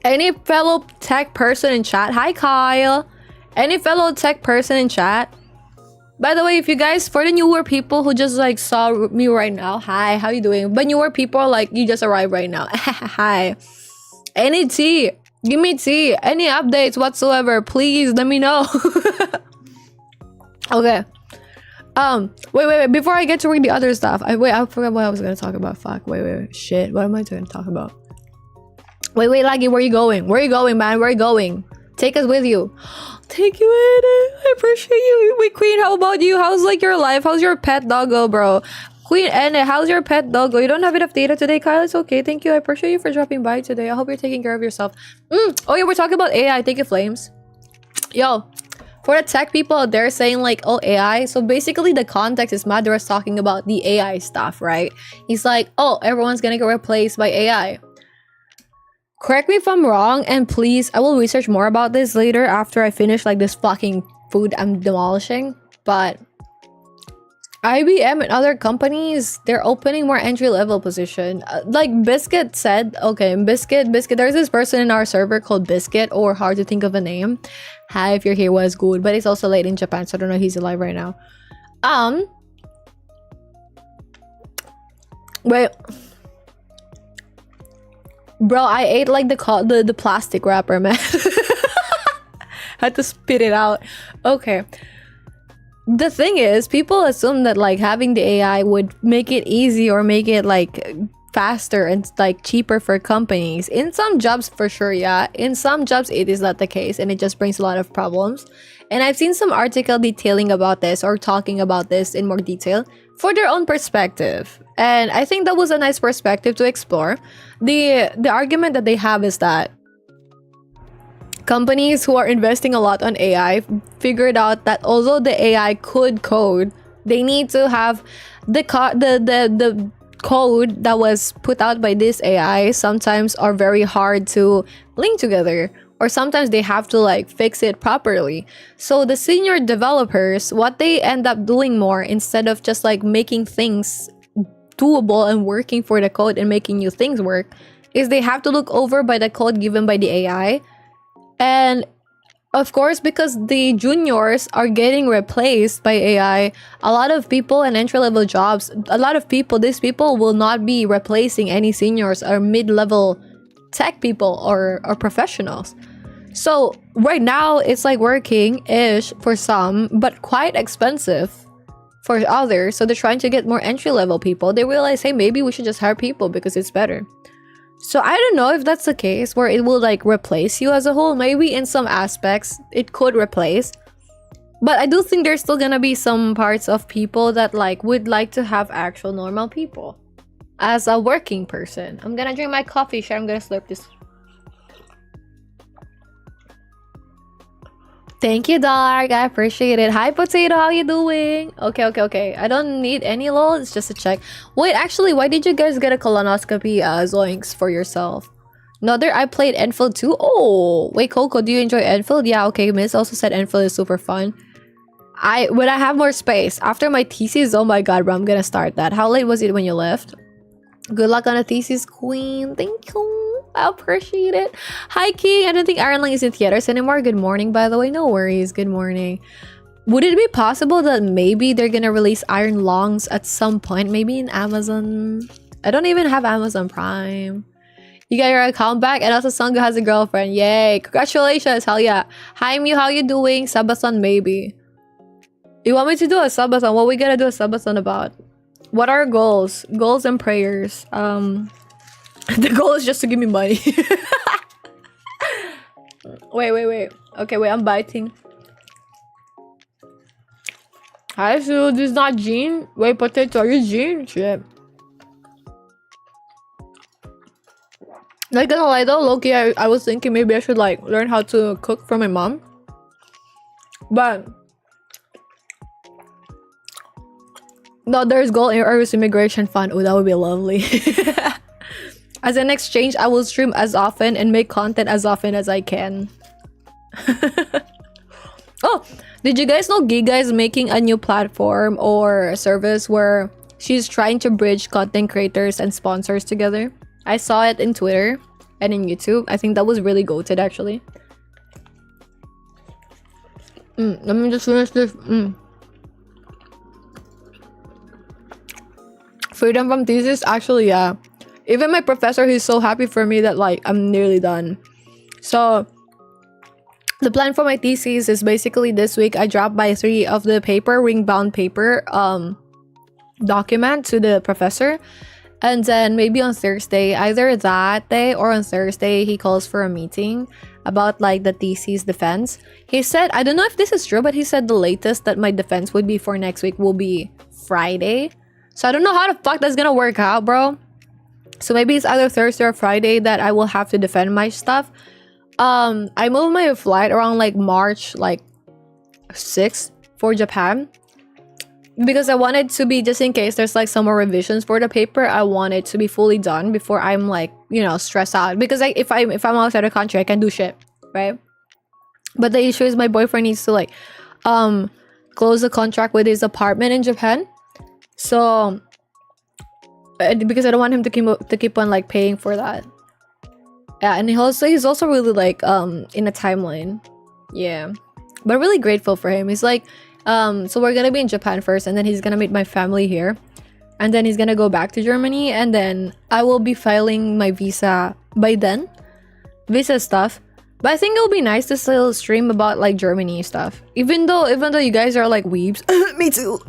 Any fellow tech person in chat? Hi, Kyle. Any fellow tech person in chat? By the way, if you guys, for the newer people who just like saw me right now, hi, how you doing? But newer people, like you just arrived right now. Hi. Any tea? Give me tea. Any updates whatsoever? Please let me know. Okay. Wait. Before I get to read the other stuff, I forgot what I was gonna talk about. Fuck. Wait. Shit. What am I gonna talk about? Wait, Laggy, where you going? Where you going, man? Where you going? Take us with you. Take you in. I appreciate you. Wait, Queen, how about you? How's like your life? How's your pet doggo, bro? Queen Anne, how's your pet doggo? You don't have enough data today, Kyle? It's okay. Thank you. I appreciate you for dropping by today. I hope you're taking care of yourself. Oh yeah, we're talking about AI. Thank you, Flames. Yo, for the tech people out there saying like, oh, AI. So basically the context is Madras talking about the AI stuff, right? He's like, oh, everyone's gonna get replaced by AI. Correct me if I'm wrong, and please, I will research more about this later after I finish like this fucking food I'm demolishing. But IBM and other companies, they're opening more entry-level position. Like Biscuit said, okay, Biscuit, there's this person in our server called Biscuit, or hard to think of a name. Hi, if you're here, was good, but it's also late in Japan, so I don't know if he's alive right now. Wait. Bro, I ate like the plastic wrapper, man. Had to spit it out. Okay. The thing is, people assume that like having the AI would make it easy or make it like faster and like cheaper for companies. In some jobs, for sure, yeah. In some jobs, it is not the case, and it just brings a lot of problems. And I've seen some article detailing about this or talking about this in more detail for their own perspective. And I think that was a nice perspective to explore. The argument that they have is that companies who are investing a lot on AI figured out that although the AI could code, they need to have the code that was put out by this AI sometimes are very hard to link together, or sometimes they have to like fix it properly. So the senior developers, what they end up doing more, instead of just like making things doable and working for the code and making new things work, is they have to look over by the code given by the AI. And of course, because the juniors are getting replaced by AI, a lot of people in entry-level jobs, these people will not be replacing any seniors or mid-level tech people or professionals. So right now it's like working-ish for some, but quite expensive for others. So they're trying to get more entry-level people. They realize, hey, maybe we should just hire people because it's better. So I don't know if that's the case where it will like replace you as a whole. Maybe in some aspects it could replace, but I do think there's still gonna be some parts of people that like would like to have actual normal people as a working person. I'm gonna drink my coffee. Sure, I'm gonna slurp this. Thank you, Dark. I appreciate it. Hi, Potato. How you doing? Okay. I don't need any lol. It's just a check. Wait, actually, why did you guys get a colonoscopy, Zoinks, for yourself? Another, I played Enfield too. Oh, wait, Coco, do you enjoy Enfield? Yeah, okay. Miss also said Enfield is super fun. When I have more space after my thesis. Oh my god, bro, I'm gonna start that. How late was it when you left? Good luck on the thesis, Queen. Thank you. I appreciate it. Hi, King. I don't think Iron Lung is in theaters anymore. Good morning, by the way. No worries. Good morning. Would it be possible that maybe they're gonna release Iron Lungs at some point? Maybe in Amazon? I don't even have Amazon Prime. You got your account back, and also Sangha has a girlfriend. Yay. Congratulations. Hell yeah. Hi, Mew. How you doing? Sabathon, maybe. You want me to do a subathon? What we gonna do a subathon about? What are goals? Goals and prayers. The goal is just to give me money. Wait. Okay, wait, I'm biting. Hi, so this is not Jean? Wait, Potato, are you Jean? Shit. Not gonna lie though, low-key, I was thinking maybe I should like learn how to cook from my mom. But no, there's goal in Earth's immigration fund. Oh, that would be lovely. As an exchange, I will stream as often and make content as often as I can. Oh, did you guys know Giga is making a new platform or service where she's trying to bridge content creators and sponsors together? I saw it in Twitter. and in YouTube. I think that was really goated actually. Let me just finish this. Freedom from thesis, actually, yeah. Even my professor, he's so happy for me that like I'm nearly done. So the plan for my thesis is basically this week I drop by 3 of the paper, ring bound paper document to the professor, and then maybe on Thursday, either that day or on Thursday, he calls for a meeting about like the thesis defense. He said, I don't know if this is true, but he said the latest that my defense would be for next week will be Friday. So I don't know how the fuck that's gonna work out, bro. So maybe it's either Thursday or Friday that I will have to defend my stuff. I moved my flight around like March like 6th for Japan, because I wanted to be, just in case there's like some more revisions for the paper, I want it to be fully done before I'm like, you know, stressed out, because like if I'm outside the country I can do shit, right? But the issue is my boyfriend needs to like close the contract with his apartment in Japan. So because I don't want him to keep on like paying for that. Yeah, and he's also really like in a timeline. Yeah, but really grateful for him. He's like so we're gonna be in Japan first, and then he's gonna meet my family here, and then he's gonna go back to Germany, and then I will be filing my visa by then, visa stuff. But I think it'll be nice to still stream about like Germany stuff, even though you guys are like weebs. Me too.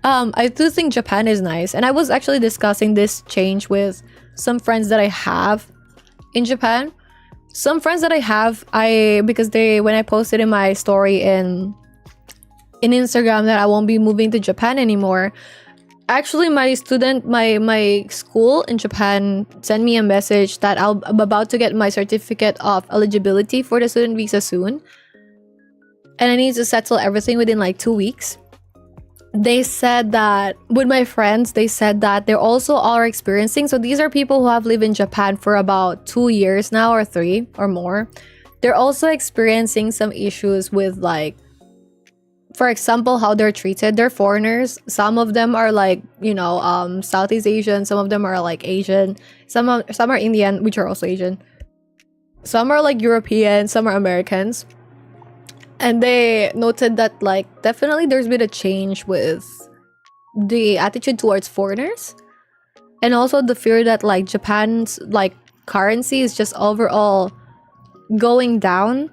I do think Japan is nice, and I was actually discussing this change with some friends that I have in Japan. Some friends that I have, because when I posted in my story in Instagram that I won't be moving to Japan anymore. Actually, my school in Japan sent me a message that I'm about to get my certificate of eligibility for the student visa soon, and I need to settle everything within like 2 weeks. They said that with my friends, they said that they're also are experiencing, so these are people who have lived in Japan for about 2 years now, or 3 or more. They're also experiencing some issues with like, for example, how they're treated. They're foreigners. Some of them are like, you know, Southeast Asian. Some of them are like Asian. Some are Indian, which are also Asian. Some are like European. Some are Americans. And they noted that like definitely there's been a change with the attitude towards foreigners, and also the fear that like Japan's like currency is just overall going down,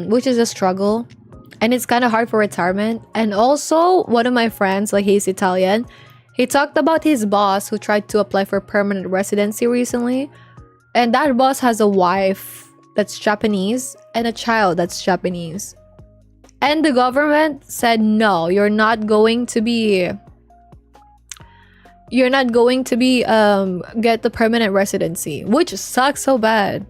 which is a struggle, and it's kind of hard for retirement. And also one of my friends, like he's Italian, he talked about his boss who tried to apply for permanent residency recently, and that boss has a wife that's Japanese and a child that's Japanese, and the government said no, you're not going to be get the permanent residency, which sucks so bad.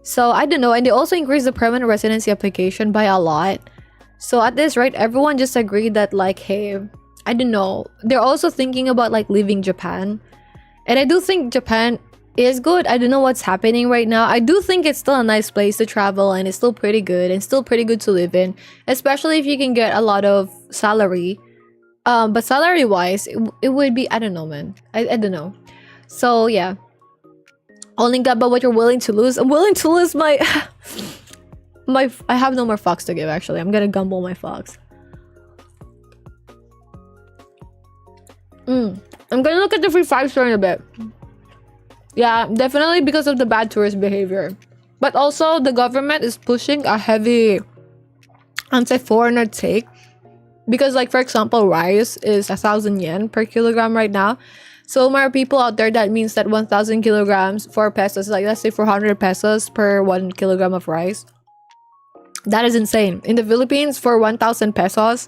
So I don't know. And they also increased the permanent residency application by a lot. So at this rate, everyone just agreed that like, hey, I don't know, they're also thinking about like leaving Japan. And I do think Japan is good. I don't know what's happening right now. I do think it's still a nice place to travel, and it's still pretty good, and still pretty good to live in, especially if you can get a lot of salary. But salary wise, it would be, I don't know, man. I don't know. So yeah, only got about what you're willing to lose. I'm willing to lose my I have no more fox to give. Actually, I'm gonna gumble my fox. I'm gonna look at the free 5-star in a bit. Yeah, definitely because of the bad tourist behavior. But also, the government is pushing a heavy anti-foreigner take. Because, like, for example, rice is 1,000 yen per kilogram right now. So, more people out there, that means that 1,000 kilograms, 4 pesos, like, let's say 400 pesos per 1 kilogram of rice. That is insane. In the Philippines, for 1,000 pesos,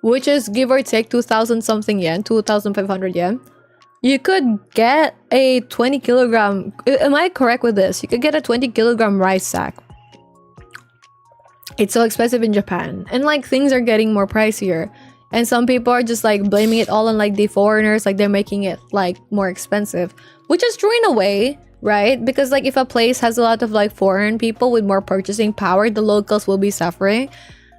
which is give or take 2,000 something yen, 2,500 yen, you could get a 20 kilogram, am I correct with this? You could get a 20 kilogram rice sack. It's so expensive in Japan, and like things are getting more pricier, and some people are just like blaming it all on like the foreigners, like they're making it like more expensive, which is true in a way, right? Because like if a place has a lot of like foreign people with more purchasing power, the locals will be suffering.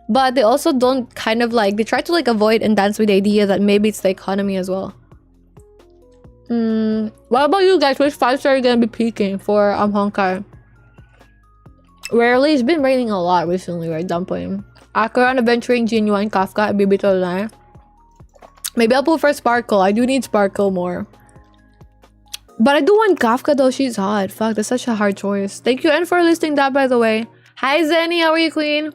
But they also don't kind of like, they try to like avoid and dance with the idea that maybe it's the economy as well. What about you guys? Which 5-star are you gonna be peaking for Honkai? Rarely. It's been raining a lot recently, right? Dumpling. Akaran, Adventuring, Genuine, Kafka, Bibito na. Maybe I'll pull for Sparkle. I do need Sparkle more. But I do want Kafka though. She's hot. Fuck, that's such a hard choice. Thank you, and for listing that, by the way. Hi, Zenny. How are you, Queen?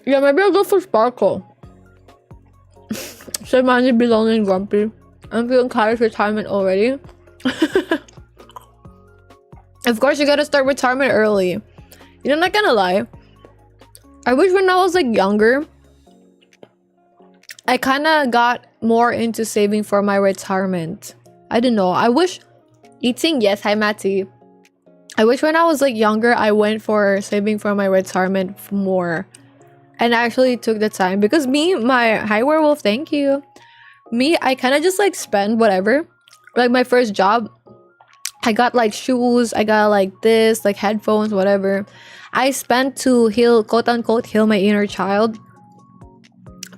Yeah, maybe I'll go for Sparkle. So money be lonely and grumpy. I'm feeling Kai's retirement already. Of course, you gotta start retirement early. You know, I'm not gonna lie. I wish when I was like younger, I kind of got more into saving for my retirement. I don't know. I wish eating. Yes, hi Matty. I wish when I was like younger, I went for saving for my retirement more. And I actually took the time because hi werewolf, thank you. I kind of just like spend whatever. Like my first job, I got like shoes, I got like this, like headphones, whatever. I spent to heal, quote unquote, heal my inner child.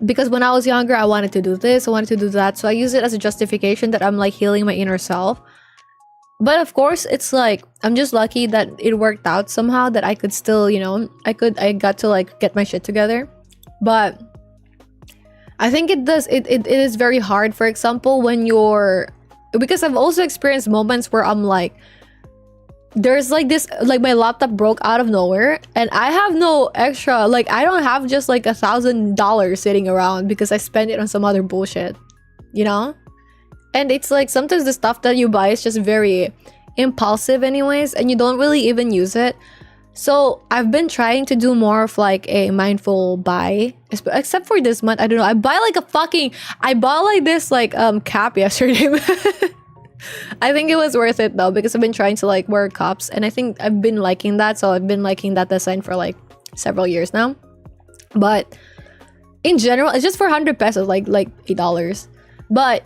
Because when I was younger, I wanted to do this, I wanted to do that. So I use it as a justification that I'm like healing my inner self. But of course, it's like, I'm just lucky that it worked out somehow, that I could still, you know, I got to like get my shit together. But I think it is very hard, for example, when because I've also experienced moments where I'm like, there's like this, like my laptop broke out of nowhere and I have no extra, like I don't have just like $1,000 sitting around because I spent it on some other bullshit, you know? And it's like sometimes the stuff that you buy is just very impulsive anyways, and you don't really even use it. So I've been trying to do more of like a mindful buy, except for this month. I don't know. I bought like this like cap yesterday. I think it was worth it though, because I've been trying to like wear cups, and I think I've been liking that. So I've been liking that design for like several years now. But in general, it's just for 100 pesos, like $8. But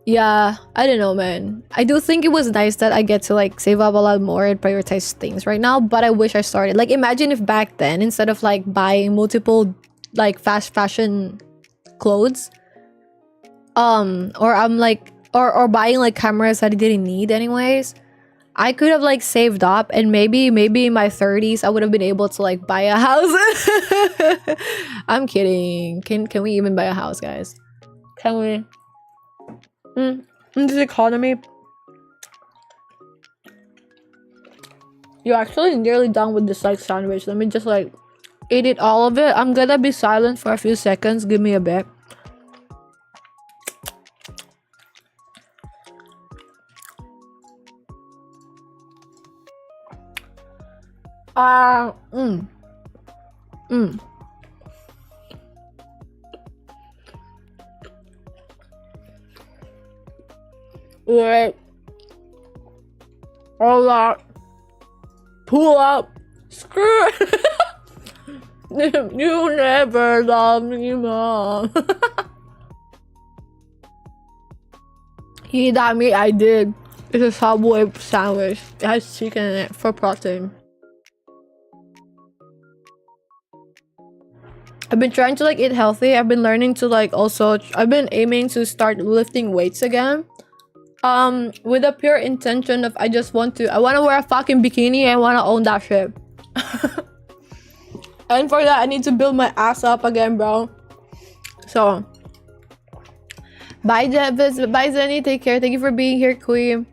yeah, I don't know, man. I do think it was nice that I get to like save up a lot more and prioritize things right now, but I wish I started. Like imagine if back then, instead of like buying multiple like fast fashion clothes, or buying like cameras that I didn't need anyways, I could have like saved up, and maybe in my 30s I would have been able to like buy a house. I'm kidding. Can we even buy a house, guys? Can we? In this economy, you're actually nearly done with this like sandwich. Let me just like eat it, all of it. I'm gonna be silent for a few seconds. Give me a bit. Wait. Hold up. Pull up. Screw. You never love me, Mom. He got me. I did. It's a Subway sandwich. It has chicken in it for protein. I've been trying to like eat healthy. I've been learning to like I've been aiming to start lifting weights again. With a pure intention of I want to wear a fucking bikini. I want to own that shit. And for that, I need to build my ass up again, bro. So, bye, Jevis. Bye, Zenny. Take care. Thank you for being here, Queen.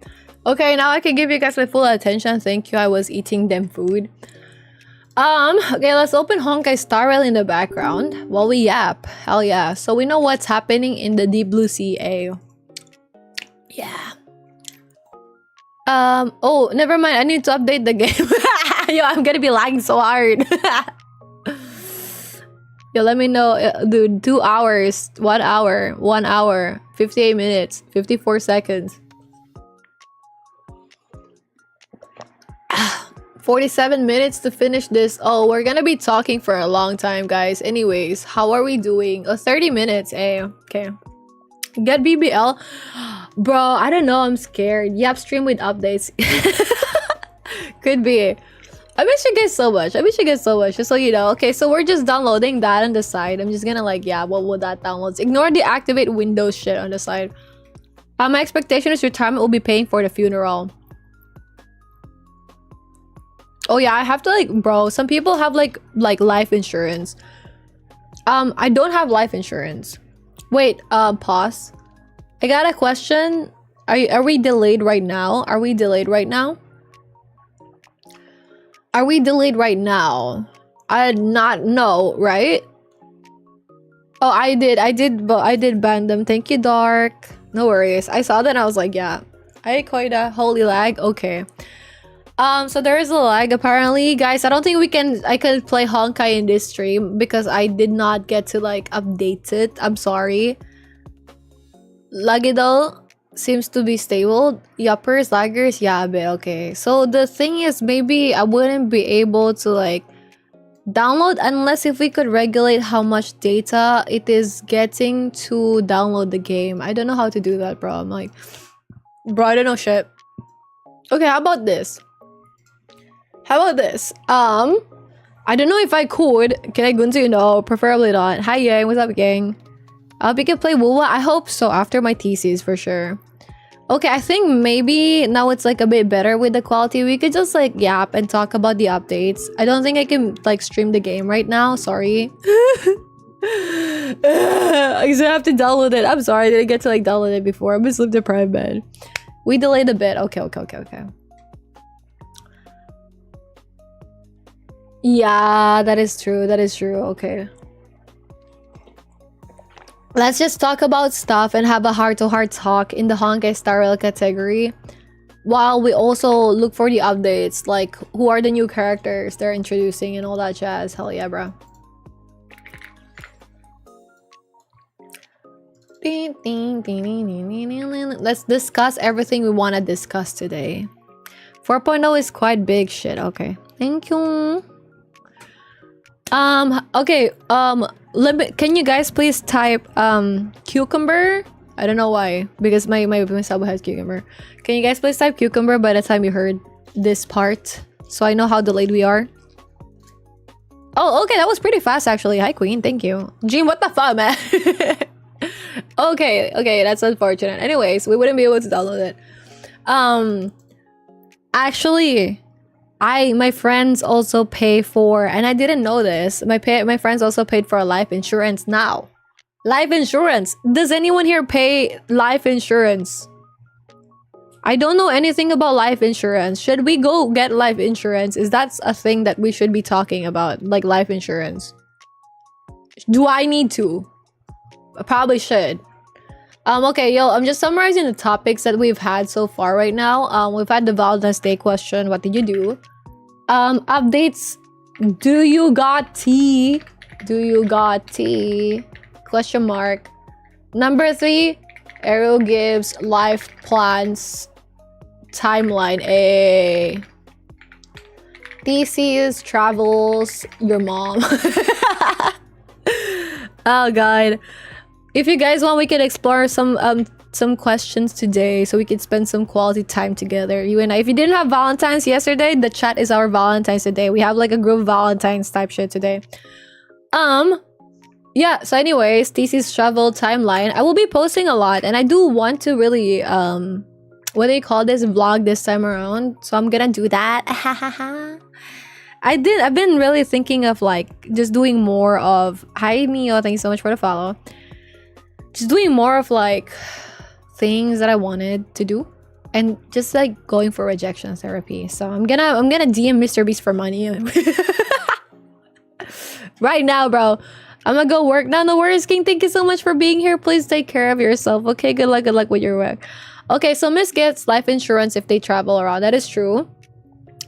Okay, now I can give you guys my full attention. Thank you. I was eating them food. Okay, let's open Honkai Star Rail in the background while we yap. Hell yeah. So we know what's happening in the Deep Blue Sea. Yeah. Oh, never mind. I need to update the game. Yo, I'm gonna be lagging so hard. Yo, let me know, dude. 2 hours, 1 hour, 1 hour, 58 minutes, 54 seconds. 47 minutes to finish this. Oh, we're gonna be talking for a long time, guys. Anyways, how are we doing? 30 minutes, eh? Okay. Get BBL. Bro, I don't know. I'm scared. Yep, stream with updates. Could be. I miss you guys so much. I miss you guys so much. Just so you know. Okay, so we're just downloading that on the side. I'm just gonna like, yeah, what would that download? Ignore the activate Windows shit on the side. My expectation is retirement will be paying for the funeral. Oh yeah, I have to like, bro, some people have like life insurance. I don't have life insurance. Wait, pause. I got a question. Are we delayed right now? Are we delayed right now? Are we delayed right now? I did not know, right? Oh, I did ban them. Thank you, Dark. No worries. I saw that and I was like, yeah. I quite a holy lag. Okay. So there is a lag apparently, guys. I don't think I can play Honkai in this stream because I did not get to like update it. I'm sorry. Laggy though seems to be stable. Yuppers, laggers, yeah, but okay. So the thing is, maybe I wouldn't be able to like download unless if we could regulate how much data it is getting to download the game. I don't know how to do that, bro. I'm like, bro, I don't know shit. Okay, how about this? How about this? I don't know if I could. Can I go into, no, preferably not. Hi, gang. What's up, gang? We can play Wuwa. I hope so after my thesis for sure. Okay, I think maybe now it's like a bit better with the quality. We could just like yap and talk about the updates. I don't think I can like stream the game right now. Sorry. I just have to download it. I'm sorry. I didn't get to like download it before. I'm sleep deprived, man. We delayed a bit. Okay. Yeah, that is true. That is true. Okay. Let's just talk about stuff and have a heart-to-heart talk in the Honkai Star Rail category. While we also look for the updates, like who are the new characters they're introducing and all that jazz. Hell yeah, bro. Let's discuss everything we want to discuss today. 4.0 is quite big shit. Okay. Thank you. Okay, can you guys please type cucumber? I don't know why, because my sub has cucumber. Can you guys please type cucumber by the time you heard this part, so I know how delayed we are? Oh, okay, that was pretty fast actually. Hi Queen, thank you. Gene, what the fuck, man? Okay, that's unfortunate. Anyways, we wouldn't be able to download it. Actually, my friends also pay for, and I didn't know this, my friends also paid for life insurance now. Life insurance. Does anyone here pay life insurance? I don't know anything about life insurance. Should we go get life insurance? Is that a thing that we should be talking about? Like life insurance? Do I need to? I probably should. Okay, yo, I'm just summarizing the topics that we've had so far right now. We've had the Valentine's Day question, what did you do? Updates, do you got tea? Do you got tea? Question mark. Number 3, Arrow gives life plans timeline. A. Thesis, travels, your mom. Oh god. If you guys want, we can explore some questions today, so we can spend some quality time together, you and I. If you didn't have Valentine's yesterday, the chat is our Valentine's today. We have like a group Valentine's type shit today. Yeah, so anyways, thesis, travel, timeline. I will be posting a lot, and I do want to really what do you call this, vlog this time around, so I'm gonna do that. I've been really thinking of like just doing more of, hi Mio, thank you so much for the follow, just doing more of like things that I wanted to do and just like going for rejection therapy. So I'm gonna DM Mr. Beast for money right now, bro. I'm gonna go work now. No worries, King. Thank you so much for being here. Please take care of yourself. Okay, good luck with your work. Okay, so Miss gets life insurance if they travel around. That is true.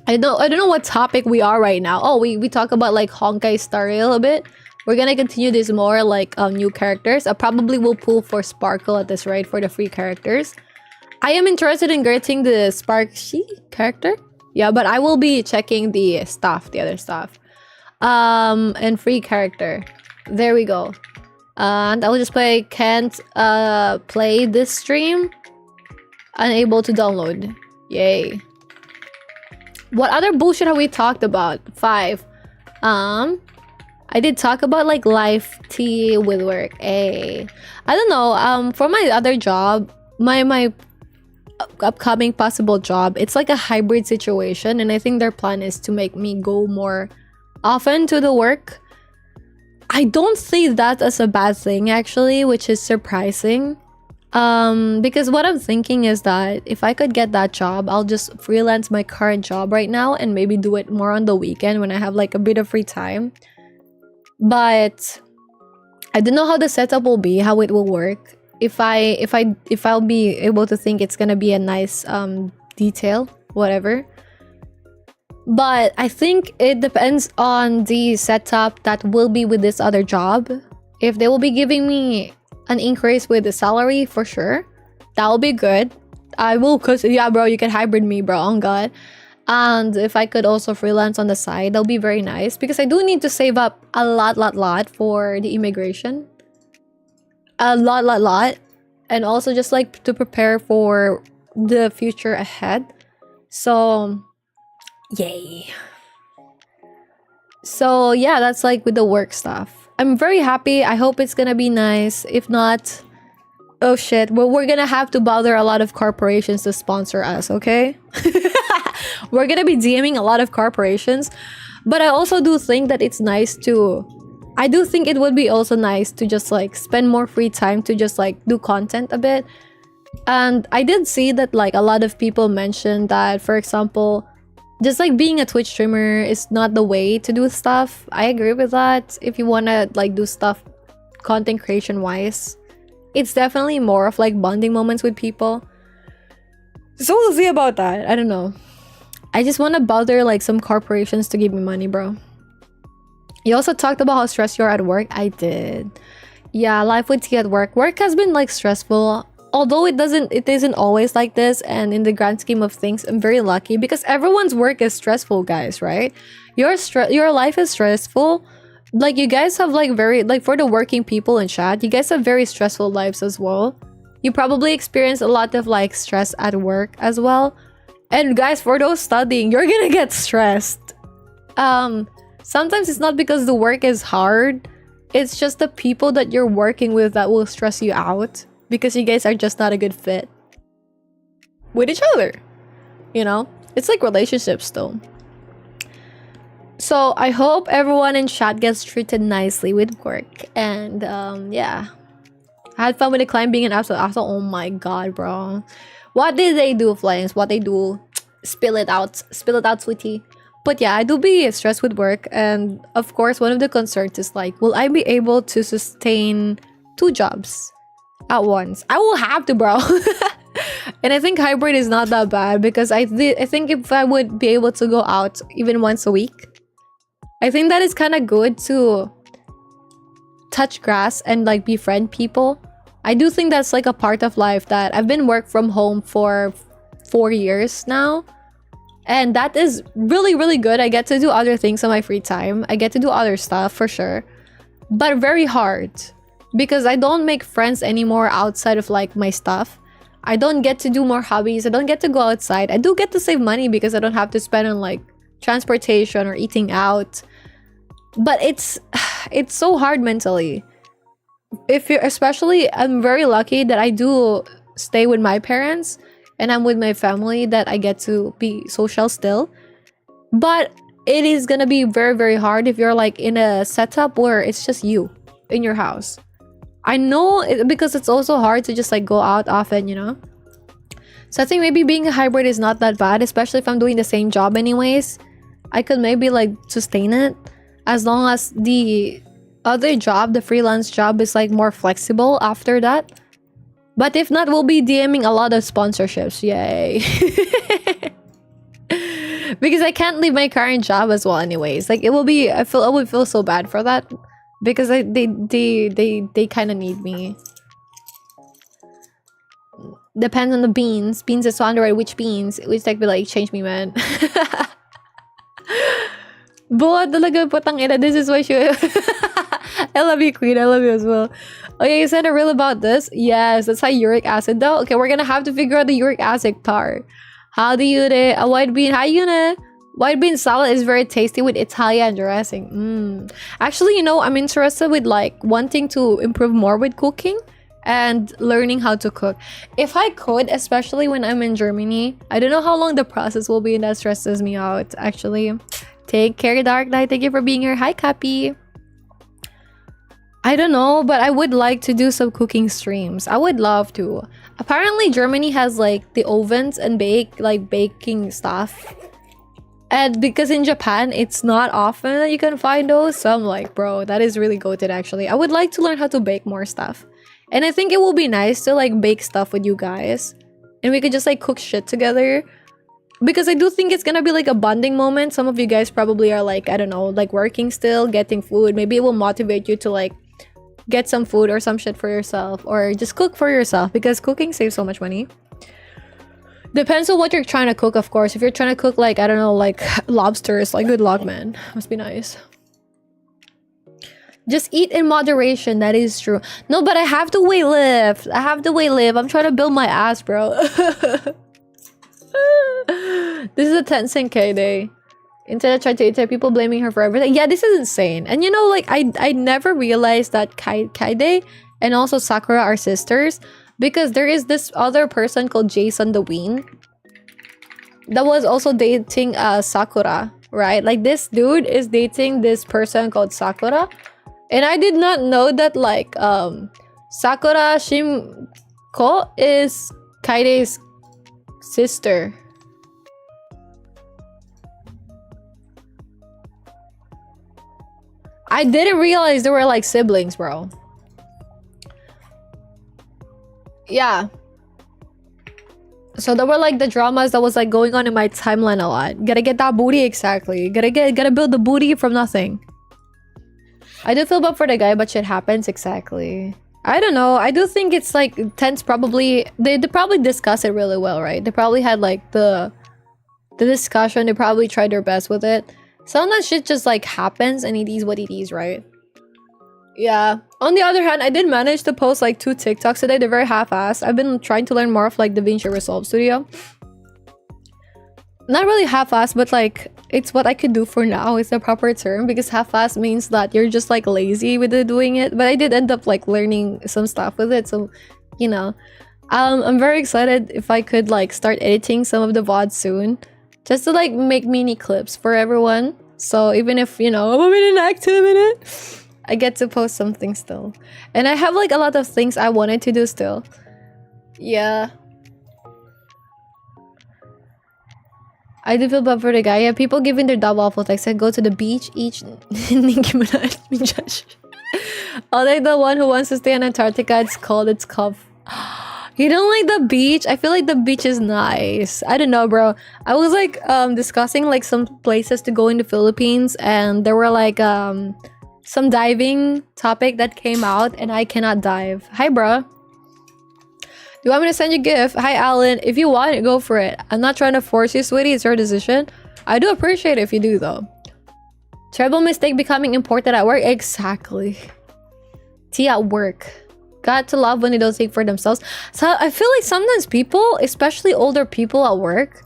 I don't know what topic we are right now. Oh, we talk about like Honkai Star Rail a bit. We're gonna continue this more like new characters. I probably will pull for Sparkle at this rate for the free characters. I am interested in getting the Sparky character. Yeah, but I will be checking the stuff, the other stuff. And free character. There we go. And I will just play, can't play this stream. Unable to download. Yay. What other bullshit have we talked about? 5. I did talk about like life tea with work. I don't know. For my other job, my upcoming possible job, it's like a hybrid situation, and I think their plan is to make me go more often to the work. I don't see that as a bad thing actually, which is surprising. Because what I'm thinking is that if I could get that job, I'll just freelance my current job right now and maybe do it more on the weekend when I have like a bit of free time. But I don't know how the setup will be, how it will work. If I'll be able to think it's gonna be a nice detail, whatever. But I think it depends on the setup that will be with this other job. If they will be giving me an increase with the salary, for sure, that will be good. I will, cause yeah, bro, you can hybrid me, bro, on God. And if I could also freelance on the side, that'll be very nice, because I do need to save up a lot for the immigration. A lot. And also just like to prepare for the future ahead. So yay. So yeah, that's like with the work stuff. I'm very happy. I hope it's gonna be nice. If not, oh shit, well, we're gonna have to bother a lot of corporations to sponsor us, okay? We're gonna be DMing a lot of corporations. But I also do think that it's nice to, I do think it would be also nice to just like spend more free time to just like do content a bit. And I did see that like a lot of people mentioned that, for example, just like being a Twitch streamer is not the way to do stuff. I agree with that. If you want to like do stuff content creation wise, it's definitely more of like bonding moments with people. So we'll see about that. I don't know. I just want to bother like some corporations to give me money, bro. You also talked about how stressed you are at work. I did. Yeah, life with tea at work. Work has been like stressful. Although it isn't always like this, and in the grand scheme of things, I'm very lucky because everyone's work is stressful, guys, right? Your life is stressful. Like you guys have like very, like for the working people in chat, you guys have very stressful lives as well. You probably experience a lot of like stress at work as well. And guys, for those studying, you're gonna get stressed. Sometimes it's not because the work is hard. It's just the people that you're working with that will stress you out, because you guys are just not a good fit with each other. You know? It's like relationships though. So I hope everyone in chat gets treated nicely with work. And yeah. I had fun with the client being an absolute asshole. Oh my god, bro. What did they do, Flames? What they do? Spill it out. Spill it out, sweetie. But yeah, I do be stressed with work. And of course, one of the concerns is like, will I be able to sustain 2 jobs at once? I will have to, bro. And I think hybrid is not that bad, because I think if I would be able to go out even once a week, I think that is kind of good to touch grass and like befriend people. I do think that's like a part of life that I've been work from home for 4 years now. And that is really, really good. I get to do other things on my free time. I get to do other stuff for sure. But very hard, because I don't make friends anymore outside of like my stuff. I don't get to do more hobbies. I don't get to go outside. I do get to save money because I don't have to spend on like transportation or eating out. But it's so hard mentally. If you're, especially, I'm very lucky that I do stay with my parents and I'm with my family, that I get to be social still. But it is gonna be very, very hard if you're like in a setup where it's just you in your house. I know because it's also hard to just like go out often, you know? So I think maybe being a hybrid is not that bad, especially if I'm doing the same job anyways. I could maybe like sustain it, as long as the other job, the freelance job, is like more flexible after that. But if not, we'll be DMing a lot of sponsorships. Yay. Because I can't leave my current job as well anyways. Like it will be, I would feel so bad for that, because they kind of need me. Depends on the beans. Beans is so underrated. Which beans? Which like be like, change me, man. Buhat talaga, putang ina. This is why she... I love you, Queen. I love you as well. Okay, you said a reel about this? Yes, that's how uric acid though. Okay, we're gonna have to figure out the uric acid part. How do you avoid being... Hi, Yuna. White bean salad is very tasty with Italian dressing. Actually, you know, I'm interested with like wanting to improve more with cooking and learning how to cook. If I could, especially when I'm in Germany, I don't know how long the process will be, and that stresses me out, actually. Take care, Dark Knight. Thank you for being here. Hi, Cappy. I don't know, but I would like to do some cooking streams. I would love to. Apparently, Germany has like the ovens and baking stuff. And because in Japan, it's not often that you can find those. So I'm like, bro, that is really goated actually. I would like to learn how to bake more stuff. And I think it will be nice to like bake stuff with you guys. And we could just like cook shit together. Because I do think it's gonna be like a bonding moment. Some of you guys probably are like, I don't know, like working still, getting food. Maybe it will motivate you to like get some food or some shit for yourself, or just cook for yourself, because cooking saves so much money. Depends on what you're trying to cook, of course. If you're trying to cook like, I don't know, like lobsters, like good luck, man. Must be nice. Just eat in moderation. That is true. No, but I have to weight lift. I have to weight lift. I'm trying to build my ass, bro. This is a Tencent day. Instead, I tried to eat people blaming her for everything. Yeah, this is insane. And you know, like I never realized that Kaide and also Sakura are sisters, because there is this other person called Jason the Ween that was also dating Sakura, right? Like this dude is dating this person called Sakura, and I did not know that like Sakura Shimko is Kaide's sister. I didn't realize they were like siblings, bro. Yeah. So there were like the dramas that was like going on in my timeline a lot. Gotta get that booty, exactly. Gotta build the booty from nothing. I do feel bad for the guy, but shit happens, exactly. I don't know. I do think it's like Tense probably they probably discuss it really well, right? They probably had like the discussion. They probably tried their best with it. Sometimes shit just like happens and it is what it is, right? Yeah. On the other hand, I did manage to post like 2 TikToks today. They're very half-assed. I've been trying to learn more of like DaVinci Resolve Studio. Not really half-assed, but like it's what I could do for now is the proper term, because half-assed means that you're just like lazy with doing it. But I did end up like learning some stuff with it, so you know. I'm very excited if I could like start editing some of the VODs soon, just to like make mini clips for everyone. So even if, you know, I'm a minute active in it, I get to post something still. And I have like a lot of things I wanted to do still. Yeah. I do feel bad for the guy. Yeah, people giving their double awful text. I go to the beach, each Nicki Minaj. Oh, like the one who wants to stay in Antarctica, it's called its cuff. You don't like the beach? I feel like the beach is nice. I don't know, bro. I was like discussing like some places to go in the Philippines, and there were like some diving topic that came out, and I cannot dive. Hi, bro. Do you want me to send you a gift? Hi, Alan. If you want it, go for it. I'm not trying to force you, sweetie. It's your decision. I do appreciate it if you do, though. Terrible mistake becoming important at work. Exactly. Tea at work. Got to love when they don't think for themselves. So I feel like sometimes people, especially older people at work,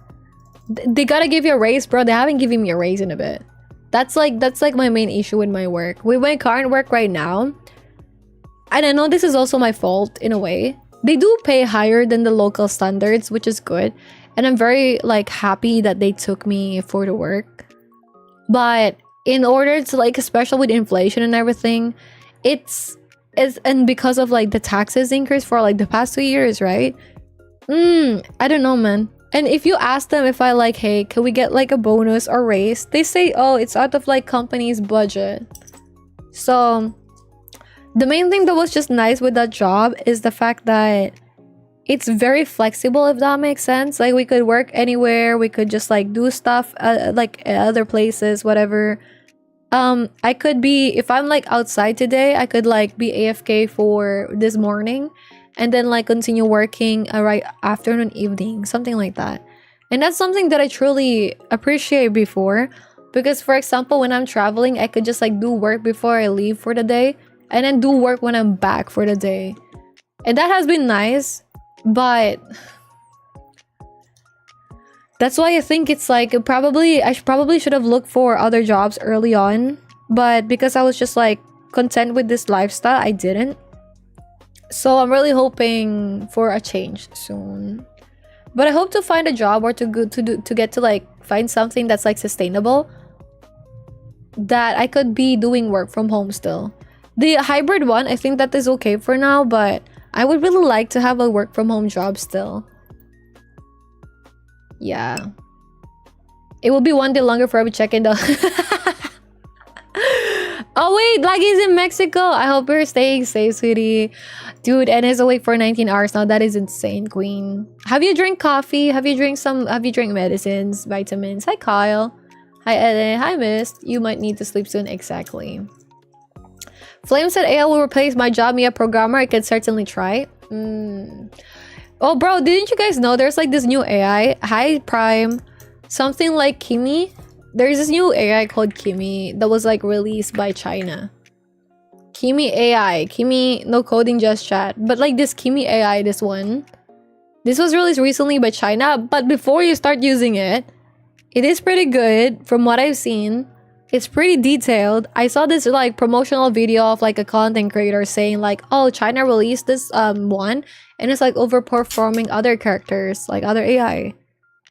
they gotta give you a raise, bro. They haven't given me a raise in a bit. That's like my main issue with my work. With my current work right now, and I know this is also my fault in a way. They do pay higher than the local standards, which is good. And I'm very like happy that they took me for the work. But in order to like, especially with inflation and everything, and because of like the taxes increase for like the past 2 years, right? I don't know, man. And if you ask them if I like, hey, can we get like a bonus or raise? They say, oh, it's out of like company's budget. So the main thing that was just nice with that job is the fact that it's very flexible, if that makes sense. Like we could work anywhere. We could just like do stuff like at other places, whatever. I could be, if I'm like outside today, I could like be AFK for this morning and then like continue working right afternoon, evening, something like that. And that's something that I truly appreciate before, because for example, when I'm traveling, I could just like do work before I leave for the day and then do work when I'm back for the day. And that has been nice, but That's why I think it's like I probably should have looked for other jobs early on, but because I was just like content with this lifestyle, I didn't. So I'm really hoping for a change soon. But I hope to find a job or to get to like find something that's like sustainable, that I could be doing work from home still. The hybrid one, I think that is okay for now, but I would really like to have a work from home job still. Yeah. It will be one day longer for every check-in though. Oh wait, Laggy's in Mexico. I hope you're staying safe, sweetie. Dude, and is awake for 19 hours now. That is insane, queen. Have you drink coffee? Have you drink medicines, vitamins? Hi, Kyle. Hi, Ede. Hi, Mist. You might need to sleep soon. Exactly. Flame said AI will replace my job. Me, a programmer. I could certainly try. Oh, bro, didn't you guys know there's like this new AI? Hi, Prime. Something like Kimi. There's this new AI called Kimi that was like released by China. Kimi AI. Kimi, no coding, just chat. But like this Kimi AI, this one. This was released recently by China. But before you start using it, it is pretty good from what I've seen. It's pretty detailed. I saw this like promotional video of like a content creator saying like, oh, China released this one and it's like overperforming other characters, like other AI.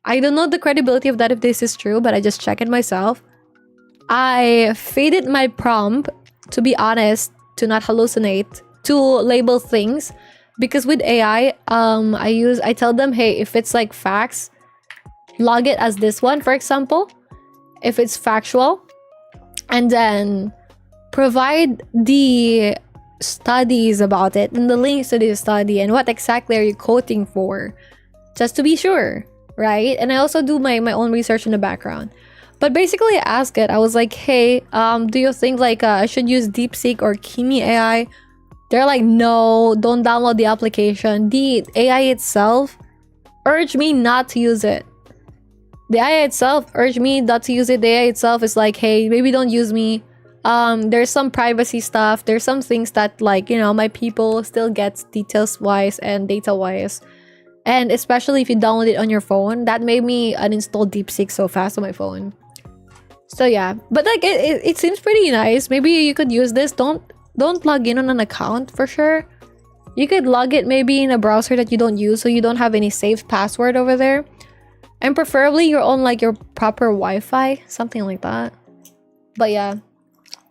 I don't know the credibility of that if this is true, but I just checked it myself. I faded my prompt, to be honest, to not hallucinate, to label things. Because with AI, I tell them, hey, if it's like facts, log it as this one, for example. If it's factual, and then provide the studies about it and the links to the study and what exactly are you quoting for, just to be sure, right? And I also do my own research in the background. But basically I asked it, I was like, hey, do you think like I should use DeepSeek or Kimi AI? They're like, no, don't download the application. The AI itself urged me not to use it. The AI itself urged me not to use it. The AI itself is like, hey, maybe don't use me. There's some privacy stuff. There's some things that like, you know, my people still gets details wise and data wise. And especially if you download it on your phone, that made me uninstall DeepSeek so fast on my phone. So yeah, but like it seems pretty nice. Maybe you could use this. Don't log in on an account for sure. You could log it maybe in a browser that you don't use, so you don't have any saved password over there. And preferably you're on like your proper Wi-Fi, something like that. But yeah,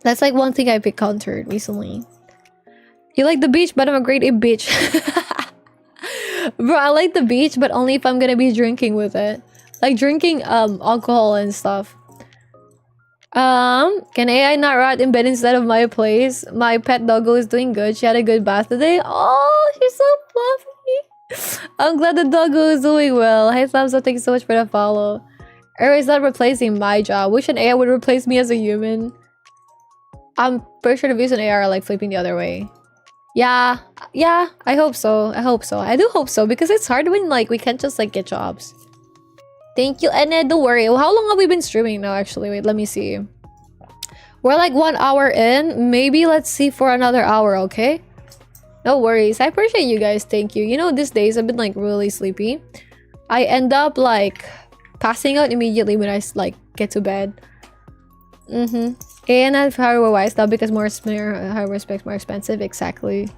that's like one thing I've encountered recently. You like the beach, but I'm a grade A bitch. Bro, I like the beach, but only if I'm gonna be drinking with it. Like drinking alcohol and stuff. Can AI not rat in bed instead of my place? My pet doggo is doing good. She had a good bath today. Oh, she's so fluffy. I'm glad the doggo is doing well. Hey, thumbs up. Thank you so much for the follow. Is not replacing my job. Wish an AI would replace me as a human. I'm pretty sure the views on AI are like flipping the other way. Yeah, I hope so. I do hope so, because it's hard when like we can't just like get jobs. Thank you, and don't worry. How long have we been streaming now? Actually, wait, let me see. We're like 1 hour in. Maybe let's see for another hour, okay? No worries. I appreciate you guys. Thank you. You know, these days I've been like really sleepy. I end up like passing out immediately when I like get to bed. And I've hardware wise now because more hardware specs more expensive. Exactly.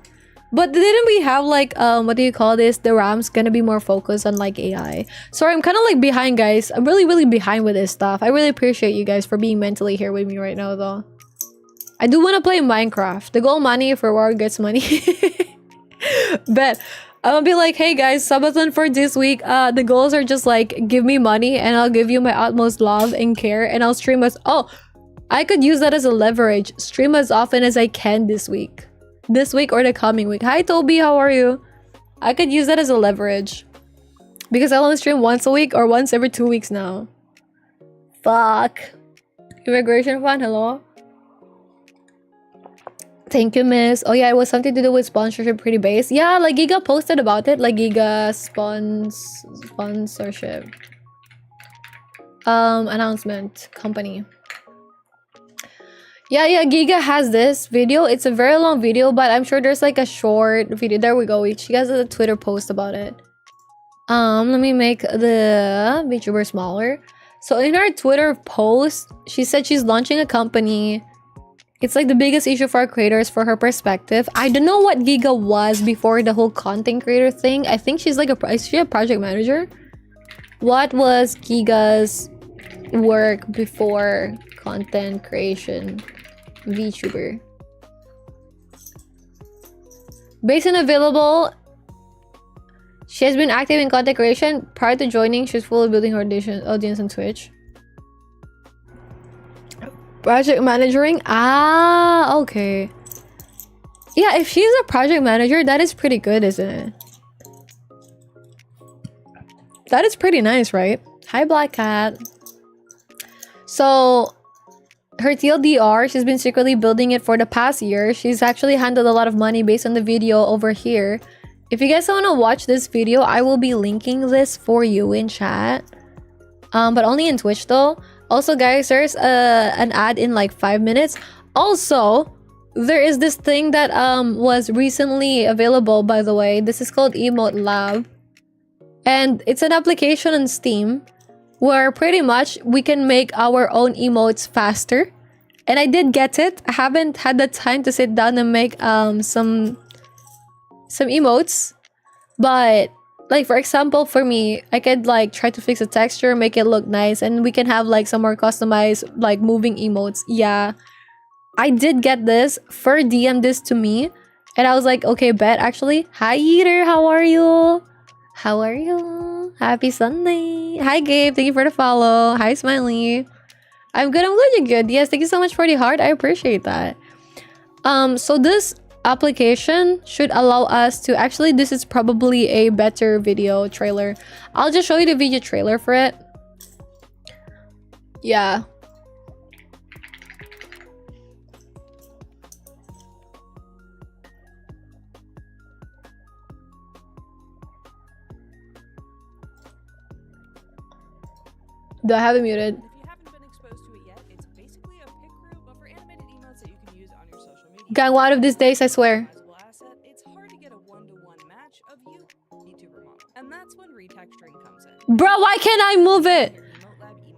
But didn't we have like what do you call this? The RAM's gonna be more focused on like AI. Sorry, I'm kind of like behind, guys. I'm really behind with this stuff. I really appreciate you guys for being mentally here with me right now, though. I do want to play Minecraft. The goal money for war gets money. Bet. I'm gonna be like, hey guys, subathon for this week. The goals are just like, give me money and I'll give you my utmost love and care, and I'll stream as— oh, I could use that as a leverage. Stream as often as I can this week. This week or the coming week. Hi Toby, how are you? I could use that as a leverage. Because I'll only stream once a week or once every 2 weeks now. Fuck. Immigration fund, hello? Thank you, miss. Oh yeah, it was something to do with sponsorship pretty base. Yeah, like Giga posted about it. Like Giga sponsorship. Announcement company. Yeah, Giga has this video. It's a very long video, but I'm sure there's like a short video. There we go. She has a Twitter post about it. Let me make the VTuber smaller. So in her Twitter post, she said she's launching a company. It's like the biggest issue for our creators for her perspective. I don't know what Giga was before the whole content creator thing. I think she's like is she a project manager? What was Giga's work before content creation? VTuber. Based on available, she has been active in content creation. Prior to joining, she was fully building her audience on Twitch. Project managing? Ah, okay. Yeah, if she's a project manager, that is pretty good, isn't it? That is pretty nice, right? Hi, Black Cat. So, her TLDR, she's been secretly building it for the past year. She's actually handled a lot of money based on the video over here. If you guys want to watch this video, I will be linking this for you in chat. But only in Twitch though. Also, guys, there's an ad in like 5 minutes. Also, there is this thing that was recently available, by the way. This is called Emote Lab. And it's an application on Steam where pretty much we can make our own emotes faster. And I did get it. I haven't had the time to sit down and make some emotes. But like, for example, for me, I could like try to fix the texture, make it look nice, and we can have like some more customized like moving emotes. Yeah, I did get this. Fur DM this to me, and I was like, okay, bet. Actually, hi Eater, how are you? How are you? Happy Sunday. Hi Gabe, thank you for the follow. Hi Smiley. I'm good. I'm glad you're good. Yes, thank you so much for the heart. I appreciate that. So this application should allow us to actually, this is probably a better video trailer. I'll just show you the video trailer for it. Yeah. Do I have it muted? If you haven't been exposed to it yet, it's basically a pic group but for animated emotes that you can use on your social media. Gang, one of these days, I swear. Asset, it's hard to get a one-to-one match of you, VTuber model. And that's when retexturing comes in. Bro, why can't I move it?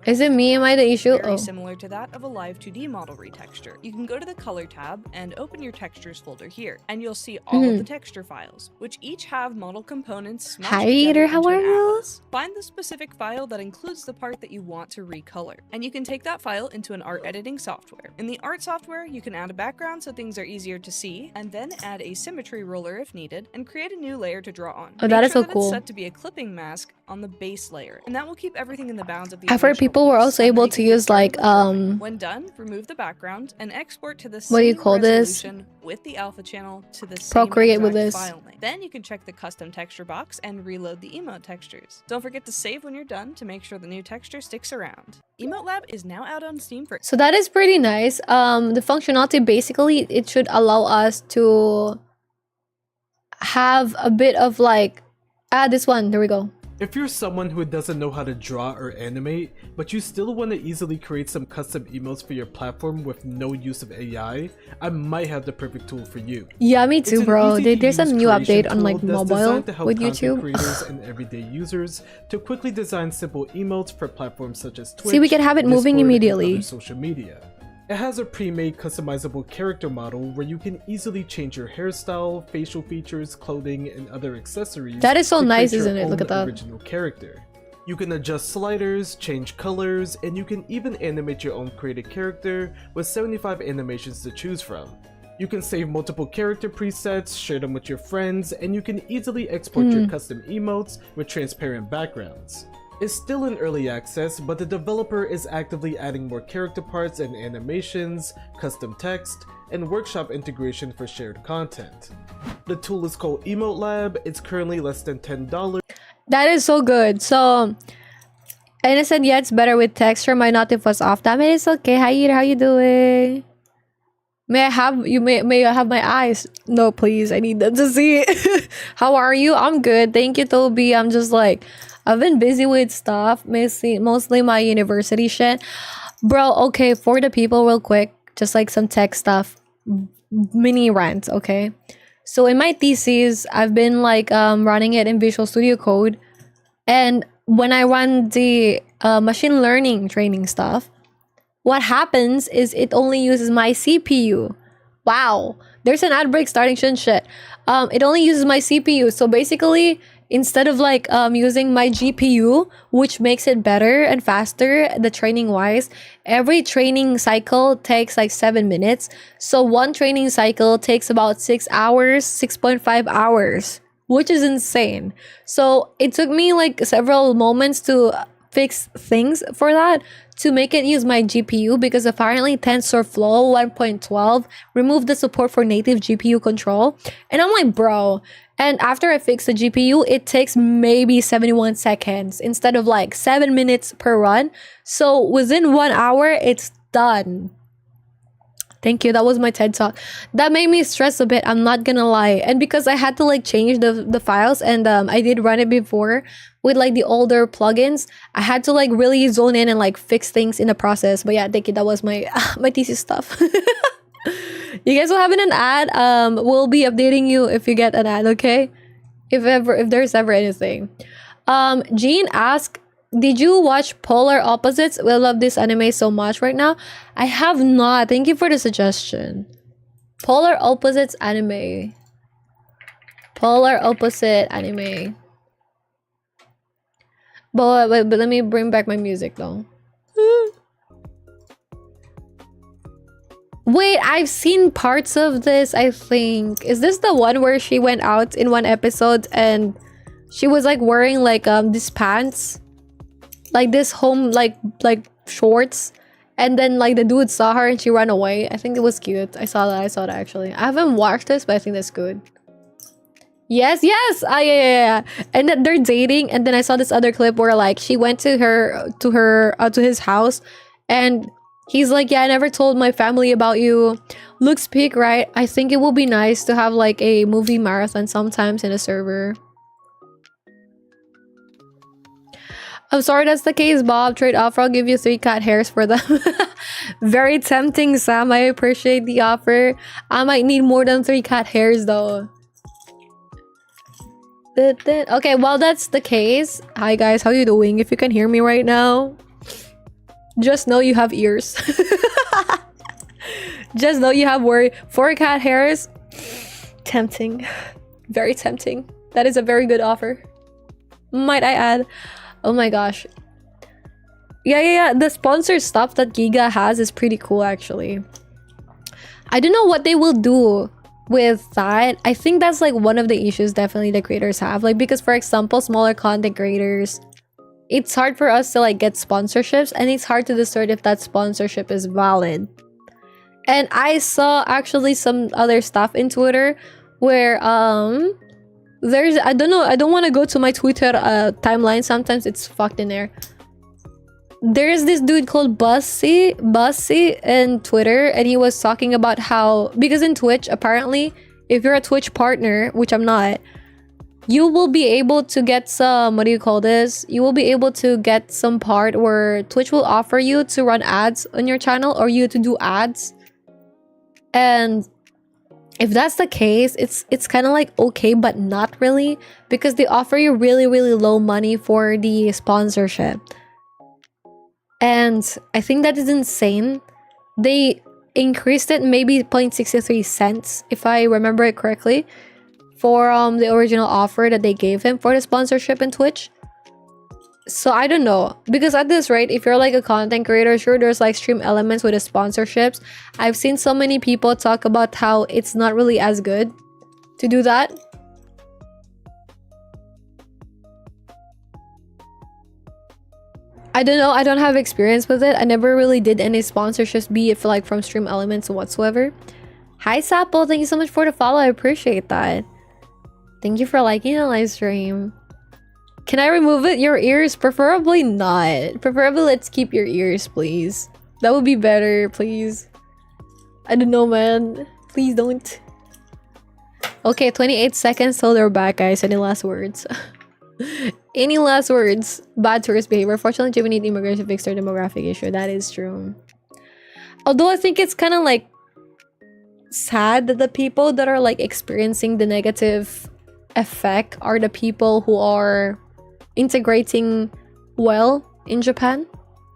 Is it me? Am I the issue? Very similar to that of a live 2D model retexture. You can go to the color tab and open your textures folder here, and you'll see all of the texture files, which each have model components. Hi Eater, how are you? Find the specific file that includes the part that you want to recolor, and you can take that file into an art editing software. In the art software, you can add a background so things are easier to see, and then add a symmetry roller if needed, and create a new layer to draw on. Oh, that is so cool. It's set to be a clipping mask on the base layer, and that will keep everything in the bounds of the I've heard people were also able to use like when done, remove the background and export to the what do you call this? With the alpha channel to the Procreate with this file name. Then you can check the custom texture box and reload the emote textures. Don't forget to save when you're done to make sure the new texture sticks around. Emote Lab is now out on Steam for. So that is pretty nice. The functionality, basically it should allow us to have a bit of like this one, there we go. If you're someone who doesn't know how to draw or animate, but you still want to easily create some custom emotes for your platform with no use of AI, I might have the perfect tool for you. Yeah, me too, bro. There's a new update on like mobile with YouTube. Creators and everyday users to quickly design simple emotes for platforms such as Twitch. See, we can have it moving Discord, immediately. and other social media. It has a pre-made customizable character model where you can easily change your hairstyle, facial features, clothing, and other accessories. That is so nice, isn't it? Look at that. Original character. You can adjust sliders, change colors, and you can even animate your own created character with 75 animations to choose from. You can save multiple character presets, share them with your friends, and you can easily export your custom emotes with transparent backgrounds. It's still in early access, but the developer is actively adding more character parts and animations, custom text, and workshop integration for shared content. The tool is called Emote Lab. It's currently less than $10. That is so good. So, and I said, yeah, it's better with texture. My notif was off. That means it's okay. Hi, Eater, how you doing? May I have you? May I have my eyes? No, please. I need them to see. How are you? I'm good. Thank you, Toby. I'm just like, I've been busy with stuff, mostly my university shit. Bro, okay, for the people real quick, just like some tech stuff, mini rant, okay? So in my thesis, I've been like running it in Visual Studio Code. And when I run the machine learning training stuff, what happens is it only uses my CPU. Wow, there's an ad break starting, shit. It only uses my CPU. So basically, instead of like using my GPU, which makes it better and faster, the training wise, every training cycle takes like 7 minutes. So one training cycle takes about 6 hours, 6.5 hours, which is insane. So it took me like several moments to fix things for that, to make it use my GPU, because apparently TensorFlow 1.12 removed the support for native GPU control. And I'm like, bro. And after I fix the GPU, it takes maybe 71 seconds instead of like 7 minutes per run. So within 1 hour, it's done. Thank you. That was my TED Talk. That made me stress a bit. I'm not gonna lie. And because I had to like change the files, and I did run it before with like the older plugins, I had to like really zone in and like fix things in the process. But yeah, thank you. That was my my thesis stuff. You guys will have an ad. We'll be updating you if you get an ad, okay? If there's ever anything. Jean asked, did you watch Polar Opposites? We love this anime so much right now. I have not. Thank you for the suggestion. Polar Opposites anime. Polar Opposite anime. But let me bring back my music though. Wait, I've seen parts of this, I think. Is this the one where she went out in one episode and she was like wearing like these pants? Like this home like shorts, and then like the dude saw her and she ran away. I think it was cute. I saw that actually. I haven't watched this, but I think that's good. Yes. Yeah. And then they're dating, and then I saw this other clip where like she went to his house, and he's like, yeah, I never told my family about you. Looks peak, right? I think it will be nice to have like a movie marathon sometimes in a server. I'm sorry that's the case, Bob. Trade offer, I'll give you 3 cat hairs for them. Very tempting, Sam. I appreciate the offer. I might need more than 3 cat hairs though. Okay, well that's the case. Hi guys, how you doing? If you can hear me right now, just know you have ears. Just know you have 4 cat hairs. Tempting. Very tempting. That is a very good offer, might I add. Oh my gosh. Yeah. The sponsored stuff that Giga has is pretty cool, actually. I don't know what they will do with that. I think that's like one of the issues definitely the creators have. Like, because for example, smaller content creators, it's hard for us to like get sponsorships, and it's hard to discern if that sponsorship is valid. And I saw actually some other stuff in Twitter where there's, I don't know, I don't want to go to my Twitter timeline. Sometimes it's fucked in there. There's this dude called Bussy in Twitter, and he was talking about how, because in Twitch, apparently, if you're a Twitch partner, which I'm not, you will be able to get some, what do you call this? You will be able to get some part where Twitch will offer you to run ads on your channel, or you to do ads. And if that's the case, it's kind of like okay, but not really, because they offer you really low money for the sponsorship. And I think that is insane. They increased it maybe 0.63 cents, if I remember it correctly, for the original offer that they gave him for the sponsorship in Twitch. So I don't know, because at this rate, if you're like a content creator, sure, there's like stream elements with the sponsorships. I've seen so many people talk about how it's not really as good to do that. I don't know, I don't have experience with it. I never really did any sponsorships, be it for like from stream elements or whatsoever. Hi Sapple, thank you so much for the follow. I appreciate that. Thank you for liking the live stream. Can I remove it? Your ears? Preferably not. Preferably let's keep your ears, please. That would be better, please. I don't know, man. Please don't. Okay, 28 seconds till they're back, guys. Any last words? Any last words? Bad tourist behavior. Fortunately, Jimmy need immigration fix their demographic issue. That is true. Although I think it's kind of like sad that the people that are like experiencing the negative effect are the people who are integrating well in Japan.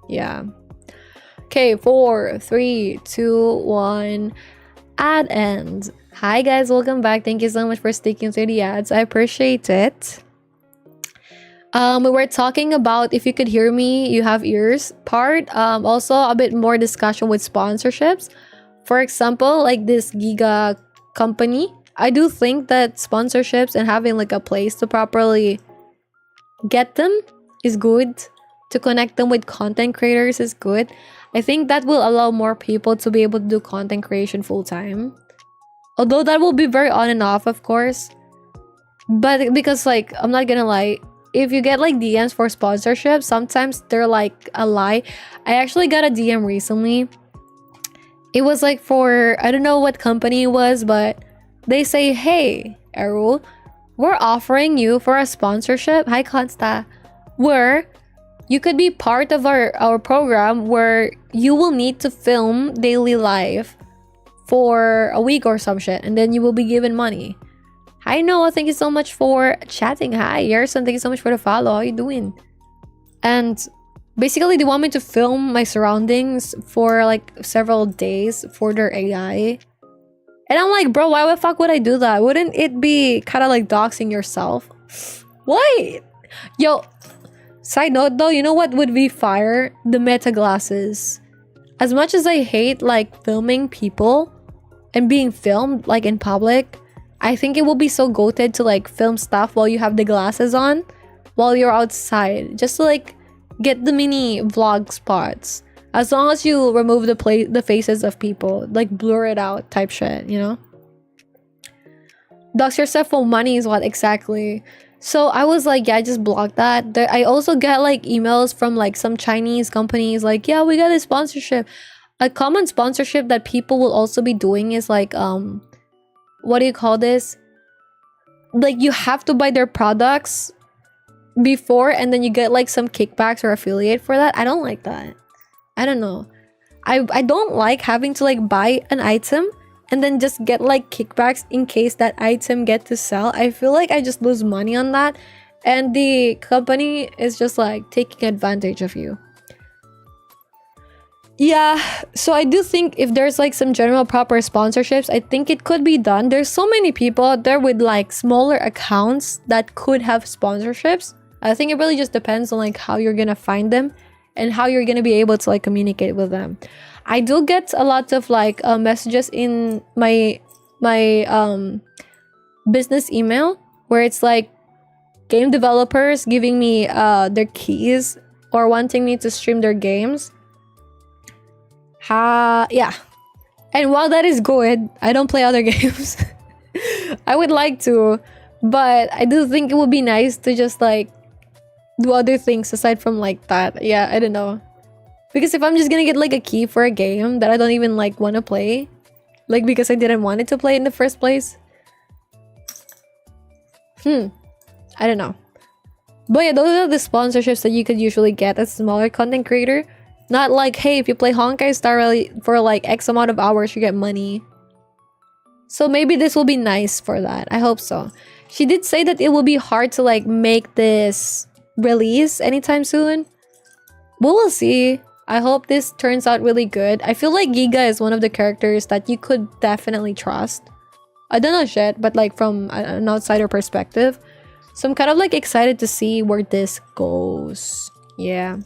Yeah. Okay, 4, 3, 2, 1. Ad end. Hi guys, welcome back. Thank you so much for sticking through the ads. I appreciate it. We were talking about if you could hear me, you have ears part. Also a bit more discussion with sponsorships. For example, like this Giga company. I do think that sponsorships and having like a place to properly get them is good. To connect them with content creators is good. I think that will allow more people to be able to do content creation full time. Although that will be very on and off, of course. But because like, I'm not gonna lie, if you get like DMs for sponsorship, sometimes they're like a lie. I actually got a DM recently. It was like for, I don't know what company it was, but they say, hey, Eru, we're offering you for a sponsorship. Hi, Consta. Where you could be part of our program where you will need to film daily life for a week or some shit, and then you will be given money. Hi Noah, thank you so much for chatting. Hi Yerson, thank you so much for the follow. How you doing? And basically they want me to film my surroundings for like several days for their AI. And I'm like, bro, why the fuck would I do that? Wouldn't it be kind of like doxing yourself? What? Yo, side note though, you know what would be fire? The meta glasses. As much as I hate like filming people and being filmed like in public, I think it will be so goated to like film stuff while you have the glasses on while you're outside, just to like get the mini vlog spots. As long as you remove the faces of people, like blur it out type shit, you know? Dox yourself for money is what exactly. So I was like, yeah, just block that. I also get like emails from like some Chinese companies like, yeah, we got a sponsorship. A common sponsorship that people will also be doing is like, what do you call this? Like you have to buy their products before and then you get like some kickbacks or affiliate for that. I don't like that. I don't know. I don't like having to like buy an item and then just get like kickbacks in case that item get to sell. I feel like I just lose money on that and the company is just like taking advantage of you. Yeah, so I do think if there's like some general proper sponsorships, I think it could be done. There's so many people out there with like smaller accounts that could have sponsorships. I think it really just depends on like how you're gonna find them and how you're gonna be able to like communicate with them. I do get a lot of like messages in my business email where it's like game developers giving me their keys or wanting me to stream their games. Yeah. And while that is good, I don't play other games. I would like to, but I do think it would be nice to just like do other things aside from like that. Yeah, I don't know. Because if I'm just gonna get like a key for a game that I don't even like want to play, like because I didn't want it to play in the first place. I don't know. But yeah, those are the sponsorships that you could usually get as a smaller content creator. Not like, hey, if you play Honkai Star Rail for like X amount of hours, you get money. So maybe this will be nice for that. I hope so. She did say that it will be hard to like make this release anytime soon. We will see. I hope this turns out really good. I feel like Giga is one of the characters that you could definitely trust. I don't know shit, but like from an outsider perspective. So I'm kind of like excited to see where this goes. Yeah.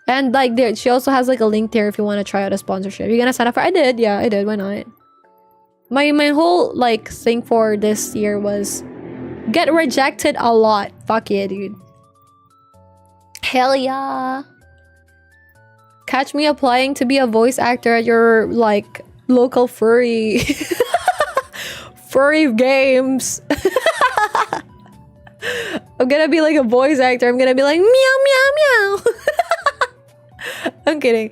And like there, she also has like a link there if you want to try out a sponsorship. You're gonna sign up for? I did. Yeah, I did. Why not? My whole like thing for this year was get rejected a lot. Fuck yeah, dude. Hell yeah. Catch me applying to be a voice actor at your like local furry furry games. I'm gonna be like a voice actor. I'm gonna be like meow meow meow. I'm kidding.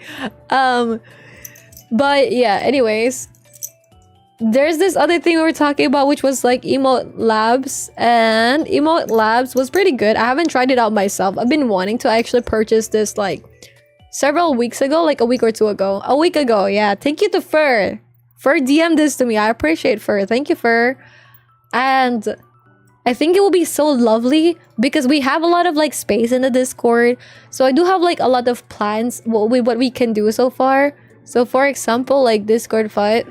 But yeah, anyways, there's this other thing we were talking about, which was like emote labs, and emote labs was pretty good. I haven't tried it out myself. I've been wanting to actually purchase this like several weeks ago, like a week or two ago. A week ago, yeah. Thank you to Fur. Fur DM'd this to me. I appreciate Fur. Thank you, Fur. And I think it will be so lovely because we have a lot of like space in the Discord. So I do have like a lot of plans what we can do so far. So for example, like Discord fight.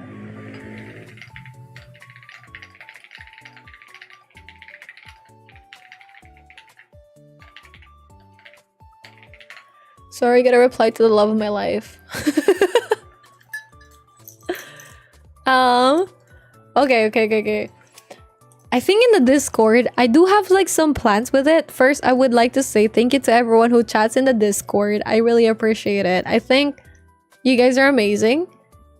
Sorry, gotta reply to the love of my life. Okay. I think in the Discord, I do have like some plans with it. First, I would like to say thank you to everyone who chats in the Discord. I really appreciate it. I think you guys are amazing.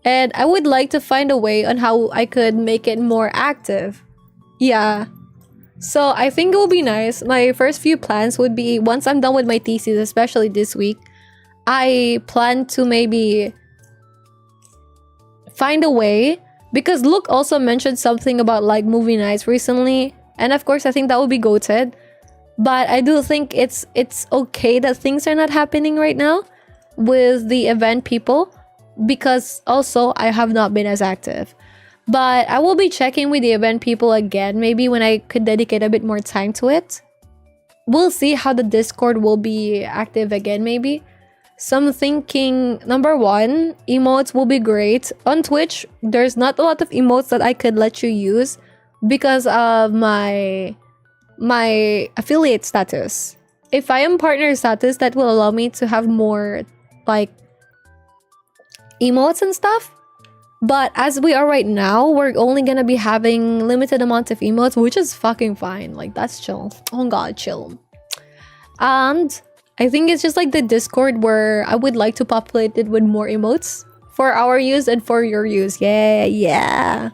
And I would like to find a way on how I could make it more active. Yeah. So I think it will be nice. My first few plans would be once I'm done with my thesis, especially this week, I plan to maybe find a way, because Luke also mentioned something about like movie nights recently, and of course I think that would be goated. But I do think it's okay that things are not happening right now with the event people, because also I have not been as active. But I will be checking with the event people again, maybe when I could dedicate a bit more time to it. We'll see how the Discord will be active again, maybe. So I'm thinking, number one, emotes will be great. On Twitch, there's not a lot of emotes that I could let you use because of my affiliate status. If I am partner status, that will allow me to have more like emotes and stuff. But as we are right now, we're only gonna be having limited amount of emotes, which is fucking fine. Like, that's chill. Oh god, chill. And I think it's just like the Discord where I would like to populate it with more emotes for our use and for your use. Yeah.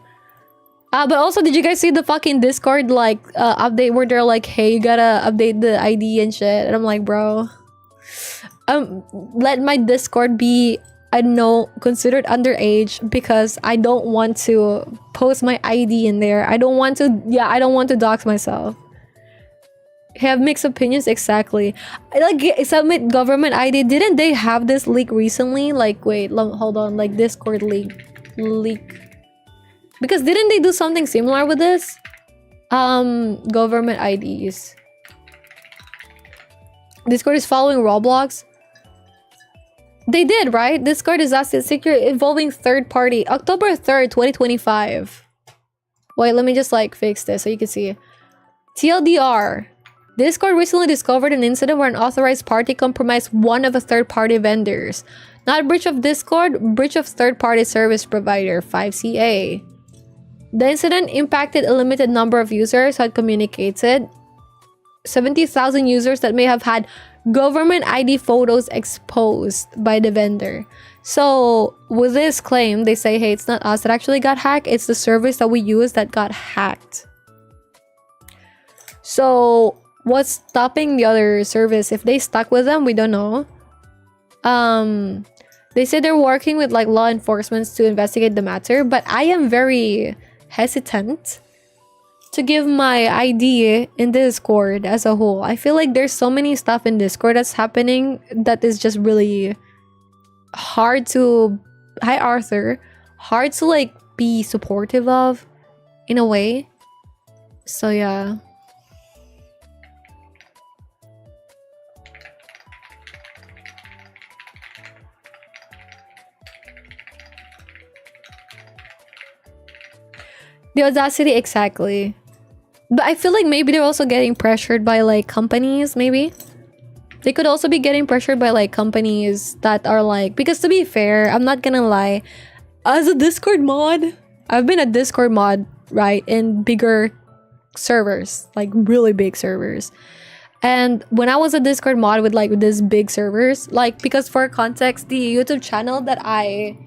But also, did you guys see the fucking Discord like update where they're like, hey, you gotta update the ID and shit? And I'm like, bro, let my Discord be, I don't know, considered underage, because I don't want to post my ID in there. I don't want to dox myself. Have mixed opinions, exactly. Like, submit government ID. Didn't they have this leak recently? Like, wait, hold on. Like, Discord leak. Because didn't they do something similar with this? Government IDs. Discord is following Roblox. They did, right? Discord is asset secure involving third party. October 3rd, 2025. Wait, let me just like fix this so you can see. TLDR. Discord recently discovered an incident where an authorized party compromised one of the third-party vendors. Not breach of Discord, breach of third-party service provider, 5CA. The incident impacted a limited number of users who had communicated. 70,000 users that may have had government ID photos exposed by the vendor. So with this claim, they say, hey, it's not us that actually got hacked, it's the service that we use that got hacked. So what's stopping the other service? If they stuck with them, we don't know. They say they're working with like law enforcement to investigate the matter, but I am very hesitant to give my ID in Discord as a whole. I feel like there's so many stuff in Discord that's happening that is just really hard to, hi Arthur, hard to like be supportive of in a way. So yeah. The audacity, exactly. But I feel like maybe they're also getting pressured by like companies, maybe. They could also be getting pressured by like companies that are like, because to be fair, I'm not gonna lie, as a Discord mod, I've been a Discord mod, right, in bigger servers, like really big servers. And when I was a Discord mod with like these big servers, like, because for context, the YouTube channel that I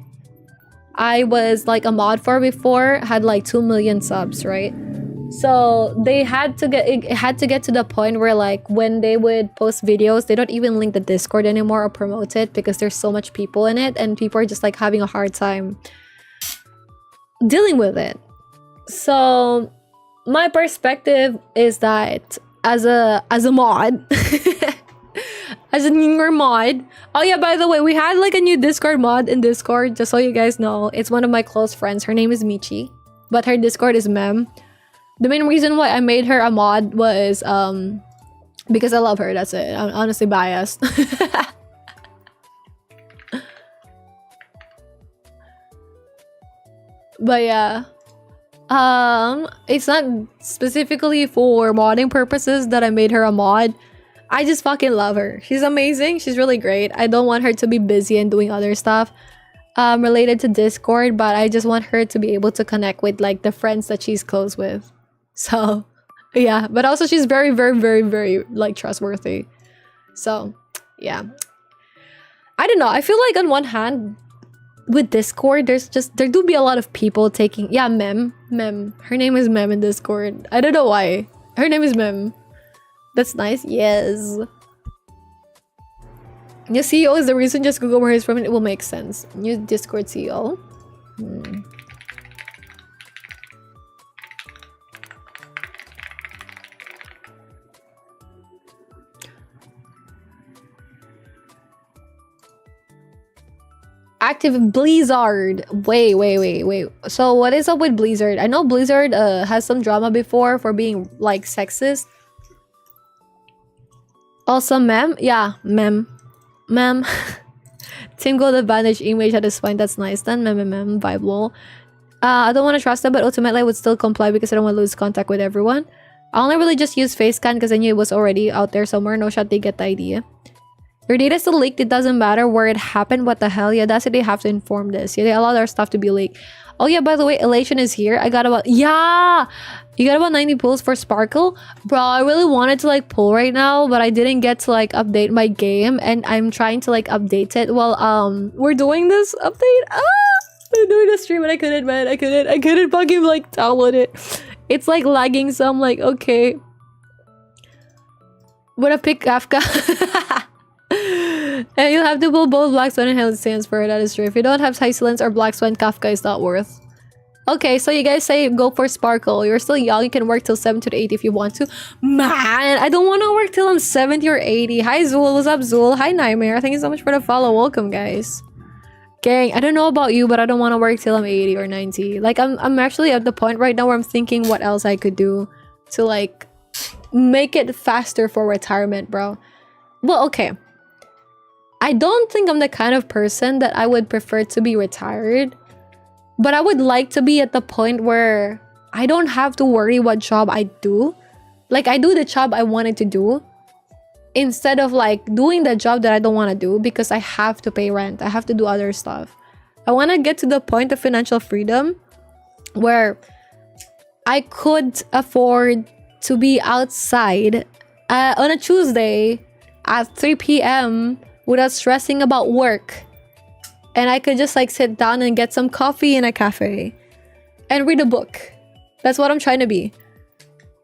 was like a mod for before had like 2 million subs, right? So they had to get to the point where like when they would post videos, they don't even link the Discord anymore or promote it because there's so much people in it and people are just like having a hard time dealing with it. So my perspective is that as a mod as a newer mod. Oh yeah, by the way, we had like a new Discord mod in Discord, just so you guys know. It's one of my close friends. Her name is Michi, but her Discord is Mem. The main reason why I made her a mod was because I love her. That's it. I'm honestly biased. But yeah. It's not specifically for modding purposes that I made her a mod. I just fucking love her. She's amazing. She's really great. I don't want her to be busy and doing other stuff related to Discord, but I just want her to be able to connect with like the friends that she's close with. So yeah, but also she's very, very, very, very like trustworthy. So yeah. I don't know. I feel like on one hand, with Discord, there do be a lot of people taking, yeah, Mem. Her name is Mem in Discord. I don't know why. Her name is Mem. That's nice. Yes. New CEO is the reason. Just Google where he's from and it will make sense. New Discord CEO. Active Blizzard. Wait. So what is up with Blizzard? I know Blizzard has some drama before for being like sexist. Also, Mem. Yeah, Mem. Team Gold Advantage image at this point. That's nice. Then Mem vibe lol. I don't want to trust them, but ultimately I would still comply because I don't want to lose contact with everyone. I only really just use Facecam because I knew it was already out there somewhere. No shot, they get the idea. Your data still leaked. It doesn't matter where it happened. What the hell? Yeah, that's it. They have to inform this. Yeah, they allow their stuff to be leaked. Oh yeah, by the way, Elation is here. I got about, yeah, you got about 90 pulls for Sparkle. Bro, I really wanted to like pull right now, but I didn't get to like update my game, and I'm trying to like update it while we're doing this update. I'm doing a stream and I couldn't, man. I couldn't fucking like download it. It's like lagging, so I'm like, okay. Would I pick Kafka? And you'll have to pull both Black Swan and Hell Stands for it. That is true. If you don't have High Silence or Black Swan, Kafka is not worth. Okay, so you guys say go for Sparkle. You're still young. You can work till 70 to 80 if you want to. Man, I don't want to work till I'm 70 or 80. Hi, Zool. What's up, Zool? Hi, Nightmare. Thank you so much for the follow. Welcome, guys. Gang, I don't know about you, but I don't want to work till I'm 80 or 90. Like, I'm actually at the point right now where I'm thinking what else I could do to, like, make it faster for retirement, bro. Well, okay. I don't think I'm the kind of person that I would prefer to be retired, but I would like to be at the point where I don't have to worry what job I do. Like, I do the job I wanted to do instead of like doing the job that I don't want to do because I have to pay rent. I have to do other stuff. I want to get to the point of financial freedom where I could afford to be outside on a Tuesday at 3 p.m. without stressing about work, and I could just like sit down and get some coffee in a cafe and read a book. That's what I'm trying to be.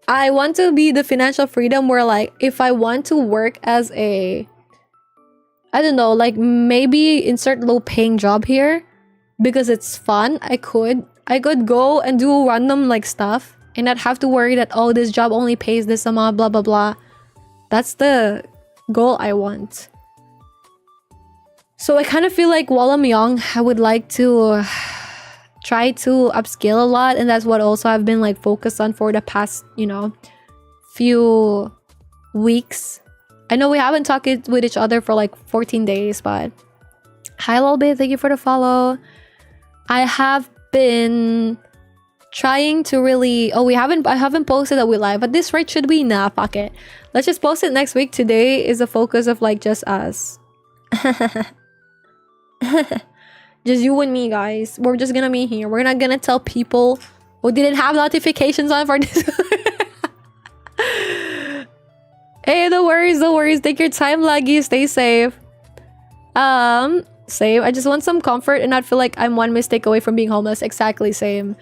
I want to be the financial freedom where like if I want to work as a, I don't know, like maybe insert low paying job here because it's fun, I could go and do random like stuff and not have to worry that, oh, this job only pays this amount, blah blah blah. That's the goal I want. So I kind of feel like while I'm young, I would like to try to upskill a lot. And that's what also I've been like focused on for the past, you know, few weeks. I know we haven't talked with each other for like 14 days, but hi Lolbit, thank you for the follow. I have been trying to really, I haven't posted that we live. At this rate, should we? Nah, fuck it. Let's just post it next week. Today is a focus of like just us. Just you and me, guys. We're just gonna be here. We're not gonna tell people who didn't have notifications on for this. Hey, no worries. Take your time, Laggy. Stay safe. Same. I just want some comfort and not feel like I'm one mistake away from being homeless. Exactly, same.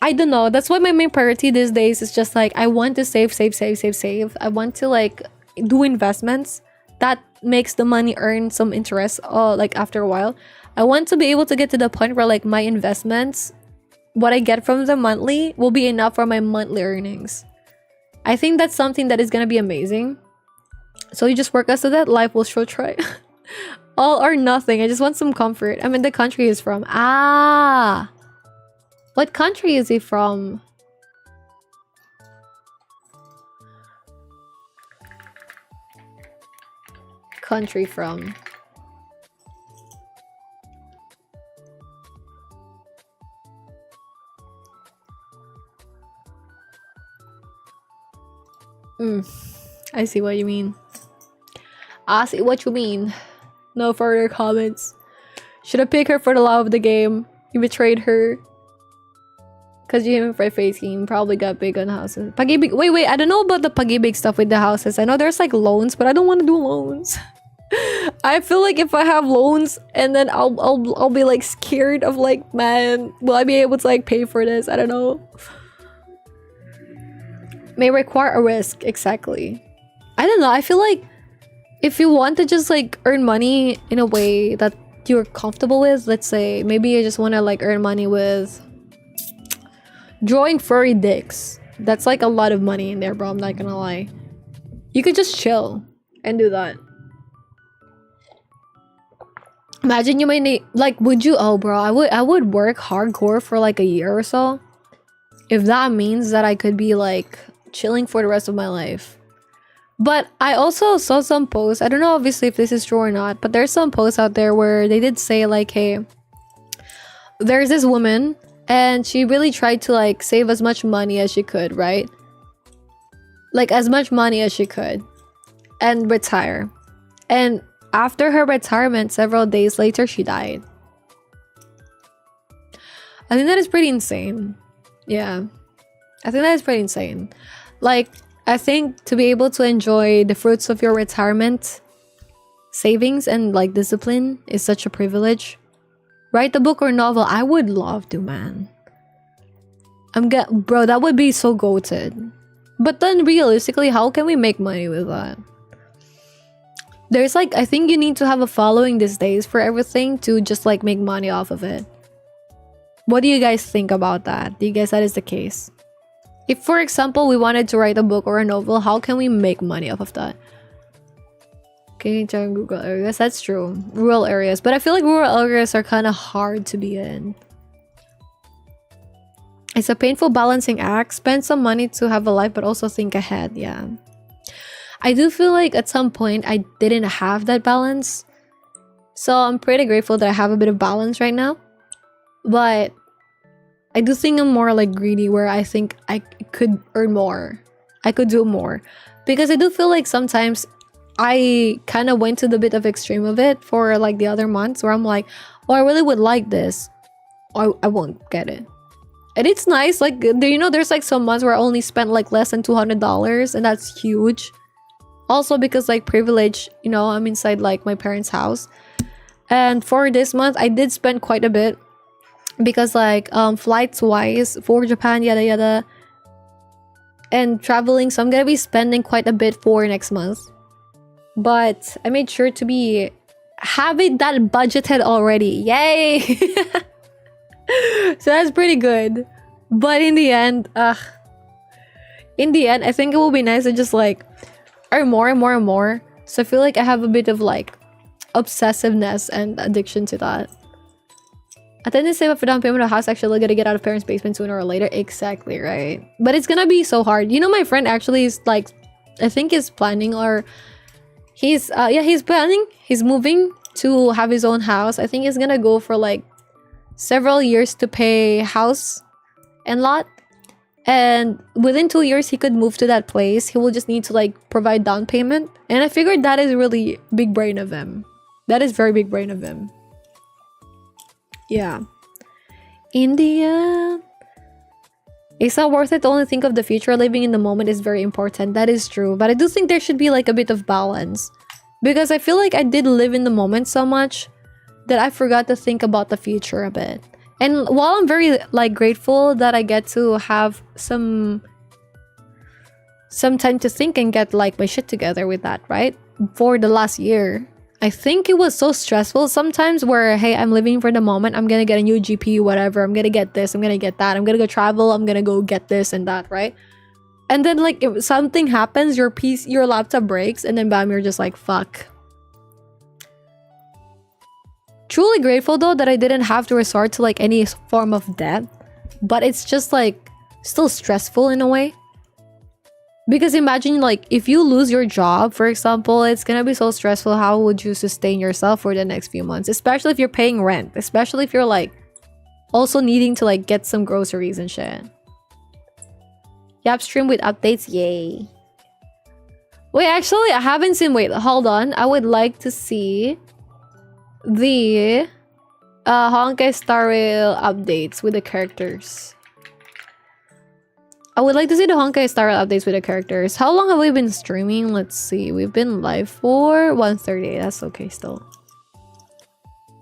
I don't know. That's why my main priority these days is just like I want to save. I want to like do investments that makes the money earn some interest like after a while. I want to be able to get to the point where like my investments, what I get from the monthly, will be enough for my monthly earnings. I think that's something that is gonna be amazing. So you just work us to that, life will show try. All or nothing. I just want some comfort. I mean, the country he's from. What country is he from? country from? I see what you mean. I see what you mean. No further comments. Should have picked her for the love of the game. You betrayed her. Cause you even for Facecam probably got big on houses. Pag-ibig. Wait. I don't know about the pag-ibig stuff with the houses. I know there's like loans, but I don't want to do loans. I feel like if I have loans and then I'll be like scared of like, man, will I be able to like pay for this? I don't know. May require a risk. Exactly. I don't know. I feel like if you want to just like earn money in a way that you're comfortable with, let's say maybe you just want to like earn money with drawing furry dicks. That's like a lot of money in there, bro. I'm not gonna lie. You could just chill and do that. Imagine you might need like, would you? Oh, bro, I would work hardcore for like a year or so, if that means that I could be like chilling for the rest of my life. But I also saw some posts. I don't know obviously if this is true or not, but there's some posts out there where they did say like, hey, there's this woman and she really tried to like save as much money as she could, right? Like as much money as she could and retire. And after her retirement, several days later, she died. I think that is pretty insane. Yeah. I think that is pretty insane. Like, I think to be able to enjoy the fruits of your retirement savings and like discipline is such a privilege. Write a book or novel. I would love to, man. Bro, that would be so goated. But then realistically, how can we make money with that? There's like, I think you need to have a following these days for everything to just like make money off of it. What do you guys think about that? Do you guys that is the case? If, for example, we wanted to write a book or a novel, how can we make money off of that? Okay, try Google areas. That's true. Rural areas. But I feel like rural areas are kind of hard to be in. It's a painful balancing act. Spend some money to have a life, but also think ahead. Yeah. I do feel like at some point I didn't have that balance. So I'm pretty grateful that I have a bit of balance right now. But I do think I'm more like greedy, where I think I could earn more. I could do more. Because I do feel like sometimes I kind of went to the bit of extreme of it for like the other months, where I'm like, oh, I really would like this. Or I won't get it. And it's nice. Like, you know, there's like some months where I only spent like less than $200, and that's huge. Also because like privilege, you know, I'm inside like my parents' house. And for this month, I did spend quite a bit. Because like flights wise for Japan, yada yada, and traveling, so I'm gonna be spending quite a bit for next month. But I made sure to be having that budgeted already. Yay! So that's pretty good. But in the end, I think it will be nice to just like earn more and more and more. So I feel like I have a bit of like obsessiveness and addiction to that. Attendance save up for down payment of house, actually gonna get out of parents' basement sooner or later. Exactly, right? But it's gonna be so hard. You know, my friend actually is like, I think is planning, or he's planning. He's moving to have his own house. I think he's gonna go for like several years to pay house and lot. And within 2 years, he could move to that place. He will just need to like provide down payment. And I figured that is really big brain of him. That is very big brain of him. Yeah. India. It's not worth it to only think of the future. Living in the moment is very important. That is true. But I do think there should be like a bit of balance. Because I feel like I did live in the moment so much that I forgot to think about the future a bit. And while I'm very like grateful that I get to have some time to think and get like my shit together with that, right? For the last year. I think it was so stressful sometimes where, hey, I'm living for the moment. I'm gonna get a new GPU, whatever. I'm gonna get this. I'm gonna get that. I'm gonna go travel. I'm gonna go get this and that, right? And then like if something happens, your laptop breaks, and then bam, you're just like, fuck. Truly grateful though that I didn't have to resort to like any form of debt. But it's just like still stressful in a way. Because imagine, like, if you lose your job, for example, it's gonna be so stressful. How would you sustain yourself for the next few months? Especially if you're paying rent. Especially if you're, like, also needing to, like, get some groceries and shit. Yap stream with updates, yay. Wait, actually, I haven't seen... Wait, hold on. I would like to see the Honkai Star Rail updates with the characters. I would like to see the Honkai Star Rail updates with the characters. How long have we been streaming? Let's see. We've been live for 1:30. That's okay still.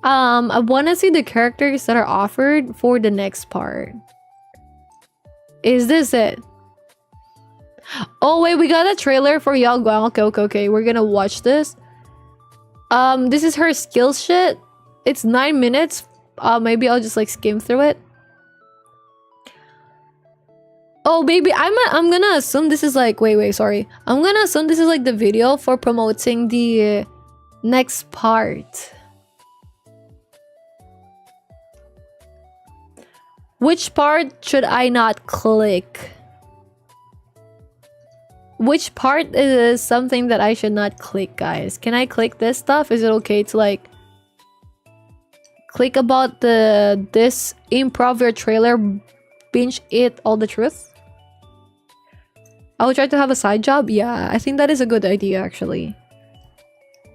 I want to see the characters that are offered for the next part. Is this it? Oh wait, we got a trailer for Yao Guang. Okay. We're gonna watch this. This is her skills shit. It's 9 minutes. Maybe I'll just like skim through it. Oh baby, I'm gonna assume this is like sorry. I'm gonna assume this is like the video for promoting the next part. Which part should I not click? Which part is something that I should not click, guys? Can I click this stuff? Is it okay to like click about this improv your trailer, binge it all the truth? I will try to have a side job. Yeah, I think that is a good idea actually.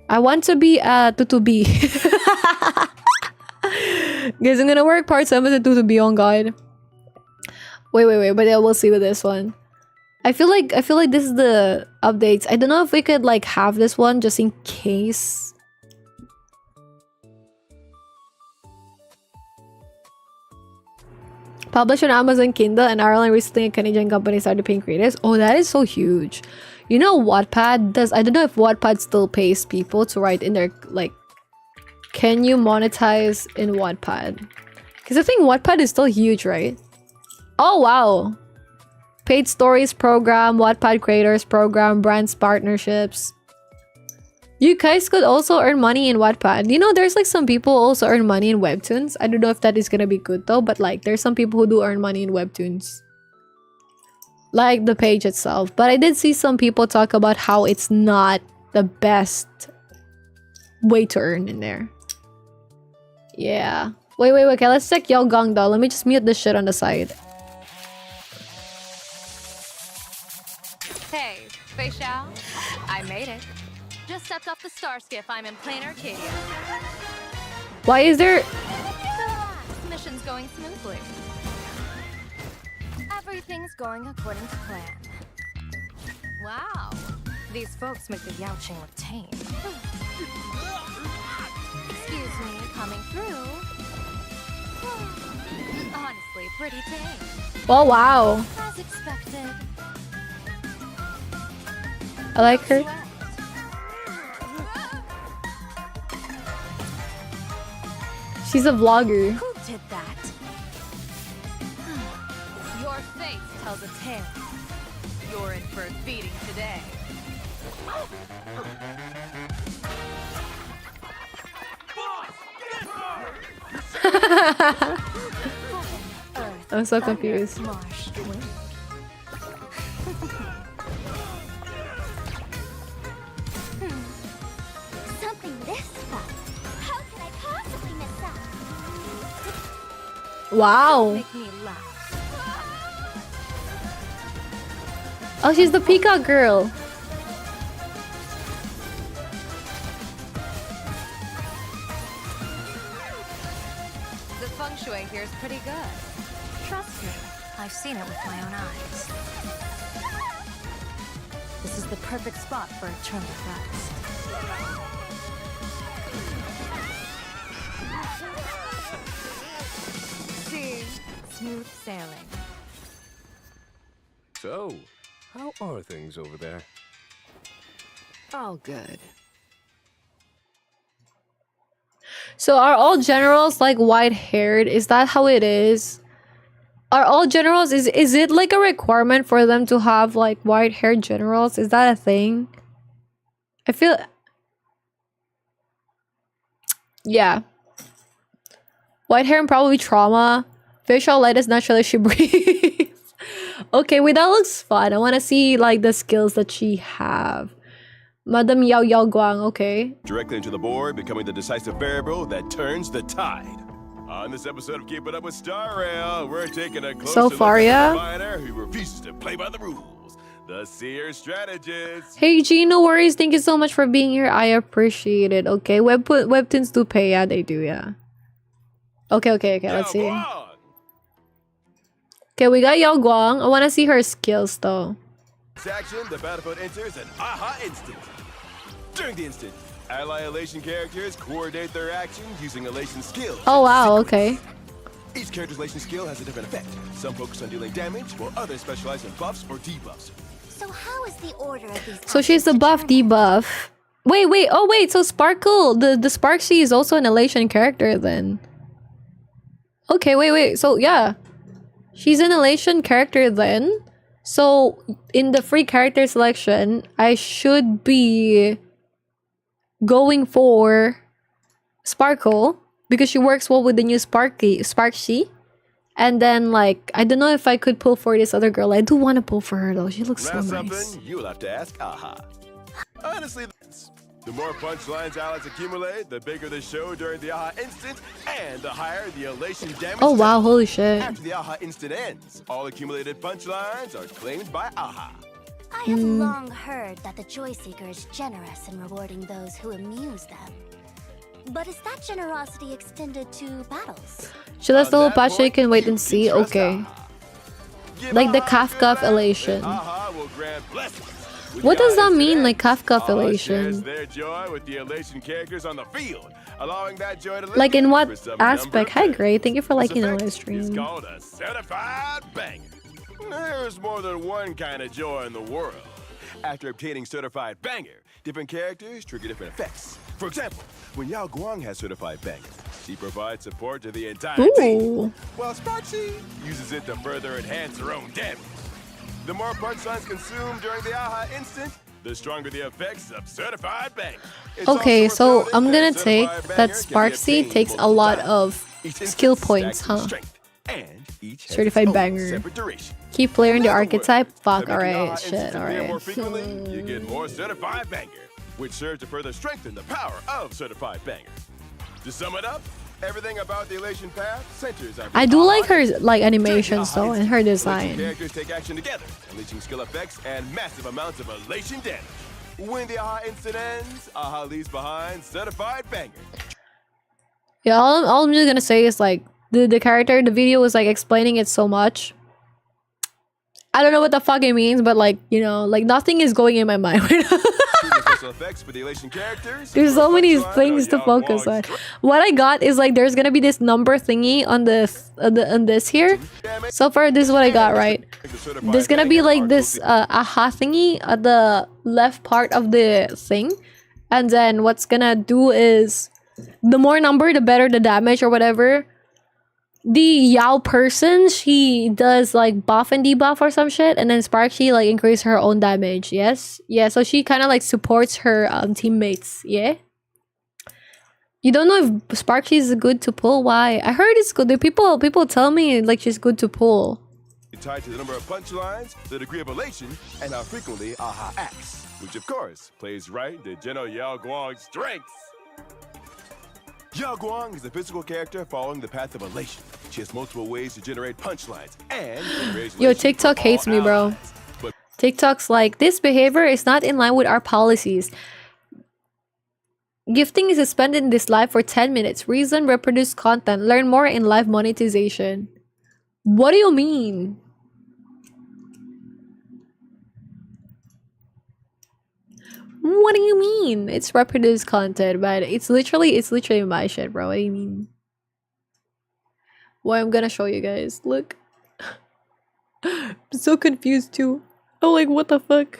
I want to be a tutubi. Guys, I'm gonna work part-time as a tutubi on God. Wait, but yeah, we'll see with this one. I feel like this is the updates. I don't know if we could like have this one just in case. Published on Amazon Kindle and Ireland recently, a Canadian company started paying creators. Oh, that is so huge. You know, Wattpad does. I don't know if Wattpad still pays people to write in their like. Can you monetize in Wattpad? Because I think Wattpad is still huge, right? Oh wow. Paid stories program, Wattpad creators program, brands partnerships. You guys could also earn money in Wattpad. You know, there's like some people also earn money in webtoons. I don't know if that is gonna be good though, but like there's some people who do earn money in webtoons. Like the page itself. But I did see some people talk about how it's not the best way to earn in there. Yeah. Wait. Okay, let's check Yao Gong though. Let me just mute this shit on the side. Hey, Facecam, I made it. Just stepped off the star skiff. I'm in plain Arcadia. Why is there... Relax, mission's going smoothly. Everything's going according to plan. Wow, these folks make the Yaoqing look tame. Excuse me, coming through. Honestly, pretty tame. Oh wow. As expected. I like her. She's a vlogger. Who did that? Your face tells a tale. You're in for a beating today. I'm so confused. Marsh, wind. Something this fun. How could I possibly miss out? Wow. Make me laugh. Oh, she's the peacock girl. The feng shui here is pretty good. Trust me, I've seen it with my own eyes. This is the perfect spot for a term of rest. See, smooth sailing. So, how are things over there? All good. So are all generals like white-haired? Is that how it is? Are all generals, is it like a requirement for them to have like white-haired generals? Is that a thing? I feel... Yeah. White hair and probably trauma. Facial light is naturally she breathes. Okay, wait, that looks fun. I want to see like the skills that she have. Madam Yao Yao Guang, okay. Directly into the board, becoming the decisive variable that turns the tide. On this episode of Keep It Up with Star Rail, we're taking a closer So far, look yeah. at the fighter who refuses to play by the rules. The seer strategist. Hey G, no worries. Thank you so much for being here. I appreciate it. Okay, webtoons do pay. Yeah, they do. Yeah. Okay. Let's see. Guang. Okay, we got Yao Guang. I want to see her skills though. This action, the battlefield enters an aha instant. During the instant, ally elation characters coordinate their actions using elation skills. Oh and wow. sequence. Okay. Each character's elation skill has a different effect. Some focus on dealing damage, while others specialize in buffs or debuffs. So how is the order of these? So she's the options buff determined? debuff. Wait. Oh wait. So Sparkle, the Sparksy is also an elation character then. Okay. Wait. So yeah, she's an elation character then. So in the free character selection, I should be going for Sparkle because she works well with the new Sparksy. And then like I don't know if I could pull for this other girl. I do want to pull for her though. She looks so That's nice. something you'll have to ask Aha. Honestly, the more punchlines allies accumulate, the bigger the show during the Aha instant, and the higher the elation damage. Oh wow, level. holy shit. After the Aha instant ends, all accumulated punchlines are claimed by Aha. I have long heard that the Joy Seeker is generous in rewarding those who amuse them. But is that generosity extended to battles? Should I On still that patch so you point, can wait you and see? can trust Okay. Aha. Give Like the Aha a good Kafka back, elation. then Aha will grant blessings. With What the does Aha that mean, instant like ends, Kafka Aha elation? shares their joy with the elation characters on the field, allowing that joy to live Like in for what some number aspect? of Hi days. Gray, thank you for This liking the effect live is stream. called a certified banger. There's more than one kind of joy in the world. After obtaining certified banger, different characters trigger different effects. For example, when Yao Guang has certified banger, she provides support to the entire team, Ooh. while Sparksy uses it to further enhance her own damage. The more punchlines consumed during the Aha instant, the stronger the effects of certified banger. It's Okay, also so worth noting I'm gonna that take certified that banger can be Sparksy obtained takes a multiple lot times. of Each skill instance points, stacks in huh? strength, and each has Certified its own banger. separate duration. Keep player in the In other archetype? words, Fuck, by making alright, Aha shit, instants appear more alright. frequently, you get more certified banger, which serves to further strengthen the power of certified banger. To sum it up, everything about the elation path centers on I do Aha like her instant. like During the animations Aha though and instant, her elation design. characters take action together, unleashing skill effects and massive amounts of elation damage. When the Aha instant ends, Aha leaves behind certified banger. Yeah, all I'm just gonna say is like the character, the video was like explaining it so much. I don't know what the fuck it means, but like, you know, like nothing is going in my mind right now. Treatment special effects for the elation characters. There's so for many punchline things to Yao focus on. Guang's What I got is like there's gonna be this number thingy on on this here. damage. So far, this is what I got, right? The certified There's gonna be banger like are this closely- aha thingy at the left part of the thing, and then what's gonna do is the more number, the better the damage or whatever. The Yao person, she does like buff and debuff or some shit, and then Sparksy like increase her own damage. Yes, yeah. So she kind of like supports her teammates. Yeah. You don't know if Sparksy is good to pull. Why? I heard it's good. The people tell me like she's good to pull. tied to the number of punchlines, the degree of elation, and how frequently Aha acts, which of course plays right to General Yao Guang's strengths. Yao Guang is a physical character following the path of elation. She has multiple ways to generate punchlines and raise Yo, elation TikTok for all hates me, bro. allies. But TikTok's like, this behavior is not in line with our policies. Gifting is suspended in this live for 10 minutes. Reason, reproduce content. Learn more in live monetization. What do you mean? What do you mean? It's reproduced content, but it's literally my shit, bro. What do you mean? Well, I'm gonna show you guys. Look. I'm so confused too. I'm like, what the fuck?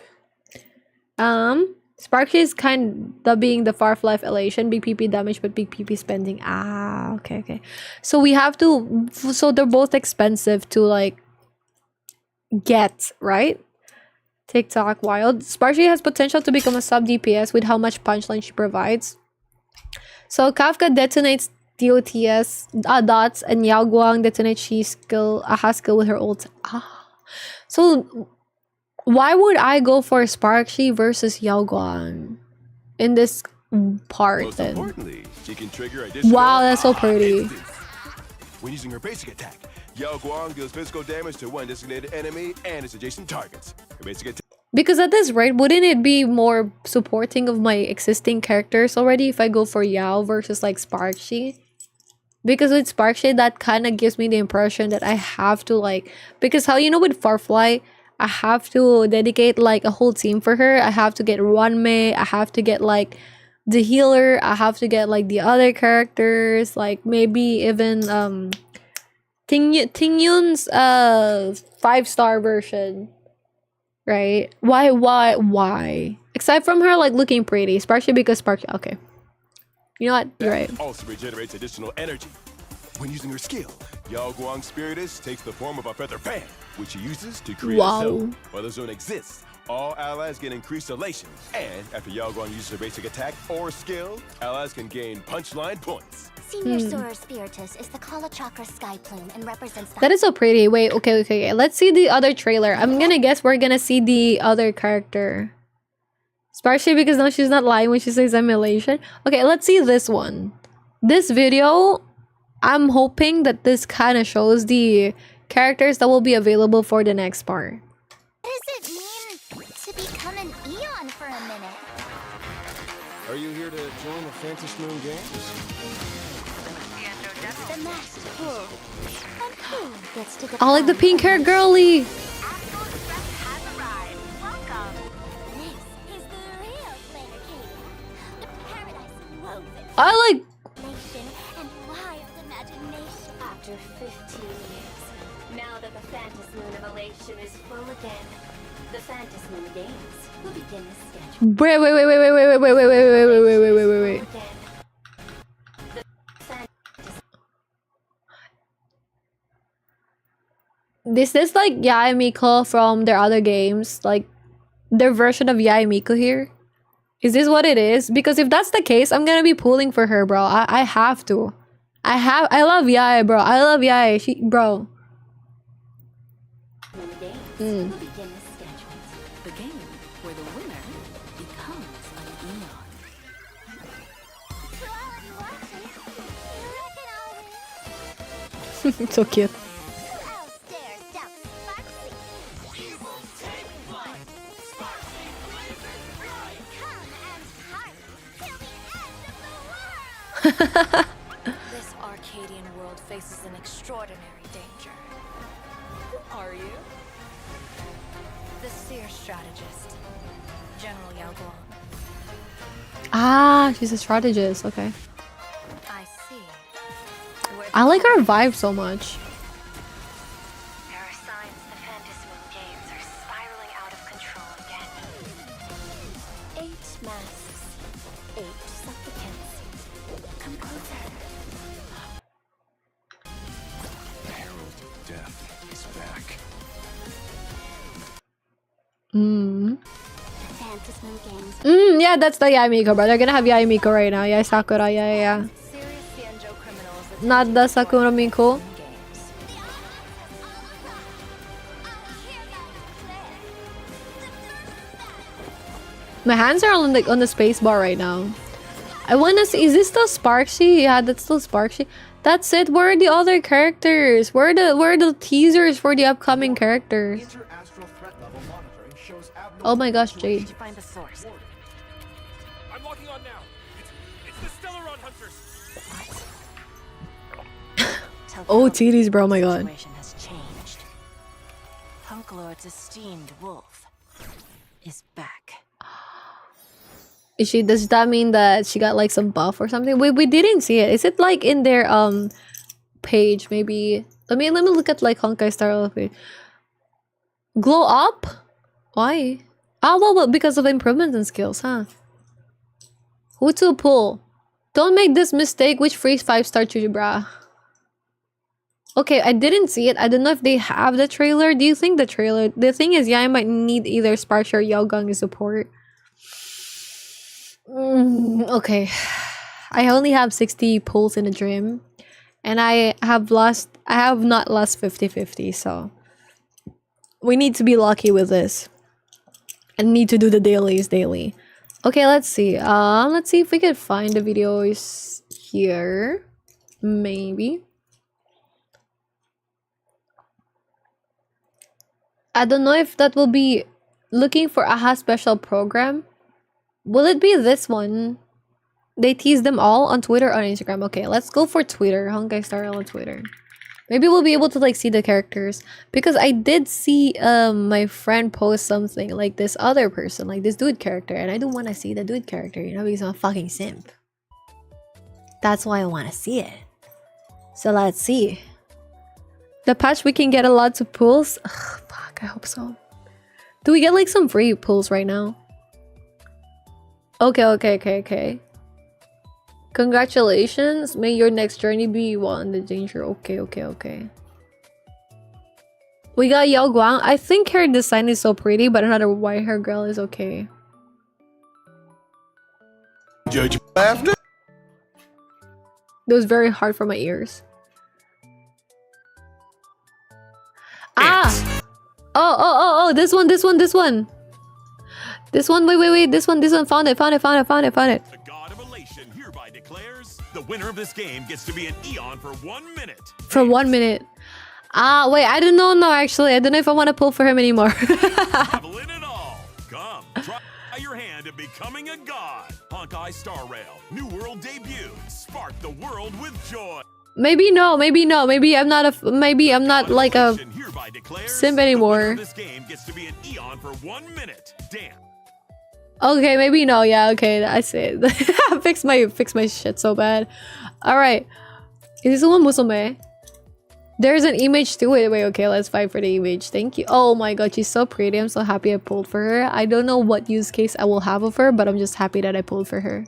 Sparky is kind of being the far life elation, big PP damage, but big PP spending. Ah, okay. So we have to, so they're both expensive to like get, right? TikTok wild. Sparky has potential to become a sub DPS with how much punchline she provides. So Kafka detonates DOTS dots, and Yao Guang detonates she skill, aha skill with her ult. Ah. So why would I go for Sparky versus Yao Guang in this part Most then? importantly, she can trigger additional Wow, that's so pretty. instants. When using her basic attack, Yao Guang deals physical damage to one designated enemy and its adjacent targets. Her basic attack. Because at this rate, wouldn't it be more supporting of my existing characters already if I go for Yao versus like Sparky? Because with Sparky, that kind of gives me the impression that I have to like... Because how, you know, with Farfly, I have to dedicate like a whole team for her. I have to get Runmei, I have to get like the healer, I have to get like the other characters, like maybe even Ting Yun's 5-star version. Right? Why? Aside from her like looking pretty, Sparky because Sparky. Okay. You know what? You're right. Also regenerates additional energy. When using her skill, Yao Guang's Spiritus takes the form of a feather fan, which she uses to create Wow. a zone. While the zone exists, all allies get increased elation. And after Yao Guang uses her basic attack or skill, allies can gain punchline points. Senior Soarer Spiritus is the Kala Chakra sky plume and represents the That is so pretty. Wait, okay. Let's see the other trailer. I'm gonna guess we're gonna see the other character. Especially because now she's not lying when she says emulation. Okay, let's see this one. This video, I'm hoping that this kind of shows the characters that will be available for the next part. What does it mean to become an Eon for a minute? Are you here to join the Fantasy Moon Games? The masked bull. And who gets to I like the define pink hair girly. This is the real Planar King. The paradise woven I like... nation and wild imagination. After 15 years, now that the Fantasy Moon of Elation is full again, the Fantasy Moon Games will begin the schedule. Wait. Again. This is like Yae Miko from their other games, like their version of Yae Miko here. Is this what it is? Because if that's the case, I'm gonna be pulling for her, bro. I have to. I love Yae, bro. I love Yae. Bro. The games will begin the schedule. The game where the winner becomes an Eon. To all of you watching, you reckon I'll win? So cute. Who else dares doubt Sparksy? We will take flight! Sparksy blazes bright! Come and party till the end of the world! This Arcadian world faces an extraordinary danger. Who are you? The Seer Strategist, General Yao Guang. Ah, she's a strategist. Okay. I see. I like her vibe so much. There are signs the Fantasy Moon Games are spiraling out of control again. 8 masks, 8 supplicants. Come closer. The Herald of Death is back. Fantasy Moon Games. Yeah, that's the Yae Miko, bro. They're gonna have Yae Miko right now. Yae Sakura, yeah. Serious Xianzhou criminals Not the Sakura Miko. games. My hands are on the space bar right now. I wanna see. Is this still Sparksy? Yeah, that's still Sparksy. That's it. Where are the other characters? Where are the teasers for the upcoming characters? Oh my gosh, Jade. Find the source. I'm locking on now. It's the Stellaron Hunters. Oh, titties, bro. Oh my god. Situation has changed. Punk Lord's esteemed wolf is back. Is she? Does that mean that she got like some buff or something? We didn't see it. Is it like in their page? Maybe. Let me look at like Honkai Star page. Glow up? Why? Ah, well, because of improvements in skills, huh? Who to pull? Don't make this mistake. Which freeze 5-star Chuju, brah? Okay, I didn't see it. I don't know if they have the trailer. Do you think the trailer? The thing is, yeah, I might need either Sparsh or Yao Guang as support. Okay. I only have 60 pulls in a dream. And I have not lost 50-50, so We need to be lucky with this. And need to do the dailies daily. Okay, let's see. Let's see if we can find the videos here. Maybe. I don't know if that will be looking for AHA special program. Will it be this one? They tease them all on Twitter or on Instagram. Okay, let's go for Twitter. Honkai Star Rail on Twitter. Maybe we'll be able to like see the characters. Because I did see my friend post something like this other person, like this dude character. And I don't want to see the dude character, you know, because I'm a fucking simp. That's why I want to see it. So let's see. The patch we can get a lot of pulls. Ugh, fuck, I hope so. Do we get like some free pulls right now? Okay. Congratulations. May your next journey be one the danger. Okay. We got Yao Guang. I think her design is so pretty, but another white hair girl is okay. Judge after. It was very hard for my ears. Ah! Oh, this one. This one, wait, this one, found it. The god of elation hereby declares the winner of this game gets to be an Eon for 1 minute. For 1 minute. Ah, wait, I don't know now, actually. I don't know if I want to pull for him anymore. Level in it all. Come, try your hand at becoming a god. Honkai Star Rail, new world debut. Spark the world with joy. Maybe no. Maybe I'm not like a simp anymore. This game gets to be an Eon for 1 minute. Damn. Okay, maybe no. Yeah, okay, I see it. fix my shit so bad. All right, is this one musume? There's an image to it. Wait, okay, let's fight for the image. Thank you. Oh my god, she's so pretty. I'm so happy I pulled for her. I don't know what use case I will have of her, but I'm just happy that I pulled for her.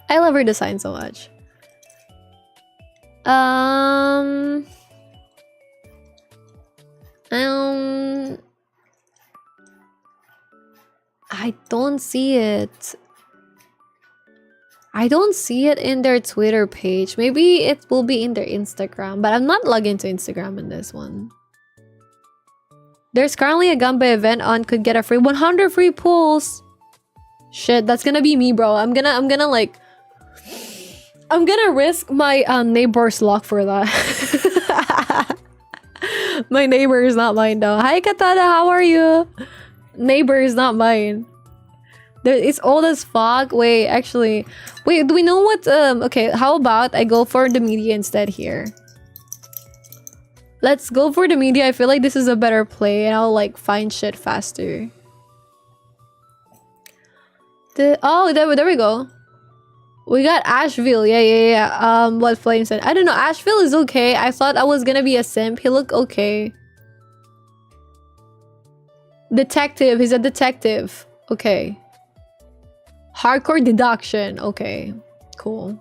I love her design so much. I don't see it. I don't see it in their Twitter page. Maybe it will be in their Instagram, but I'm not logged into Instagram in this one. There's currently a Gamba event on could get a free 100 free pulls. Shit, that's gonna be me, bro. I'm gonna risk my neighbor's luck for that. My neighbor is not mine though. Hi Katana, how are you? Neighbor is not mine. It's old as fuck. Wait, actually, wait. Do we know what? Okay, how about I go for the media instead here? Let's go for the media. I feel like this is a better play, and I'll like find shit faster. There we go. We got Asheville. Yeah. What Flame said. I don't know. Asheville is okay. I thought I was gonna be a simp. He looked okay. Detective. He's a detective. Okay. Hardcore deduction. Okay. Cool.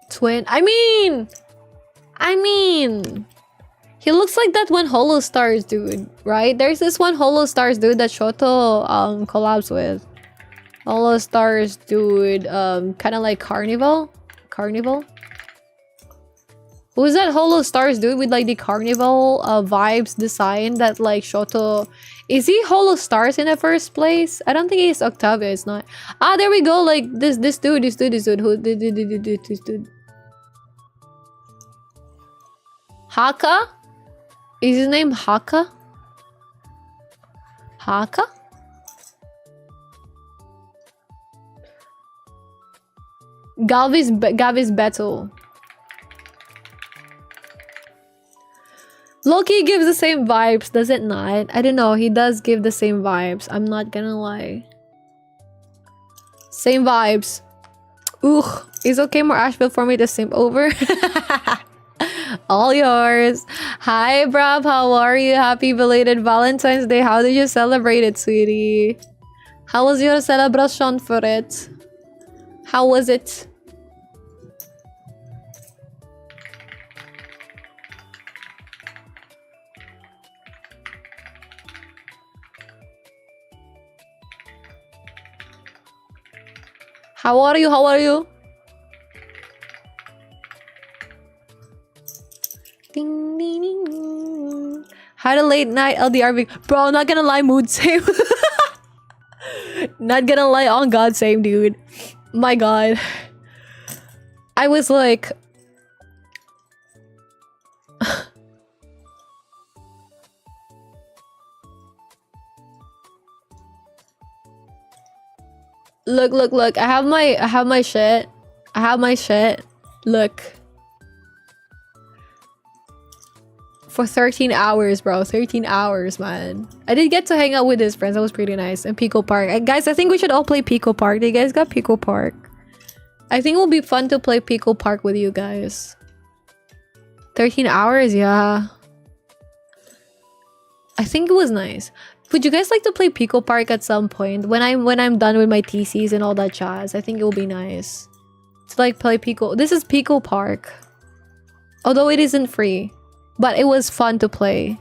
Twin. I mean. He looks like that one Holo Stars dude, right? There's this one Holo Stars dude that Shoto collabs with. Holo Stars dude, kind of like Carnival? Who's that Holo Stars dude with like the Carnival vibes design that like Shoto... Is he Holo Stars in the first place? I don't think he's Octavia, it's not. Ah, there we go, like this dude. Who this dude? Haka? Is his name Haka? Haka? Gavis Beto. Loki gives the same vibes, does it not? I don't know, he does give the same vibes. I'm not gonna lie. Same vibes. Ugh, it's okay more Asheville for me to simp over. All yours. Hi, Brab. How are you? Happy belated Valentine's Day. How did you celebrate it, sweetie? How was your celebration for it? How was it? How are you? Had a late night LDR. Bro, not gonna lie, mood same. Not gonna lie, on God, same, dude. My God. I was like... Look. I have my shit. Look. For 13 hours, bro. 13 hours, man. I did get to hang out with his friends. That was pretty nice. And Pico Park. Guys, I think we should all play Pico Park. You guys got Pico Park? I think it will be fun to play Pico Park with you guys. 13 hours, yeah. I think it was nice. Would you guys like to play Pico Park at some point? When I'm done with my TCs and all that jazz, I think it will be nice. To like play Pico. This is Pico Park. Although it isn't free. But it was fun to play.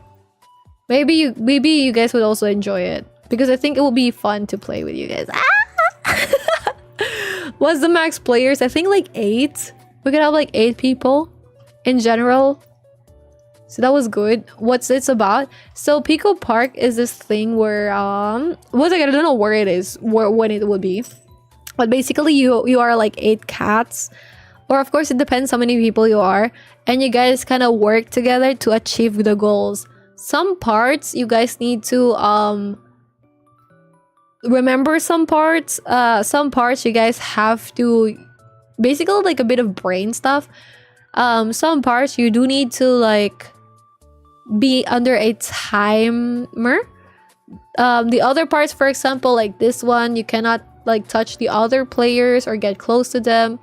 Maybe you guys would also enjoy it. Because I think it will be fun to play with you guys. Ah! What's the max players? I think like 8. We could have like 8 people. In general. So that was good. What's it's about? So Pico Park is this thing where I don't know where it is, when it would be. But basically you are like 8 cats. Or of course it depends how many people you are. And you guys kind of work together to achieve the goals. Some parts you guys need to remember some parts. Some parts you guys have to basically like a bit of brain stuff. Some parts you do need to like be under a timer. The other parts, for example, like this one, you cannot like touch the other players or get close to them.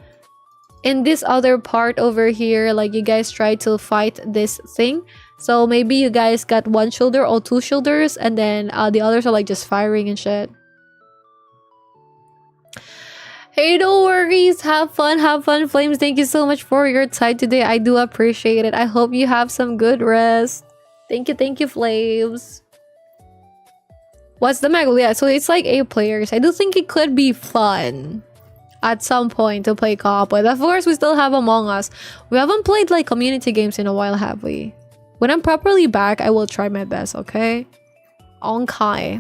In this other part over here, like you guys try to fight this thing. So maybe you guys got 1 shoulder or 2 shoulders, and then the others are like just firing and shit. Hey, no worries. Have fun, Flames. Thank you so much for your time today. I do appreciate it. I hope you have some good rest. Thank you, Flames. What's the max? Yeah, so it's like 8 players. I do think it could be fun at some point to play co-op, but of course we still have Among Us. We haven't played like community games in a while, have we? When I'm properly back, I will try my best, okay? Okay.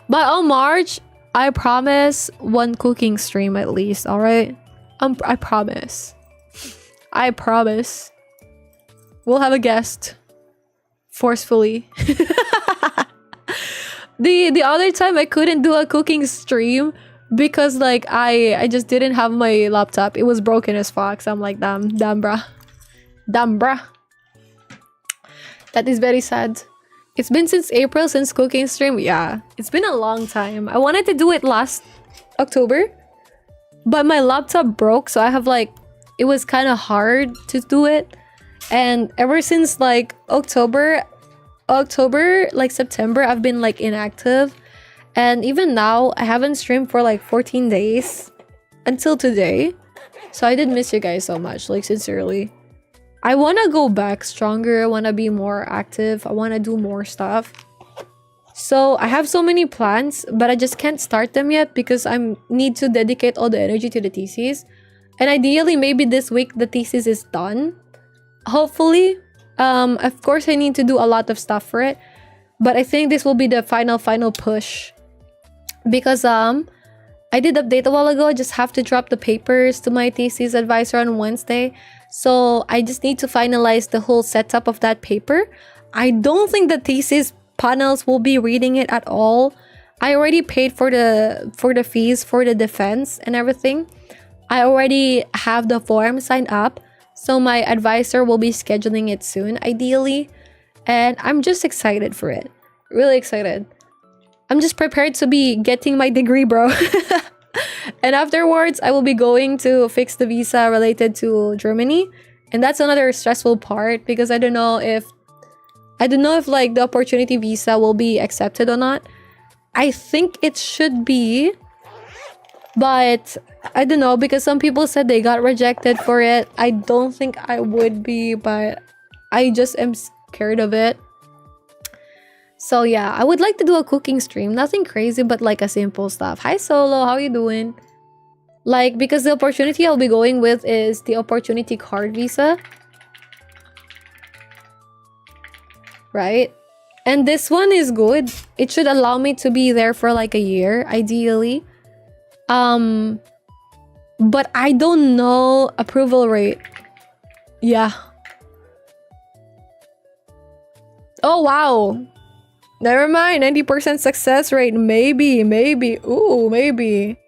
But on March, I promise 1 cooking stream at least, alright? I promise. I promise. We'll have a guest. Forcefully. The other time I couldn't do a cooking stream because like I just didn't have my laptop. It was broken as fuck. So I'm like, damn bruh. That is very sad. It's been since April since cooking stream. Yeah, it's been a long time. I wanted to do it last October, but my laptop broke, so I have like, it was kind of hard to do it. And ever since like October, like September, I've been like inactive. And even now, I haven't streamed for like 14 days until today. So I did miss you guys so much, like sincerely. I want to go back stronger. I want to be more active. I want to do more stuff. So I have so many plans, but I just can't start them yet because I need to dedicate all the energy to the thesis. And ideally, maybe this week the thesis is done. Hopefully. Of course, I need to do a lot of stuff for it. But I think this will be the final push. Because I did update a while ago. I just have to drop the papers to my thesis advisor on Wednesday. So I just need to finalize the whole setup of that paper. I don't think the thesis panels will be reading it at all. I already paid for the fees for the defense and everything. I already have the form signed up. So my advisor will be scheduling it soon, ideally. And I'm just excited for it. Really excited. I'm just prepared to be getting my degree, bro. And afterwards, I will be going to fix the visa related to Germany. And that's another stressful part because I don't know if like the opportunity visa will be accepted or not. I think it should be, but I don't know because some people said they got rejected for it. I don't think I would be, but I just am scared of it. So yeah, I would like to do a cooking stream. Nothing crazy, but like a simple stuff. Hi Solo, how you doing? Like, because the opportunity I'll be going with is the opportunity card visa. right? And this one is good. It should allow me to be there for like a year, ideally. But I don't know approval rate. Yeah. Oh, wow. Never mind. 90% success rate. Maybe. Ooh, maybe.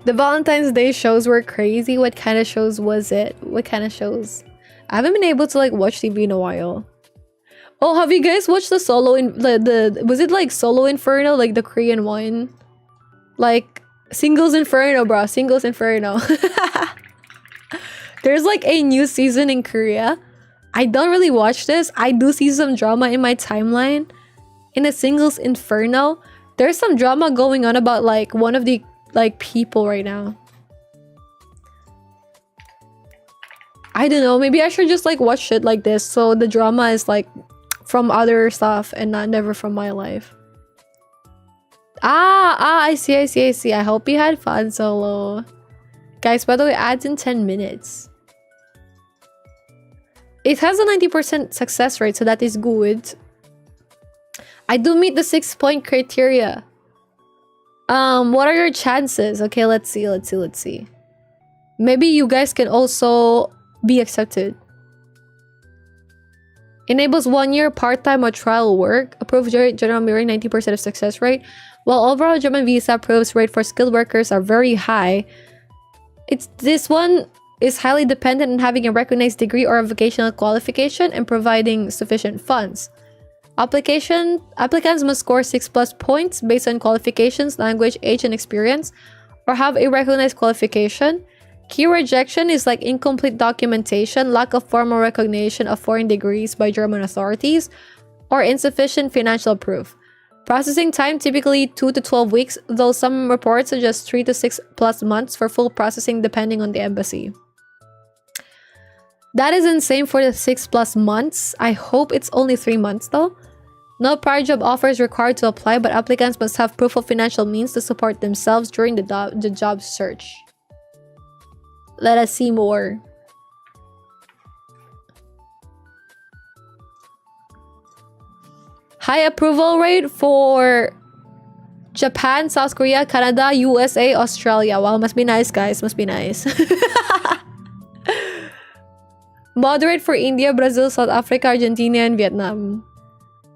The Valentine's Day shows were crazy. What kind of shows was it? What kind of shows? I haven't been able to like watch TV in a while. Oh, have you guys watched the Solo in the was it like Solo Inferno, like the Korean one? Like Singles Inferno, bro. Singles Inferno. There's like a new season in Korea. I don't really watch this. I do see some drama in my timeline. In a Singles Inferno, there's some drama going on about like one of the like people right now. I don't know. Maybe I should just like watch shit like this so the drama is like from other stuff and not never from my life. I see. I hope you had fun, Solo. Guys, by the way, ads in 10 minutes. It has a 90% success rate, so that is good. I do meet the 6-point criteria. What are your chances? Okay, let's see. Maybe you guys can also be accepted. Enables 1-year part-time or trial work. Approved general mirroring 90% of success rate. While overall German visa approves rate for skilled workers are very high, this one is highly dependent on having a recognized degree or a vocational qualification and providing sufficient funds. Applicants must score 6+ points based on qualifications, language, age, and experience, or have a recognized qualification. Key rejection is like incomplete documentation, lack of formal recognition of foreign degrees by German authorities, or insufficient financial proof. Processing time typically 2 to 12 weeks, though some reports suggest 3 to 6+ months for full processing depending on the embassy. That is insane for the 6+ months. I hope it's only 3 months though. No prior job offer is required to apply, but applicants must have proof of financial means to support themselves during the job search. Let us see more. High approval rate for Japan, South Korea, Canada, USA, Australia. Wow, must be nice, guys. Must be nice. Moderate for India, Brazil, South Africa, Argentina, and Vietnam.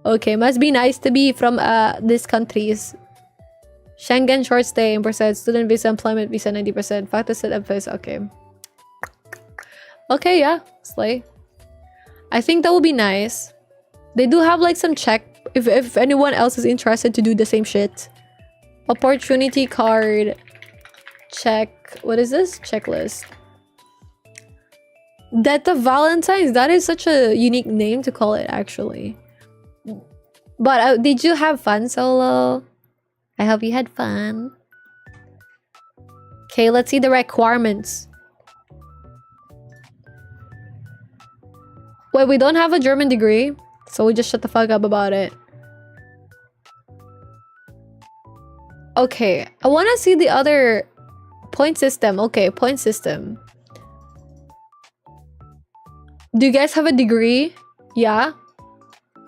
Okay, must be nice to be from these countries. Schengen short stay, percent student visa, employment visa, 90%. Factor set emphasis. Okay. Okay, yeah, slay. I think that would be nice. They do have like some check if anyone else is interested to do the same shit. Opportunity card. Check. What is this? Checklist. Death of Valentine's. That is such a unique name to call it, actually. But did you have fun, Solo? I hope you had fun. Okay, let's see the requirements. Wait, we don't have a German degree, so we just shut the fuck up about it. Okay, I want to see the other point system. Okay, point system. Do you guys have a degree? Yeah.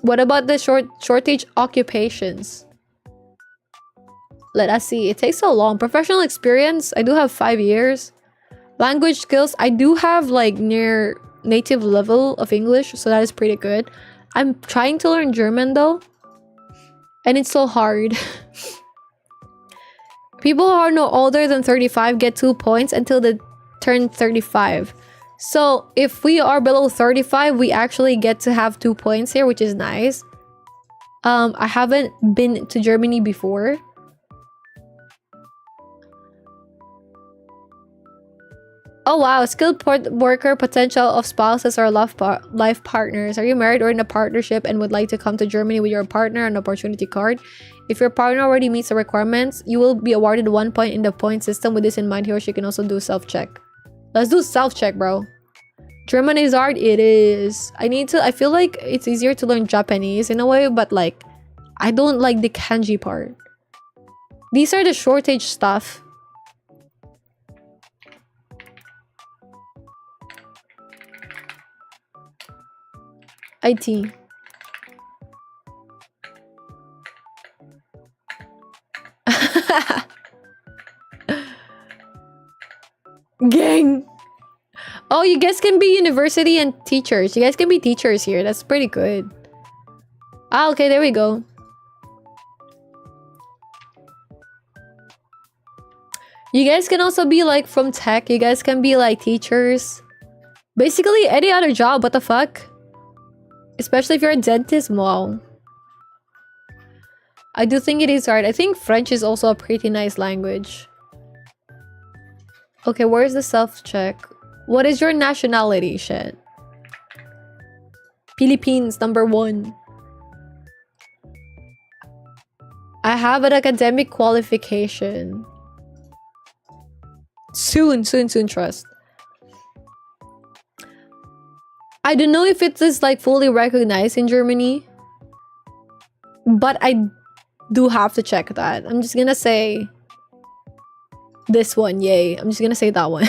What about the shortage occupations? Let us see. It takes so long. Professional experience, I do have 5 years. Language skills, I do have like near native level of English, so that is pretty good. I'm trying to learn German though, and it's so hard. People who are no older than 35 get 2 points until they turn 35. So if we are below 35, we actually get to have 2 points here, which is nice. I haven't been to Germany before. Oh wow, skilled worker potential of spouses or life partners. Are you married or in a partnership and would like to come to Germany with your partner? An opportunity card. If your partner already meets the requirements, you will be awarded 1 point in the point system. With this in mind, he or she can also do self-check. Let's do self-check, bro. German is hard. It is. I feel like it's easier to learn Japanese in a way, but like, I don't like the kanji part. These are the shortage stuff. IT. Gang. Oh, you guys can be university and teachers. You guys can be teachers here. That's pretty good. Ah, okay, there we go. You guys can also be like from tech. You guys can be like teachers. Basically any other job. What the fuck? Especially if you're a dentist. Wow. I do think it is hard. I think French is also a pretty nice language. Okay, where's the self-check? What is your nationality, shit? Philippines, #1. I have an academic qualification. Soon, trust. I don't know if it is like fully recognized in Germany, but I do have to check that. I'm just gonna say this one, yay. I'm just gonna say that one.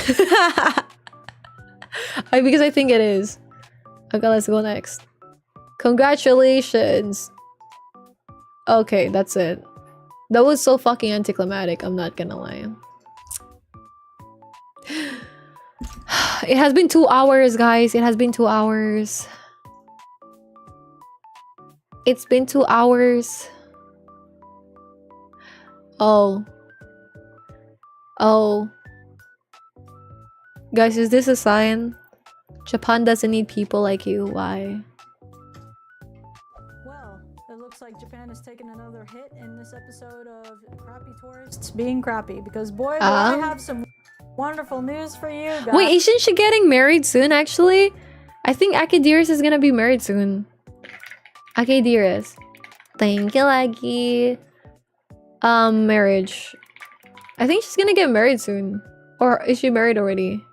Because I think it is. Okay, let's go next. Congratulations. Okay, that's it. That was so fucking anticlimactic, I'm not gonna lie. It has been 2 hours, guys. It has been 2 hours. It's been 2 hours. Oh. Oh. Guys, is this a sign? Japan doesn't need people like you. Why? Well, it looks like Japan has taken another hit in this episode of Crappy Tourists being crappy, because boy, do I have some wonderful news for you guys. Wait, isn't she getting married soon, actually? I think Akidiris is gonna be married soon. Akidiris. Thank you, Lucky. Marriage. I think she's gonna get married soon. Or is she married already?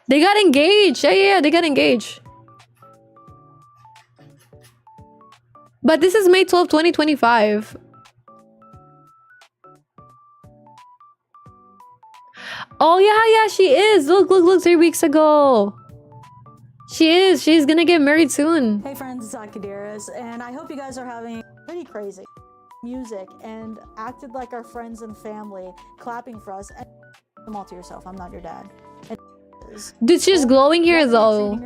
They got engaged! Yeah, they got engaged. But this is May 12, 2025. Oh, yeah, she is. Look, 3 weeks ago. She is. She's gonna get married soon. Hey friends, it's Akidiris, and I hope you guys are having pretty crazy music and acted like our friends and family, clapping for us. And them all to yourself. I'm not your dad. Dude, she's glowing here though.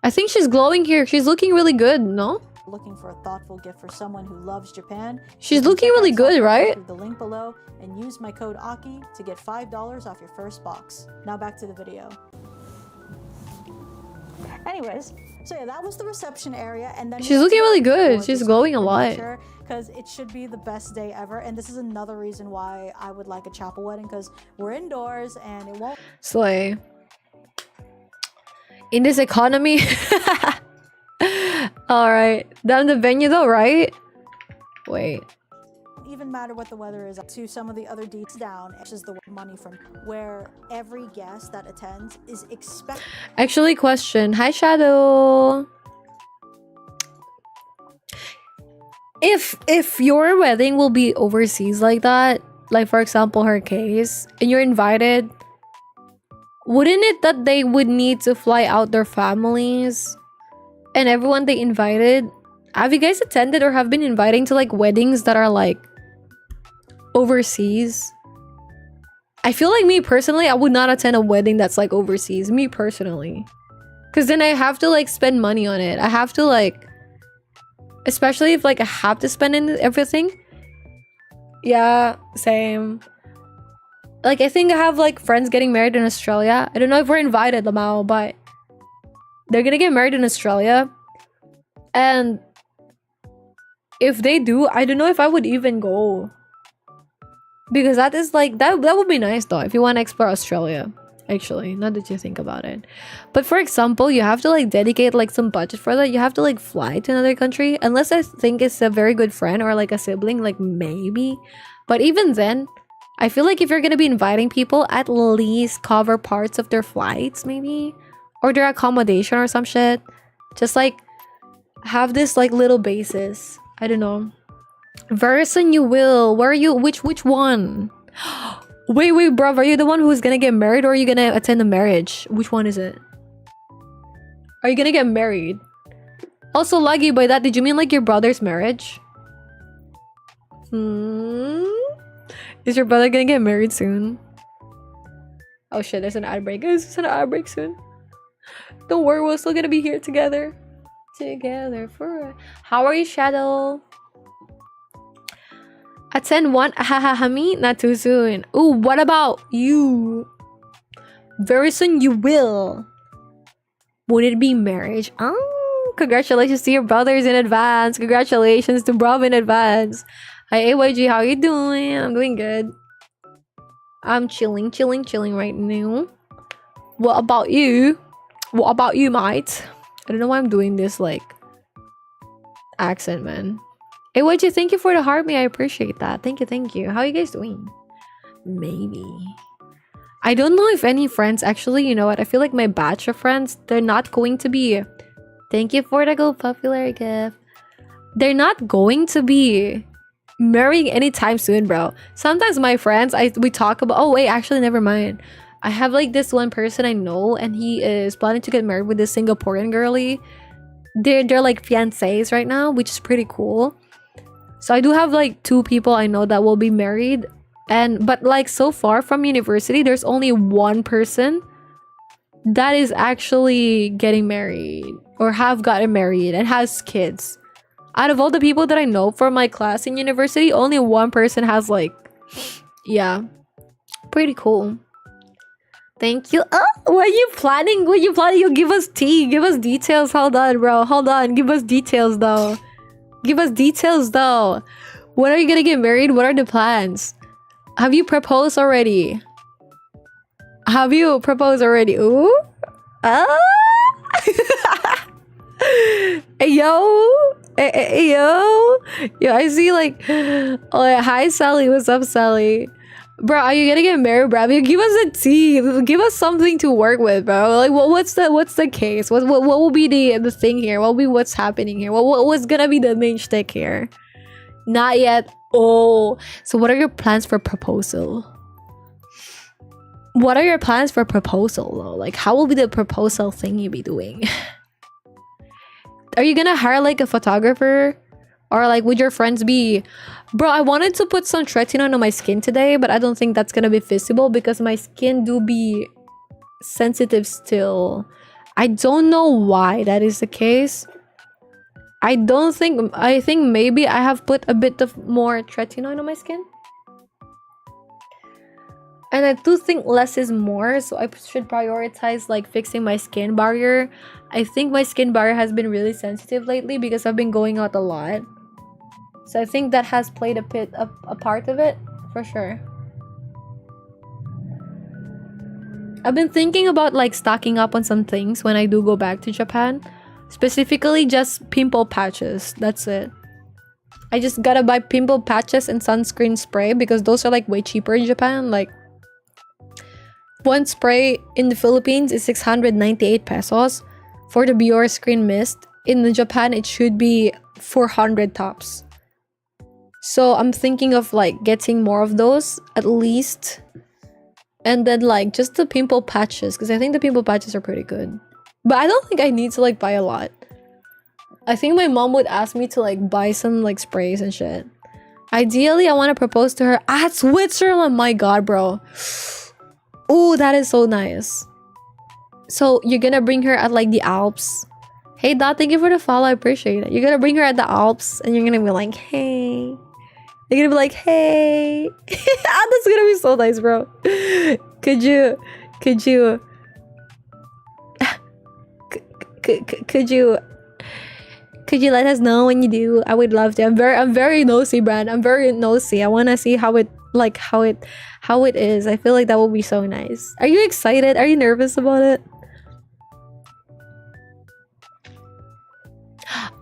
I think she's glowing here. She's looking really good, no? Looking for a thoughtful gift for someone who loves Japan. She's looking really good, right? The link below and use my code AKI to get $5 off your first box. Now back to the video. Anyways, so yeah, that was the reception area, and then she's looking really good. She's glowing a lot. Because it should be the best day ever, and this is another reason why I would like a chapel wedding, because we're indoors and it won't slay. In this economy. Alright. Down the venue though, right? Wait. Even matter what the weather is. To some of the other deets down, which is the money from where every guest that attends is expected. Actually, question. Hi, Shadow. If your wedding will be overseas like that, like for example her case, and you're invited, wouldn't it that they would need to fly out their families and everyone they invited? Have you guys attended or have been inviting to like weddings that are like overseas? I feel like me personally, I would not attend a wedding that's like overseas, me personally, because then I have to like spend money on it. I have to like, especially if like I have to spend in everything. Yeah, same. Like I think I have like friends getting married in Australia. I don't know if we're invited, Lamau, but they're gonna get married in Australia. And if they do, I don't know if I would even go. Because that is like, that would be nice though, if you want to explore Australia. Actually, now that you think about it. But for example, you have to like dedicate like some budget for that. You have to like fly to another country. Unless I think it's a very good friend or like a sibling, like maybe. But even then, I feel like if you're gonna be inviting people, at least cover parts of their flights maybe. Or their accommodation or some shit. Just like have this like little basis. I don't know. Verison, you will. Where are you? Which one? Wait, bruv, are you the one who's gonna get married or are you gonna attend a marriage? Which one is it? Are you gonna get married? Also, Laggy, by that, did you mean like your brother's marriage? Is your brother gonna get married soon? Oh shit, there's an ad break. Guys, there's an ad break soon. Don't worry, we're still gonna be here together. Together for... How are you, Shadow? Attend one. Hahahami, not too soon. Ooh, what about you? Very soon you will. Would it be marriage? Oh, congratulations to your brothers in advance. Congratulations to Bro in advance. Hi, AYG, how you doing? I'm doing good. I'm chilling right now. What about you? What about you, mate? I don't know why I'm doing this, like, accent, man. AYG, thank you for the heart me. I appreciate that. Thank you. How are you guys doing? Maybe. I don't know if any friends actually, you know what? I feel like my batch of friends, they're not going to be... Thank you for the Go Popular gift. They're not going to be marrying anytime soon, bro. Sometimes my friends, we talk about... Oh, wait, actually, never mind. I have like this one person I know, and he is planning to get married with this Singaporean girly. They're like fiancés right now, which is pretty cool. So I do have like 2 people I know that will be married. But like so far from university, there's only 1 person that is actually getting married or have gotten married and has kids. Out of all the people that I know from my class in university, only 1 person has like... Yeah. Pretty cool. Thank you. Oh, what are you planning? You give us tea. Give us details. Hold on, bro. Hold on. Give us details, though. When are you gonna get married? What are the plans? Have you proposed already? Ooh? Ah? Hey, yo. Hey, yo. Yo, I see like... Oh, hi, Sally. What's up, Sally? Bro, are you gonna get married, bro? Give us a tea. Give us something to work with, bro. Like, what's the case? What will be the thing here? What will be what's happening here? What's gonna be the main shtick here? Not yet. Oh, so what are your plans for proposal? Though? Like, how will be the proposal thing you be doing? Are you gonna hire like a photographer? Or like, would your friends be... Bro, I wanted to put some tretinoin on my skin today, but I don't think that's gonna be feasible because my skin do be sensitive still. I don't know why that is the case. I think maybe I have put a bit of more tretinoin on my skin. And I do think less is more, so I should prioritize like fixing my skin barrier. I think my skin barrier has been really sensitive lately because I've been going out a lot. So I think that has played a part of it, for sure. I've been thinking about like stocking up on some things when I do go back to Japan. Specifically just pimple patches, that's it. I just gotta buy pimple patches and sunscreen spray because those are like way cheaper in Japan. Like, one spray in the Philippines is 698 pesos. For the Biore Screen Mist, in Japan it should be 400 tops. So I'm thinking of like getting more of those at least. And then like just the pimple patches, because I think the pimple patches are pretty good. But I don't think I need to like buy a lot. I think my mom would ask me to like buy some like sprays and shit. Ideally, I want to propose to her at Switzerland. My god, bro. Ooh, that is so nice. So you're gonna bring her at like the Alps. Hey Dot, thank you for the follow. I appreciate it. You're gonna bring her at the Alps and you're gonna be like, hey. You're gonna be like, hey. That's gonna be so nice, bro. Could you let us know when you do? I would love to. I'm very nosy, Brand. I'm very nosy. I wanna see how it is. I feel like that will be so nice. Are you excited? Are you nervous about it?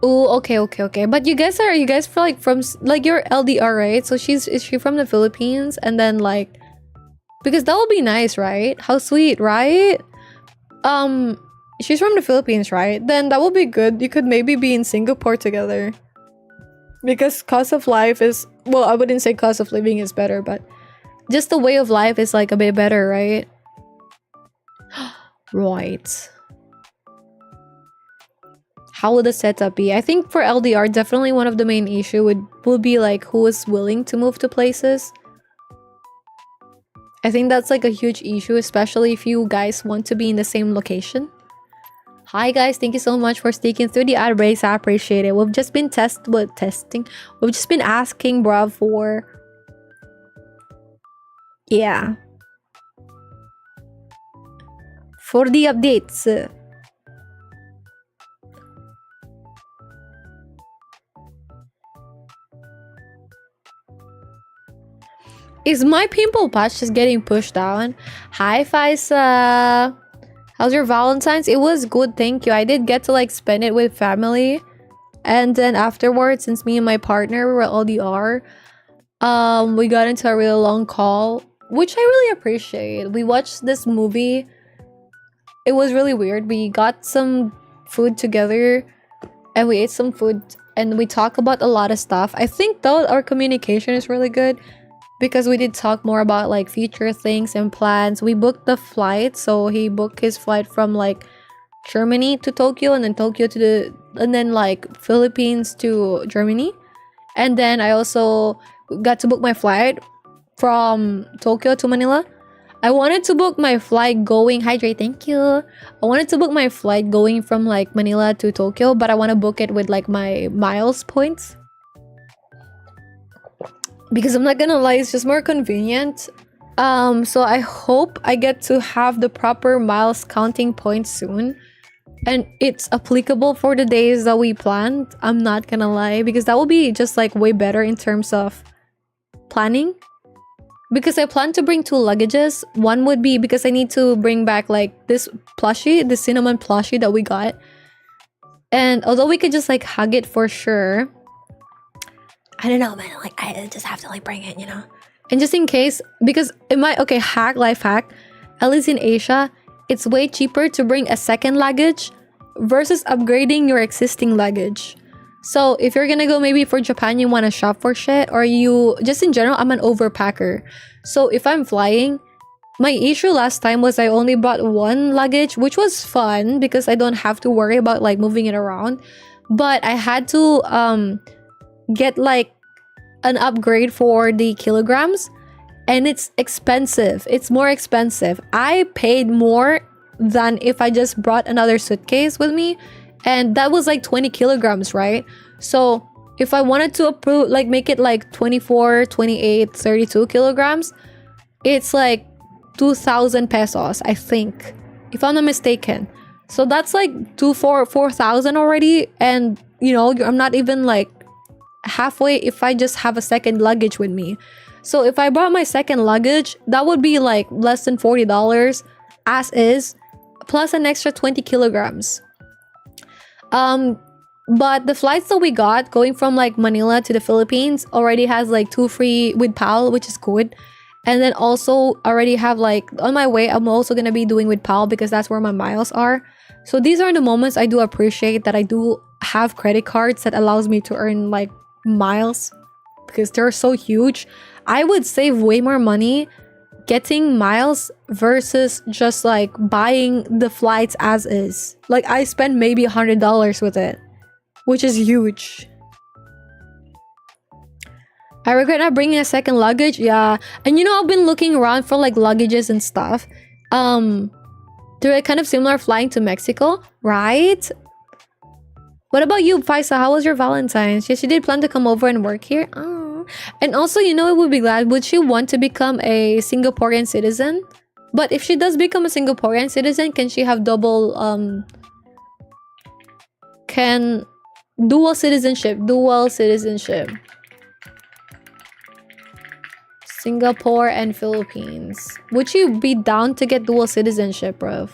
Oh, okay. But you guys for like from like you're LDR, right? So is she from the Philippines? And then like, because that would be nice, right? How sweet, right? She's from the Philippines, right? Then that would be good. You could maybe be in Singapore together. Because cost of life is, well, I wouldn't say cost of living is better, but just the way of life is like a bit better, right? Right. how would the setup be? I think for LDR, definitely one of the main issue would be like who is willing to move to places. I think that's like a huge issue, especially if you guys want to be in the same location. Hi guys, thank you so much for sticking through the ad breaks. I appreciate it. We've just been testing. We've just been asking bruv for, yeah, for the updates. Is my pimple patch just getting pushed down? Hi, Faisa. How's your Valentine's? It was good, thank you. I did get to like spend it with family. And then afterwards, since me and my partner were LDR, we got into a really long call, which I really appreciate. We watched this movie. It was really weird. We got some food together and we ate some food and we talked about a lot of stuff. I think though our communication is really good, because we did talk more about like future things and plans. We booked the flight, so he booked his flight from like Germany to Tokyo, and then Tokyo to and then like Philippines to Germany. And then I also got to book my flight from Tokyo to Manila. I wanted to book my flight going, hydrate, thank you. I wanted to book my flight going from like Manila to Tokyo, but I want to book it with like my miles points. Because I'm not gonna lie, it's just more convenient. So I hope I get to have the proper miles counting points soon. And it's applicable for the days that we planned. I'm not gonna lie, because that will be just like way better in terms of planning. Because I plan to bring 2 luggages. One would be because I need to bring back like this plushie, the cinnamon plushie that we got. And although we could just like hug it for sure, I don't know, man. Like, I just have to like bring it, you know? And just in case, because it might, okay, life hack, at least in Asia, it's way cheaper to bring a second luggage versus upgrading your existing luggage. So if you're gonna go maybe for Japan, you want to shop for shit, or you, just in general, I'm an overpacker. So if I'm flying, my issue last time was I only brought 1 luggage, which was fun because I don't have to worry about like moving it around. But I had to, get like an upgrade for the kilograms, and it's expensive. It's more expensive. I paid more than if I just brought another suitcase with me, and that was like 20 kilograms, right? So if I wanted to approve, like make it like 24, 28, 32 kilograms, it's like 2,000 pesos, I think, if I'm not mistaken. So that's like 4,000 already, and you know, I'm not even like halfway if I just have a second luggage with me. So if I brought my second luggage, that would be like less than $40 as is, plus an extra 20 kilograms. But the flights that we got going from like Manila to the Philippines already has like 2 free with PAL, which is good. And then also already have like on my way, I'm also gonna be doing with PAL because that's where my miles are. So these are the moments I do appreciate that I do have credit cards that allows me to earn like miles, because they're so huge. I would save way more money getting miles versus just like buying the flights as is. Like I spend maybe $100 with it, which is huge. I regret not bringing a second luggage. Yeah, and you know, I've been looking around for like luggages and stuff. They're kind of similar flying to Mexico, right? What about you, Faisa? How was your Valentine's? Yes, she did plan to come over and work here. Oh. And also, you know, I would be glad. Would she want to become a Singaporean citizen? But if she does become a Singaporean citizen, can she have double, dual citizenship? Singapore and Philippines. Would you be down to get dual citizenship, bruv?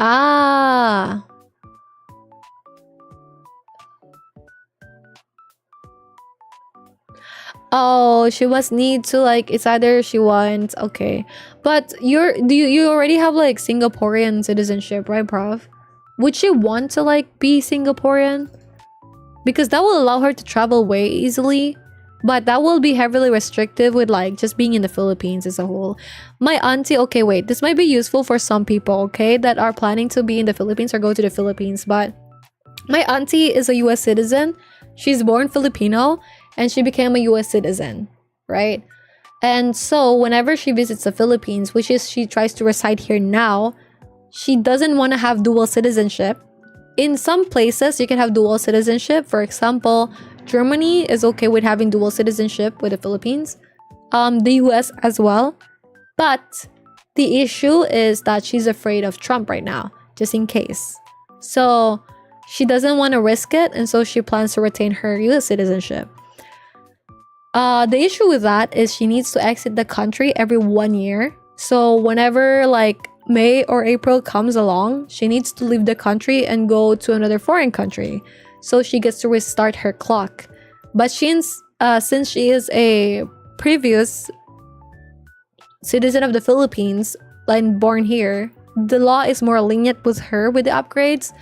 Ah. Oh, she must need to like, it's either she wants, okay. But you already have like Singaporean citizenship, right, bruv? Would she want to like be Singaporean? Because that will allow her to travel way easily. But that will be heavily restrictive with like just being in the Philippines as a whole. My auntie, okay, wait, this might be useful for some people, okay, that are planning to be in the Philippines or go to the Philippines. But my auntie is a US citizen. She's born Filipino and she became a US citizen, right? And so whenever she visits the Philippines, which is she tries to reside here now, she doesn't want to have dual citizenship. In some places, you can have dual citizenship. For example, Germany is okay with having dual citizenship with the Philippines. The US as well. But the issue is that she's afraid of Trump right now, just in case. So she doesn't want to risk it, and so she plans to retain her US citizenship. The issue with that is she needs to exit the country every 1 year. So whenever like May or April comes along, she needs to leave the country and go to another foreign country. So she gets to restart her clock. But since she is a previous citizen of the Philippines and born here, the law is more lenient with her with the upgrades.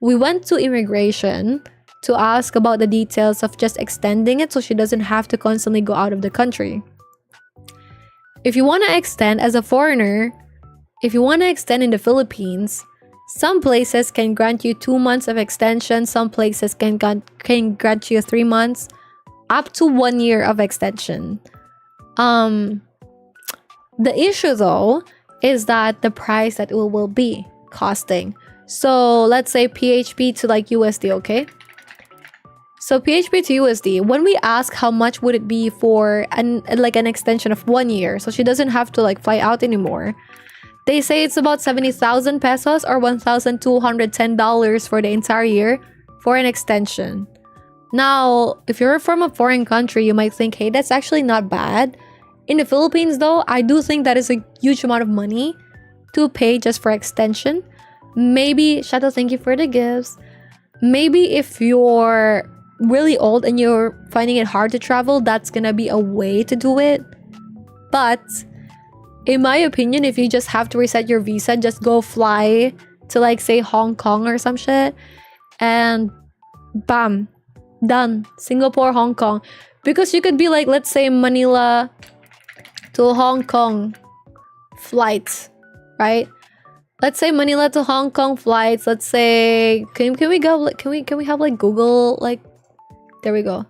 We went to immigration to ask about the details of just extending it so she doesn't have to constantly go out of the country. If you want to extend as a foreigner, if you want to extend in the Philippines, some places can grant you 2 months of extension, some places can grant you 3 months, up to 1 year of extension. The issue though is that the price that it will be costing. So let's say PHP to like USD, okay? So PHP to USD, when we ask how much would it be for an extension of 1 year, so she doesn't have to like fly out anymore, they say it's about 70,000 pesos or $1,210 for the entire year for an extension. Now, if you're from a foreign country, you might think, hey, that's actually not bad. In the Philippines though, I do think that is a huge amount of money to pay just for extension. Maybe, Shadow, thank you for the gifts. Maybe if you're really old and you're finding it hard to travel, that's gonna be a way to do it. But in my opinion, if you just have to reset your visa, just go fly to like say Hong Kong or some shit and bam, done. Singapore, Hong Kong. Because you could be like, let's say Manila to Hong Kong flights, right? Let's say Manila to Hong Kong flights. Let's say can we go, can we have like Google, like, there we go.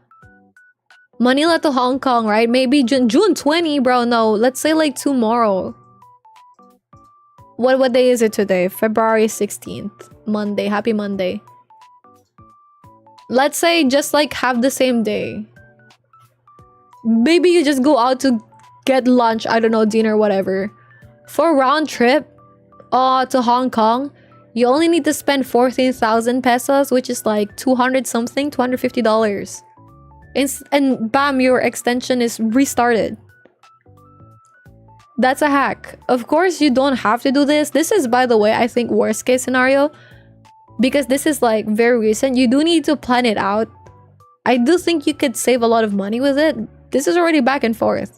Manila to Hong Kong, right? Maybe June 20, bro. No, let's say like tomorrow. What day is it today? February 16th. Monday. Happy Monday. Let's say just like have the same day. Maybe you just go out to get lunch, I don't know, dinner, whatever. For round trip to Hong Kong, you only need to spend 14,000 pesos, which is like 200 something, $250. And bam, your extension is restarted. That's a hack. Of course, you don't have to do this. This is, by the way, I think worst case scenario, because this is like very recent. You do need to plan it out. I do think you could save a lot of money with it. This is already back and forth.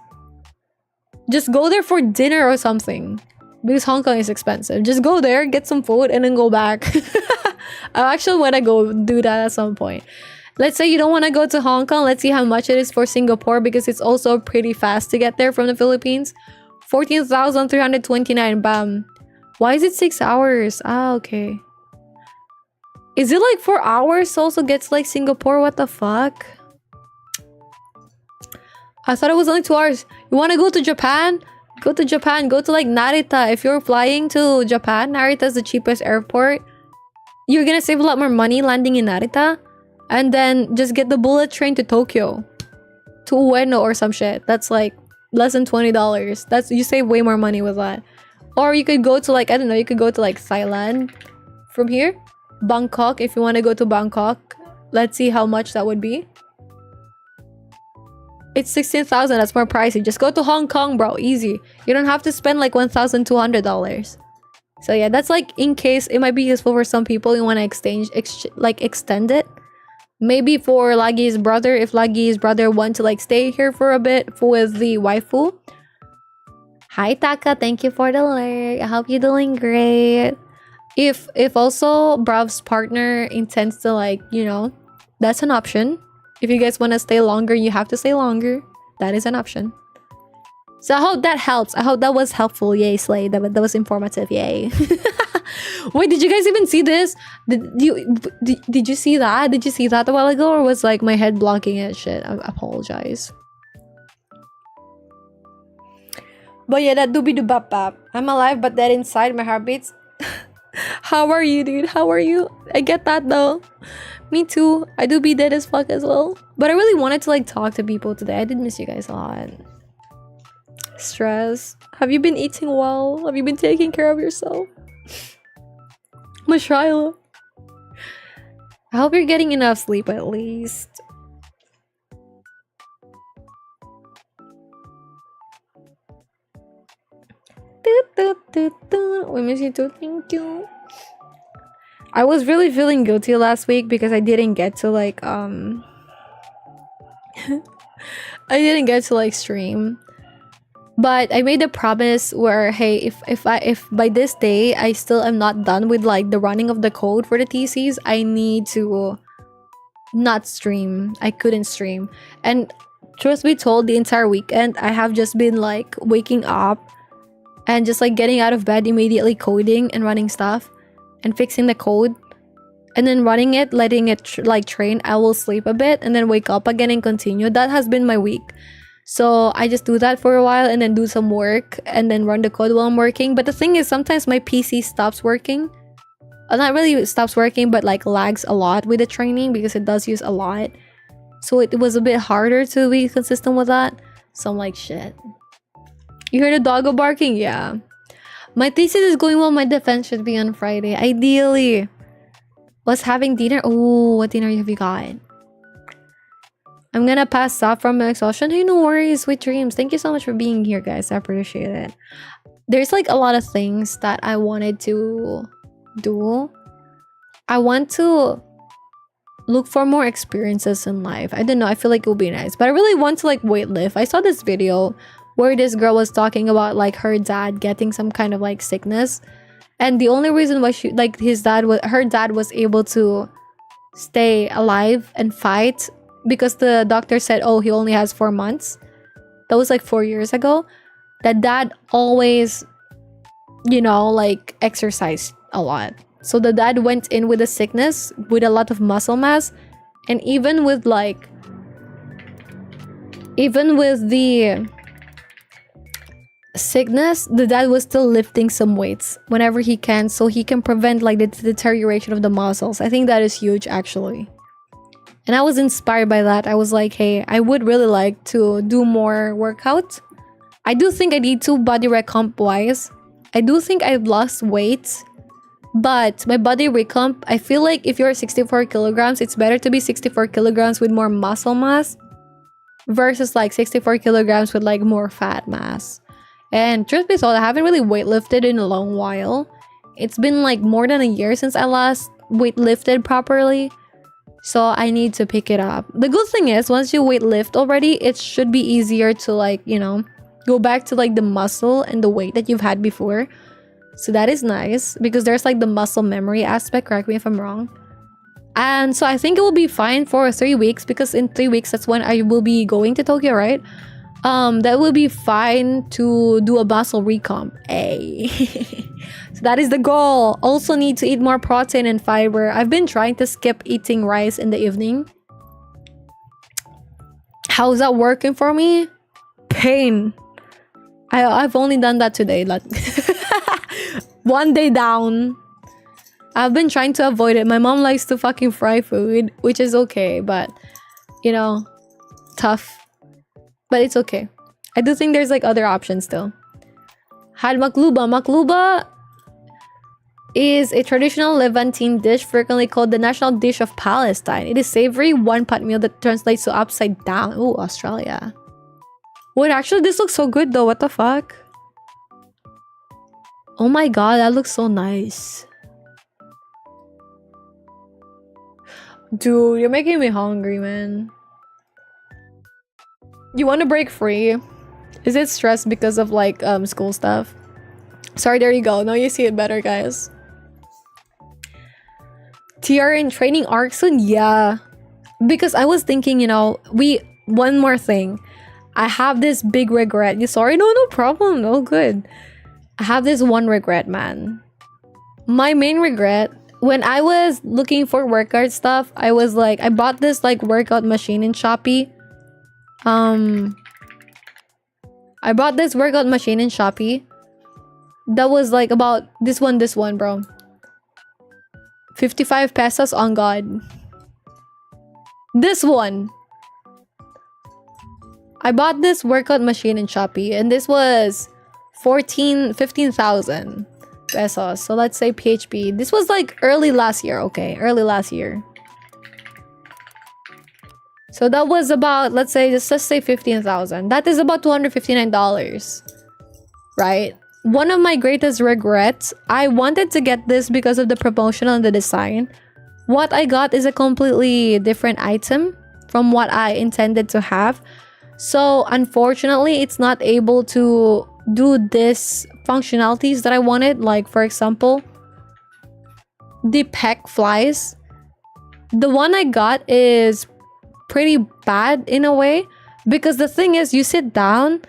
Just go there for dinner or something, because Hong Kong is expensive. Just go there, get some food, and then go back. I actually want to go do that at some point. Let's say you don't want to go to Hong Kong. Let's see how much it is for Singapore, because it's also pretty fast to get there from the Philippines. 14,329, bam. Why is it 6 hours? Ah, okay. Is it like 4 hours also gets like Singapore? What the fuck? I thought it was only 2 hours. You want to go to Japan? Go to Japan. Go to like Narita. If you're flying to Japan, Narita is the cheapest airport. You're gonna save a lot more money landing in Narita. And then just get the bullet train to Tokyo. To Ueno or some shit. That's like less than $20. That's, you save way more money with that. Or you could go to like, I don't know, you could go to like Thailand from here. Bangkok, if you want to go to Bangkok. Let's see how much that would be. It's 16,000. That's more pricey. Just go to Hong Kong, bro. Easy. You don't have to spend like $1,200. So yeah, that's like in case it might be useful for some people. You want to extend it. Maybe for Lagi's brother, if Lagi's brother want to like stay here for a bit with the waifu. Hi Taka, thank you for the alert. I hope you're doing great. If also Brav's partner intends to like, you know, that's an option. If you guys want to stay longer, you have to stay longer. That is an option. So I hope that helps. I hope that was helpful. Yay, Slay. That was informative. Yay. Wait, did you guys even see this? Did you see that? Did you see that a while ago? Or was like my head blocking it? Shit, I apologize. But yeah, that doobie doo bap bap. I'm alive, but dead inside. My heart beats. How are you, dude? How are you? I get that though. Me too. I do be dead as fuck as well. But I really wanted to like talk to people today. I did miss you guys a lot. Stress. Have you been eating well? Have you been taking care of yourself? Mashayla. I hope you're getting enough sleep at least. We miss you too. Thank you. I was really feeling guilty last week because I didn't get to like I didn't get to like stream. But I made a promise where, hey, if by this day I still am not done with like the running of the code for the TCs, I need to not stream. I couldn't stream. And truth be told, the entire weekend I have just been like waking up and just like getting out of bed immediately, coding and running stuff and fixing the code and then running it, letting it like train. I will sleep a bit and then wake up again and continue. That has been my week. So I just do that for a while and then do some work and then run the code while I'm working. But the thing is, sometimes my PC stops working. Not really stops working, but like lags a lot with the training because it does use a lot. So it was a bit harder to be consistent with that. So I'm like, shit. You heard the doggo barking? Yeah. My thesis is going well. My defense should be on Friday. Ideally. Was having dinner? Oh, what dinner have you got? I'm gonna pass out from exhaustion. Hey, no worries. Sweet dreams. Thank you so much for being here, guys. I appreciate it. There's like a lot of things that I wanted to do. I want to look for more experiences in life. I don't know. I feel like it would be nice. But I really want to like weightlift. I saw this video where this girl was talking about like her dad getting some kind of like sickness. And the only reason why she like her dad was able to stay alive and fight because the doctor said, oh, he only has 4 months. That was like 4 years ago. That dad always, you know, like exercised a lot. So the dad went in with a sickness, with a lot of muscle mass. And even with the sickness, the dad was still lifting some weights whenever he can. So he can prevent like the deterioration of the muscles. I think that is huge actually. And I was inspired by that. I was like, hey, I would really like to do more workout. I do think I need to body recomp wise. I do think I've lost weight. But my body recomp, I feel like if you're 64 kilograms, it's better to be 64 kilograms with more muscle mass versus like 64 kilograms with like more fat mass. And truth be told, I haven't really weightlifted in a long while. It's been like more than a year since I last weightlifted properly. So I need to pick it up. The good thing is, once you weight lift already, it should be easier to like, you know, go back to like the muscle and the weight that you've had before. So that is nice because there's like the muscle memory aspect. Correct me if I'm wrong. And so I think it will be fine for 3 weeks because in 3 weeks, that's when I will be going to Tokyo, right? That will be fine to do a muscle recomp. Hey. So that is the goal. Also need to eat more protein and fiber. I've been trying to skip eating rice in the evening. How's that working for me? Pain. I've only done that today. Like 1 day down. I've been trying to avoid it. My mom likes to fucking fry food, which is okay, but you know, tough. But it's okay. I do think there's like other options still. Had makluba. Makluba is a traditional Levantine dish frequently called the national dish of Palestine. It is savory one-pot meal that translates to upside down. Ooh, Australia. Wait, actually, this looks so good though. What the fuck? Oh my god, that looks so nice. Dude, you're making me hungry, man. You want to break free? Is it stress because of like school stuff? Sorry, there you go. Now you see it better, guys. TR in training arc soon? Yeah. because I was thinking, you know, one more thing. I have this big regret. You sorry? No problem. No good. I have this one regret, man. My main regret, when I was looking for workout stuff, I was like, I bought this like workout machine in Shopee. I bought this workout machine in Shopee. That was like about this one, bro. 55 pesos on God. This one. I bought this workout machine in Shopee and this was 15,000 pesos. So let's say PHP. This was like early last year, okay? Early last year. So that was about, let's just say 15,000. That is about $259, right? One of my greatest regrets, I wanted to get this because of the promotion and the design. What I got is a completely different item from what I intended to have. So unfortunately, it's not able to do this functionalities that I wanted. Like for example, the pec flies. The one I got is pretty bad in a way, because the thing is, you sit down,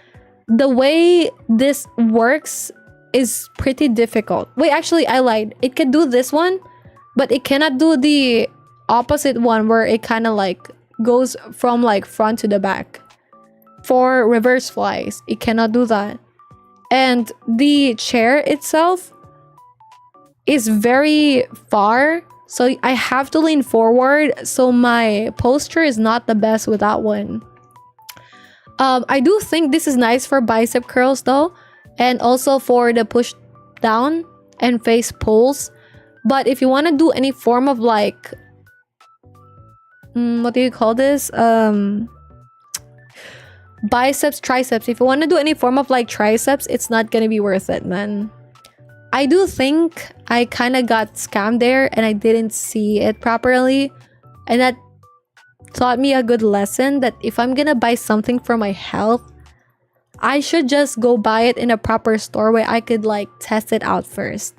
the way this works is pretty difficult. Wait, actually I lied. It can do this one, but it cannot do the opposite one where it kind of like goes from like front to the back. For reverse flies, it cannot do that. And the chair itself is very far, so I have to lean forward, so my posture is not the best with that one. I do think this is nice for bicep curls though, and also for the push down and face pulls. But if you want to do any form of like what do you call this, biceps, triceps, if you want to do any form of like triceps, it's not gonna be worth it, man. I do think I kind of got scammed there and I didn't see it properly, and that taught me a good lesson that if I'm gonna buy something for my health, I should just go buy it in a proper store where I could like test it out first.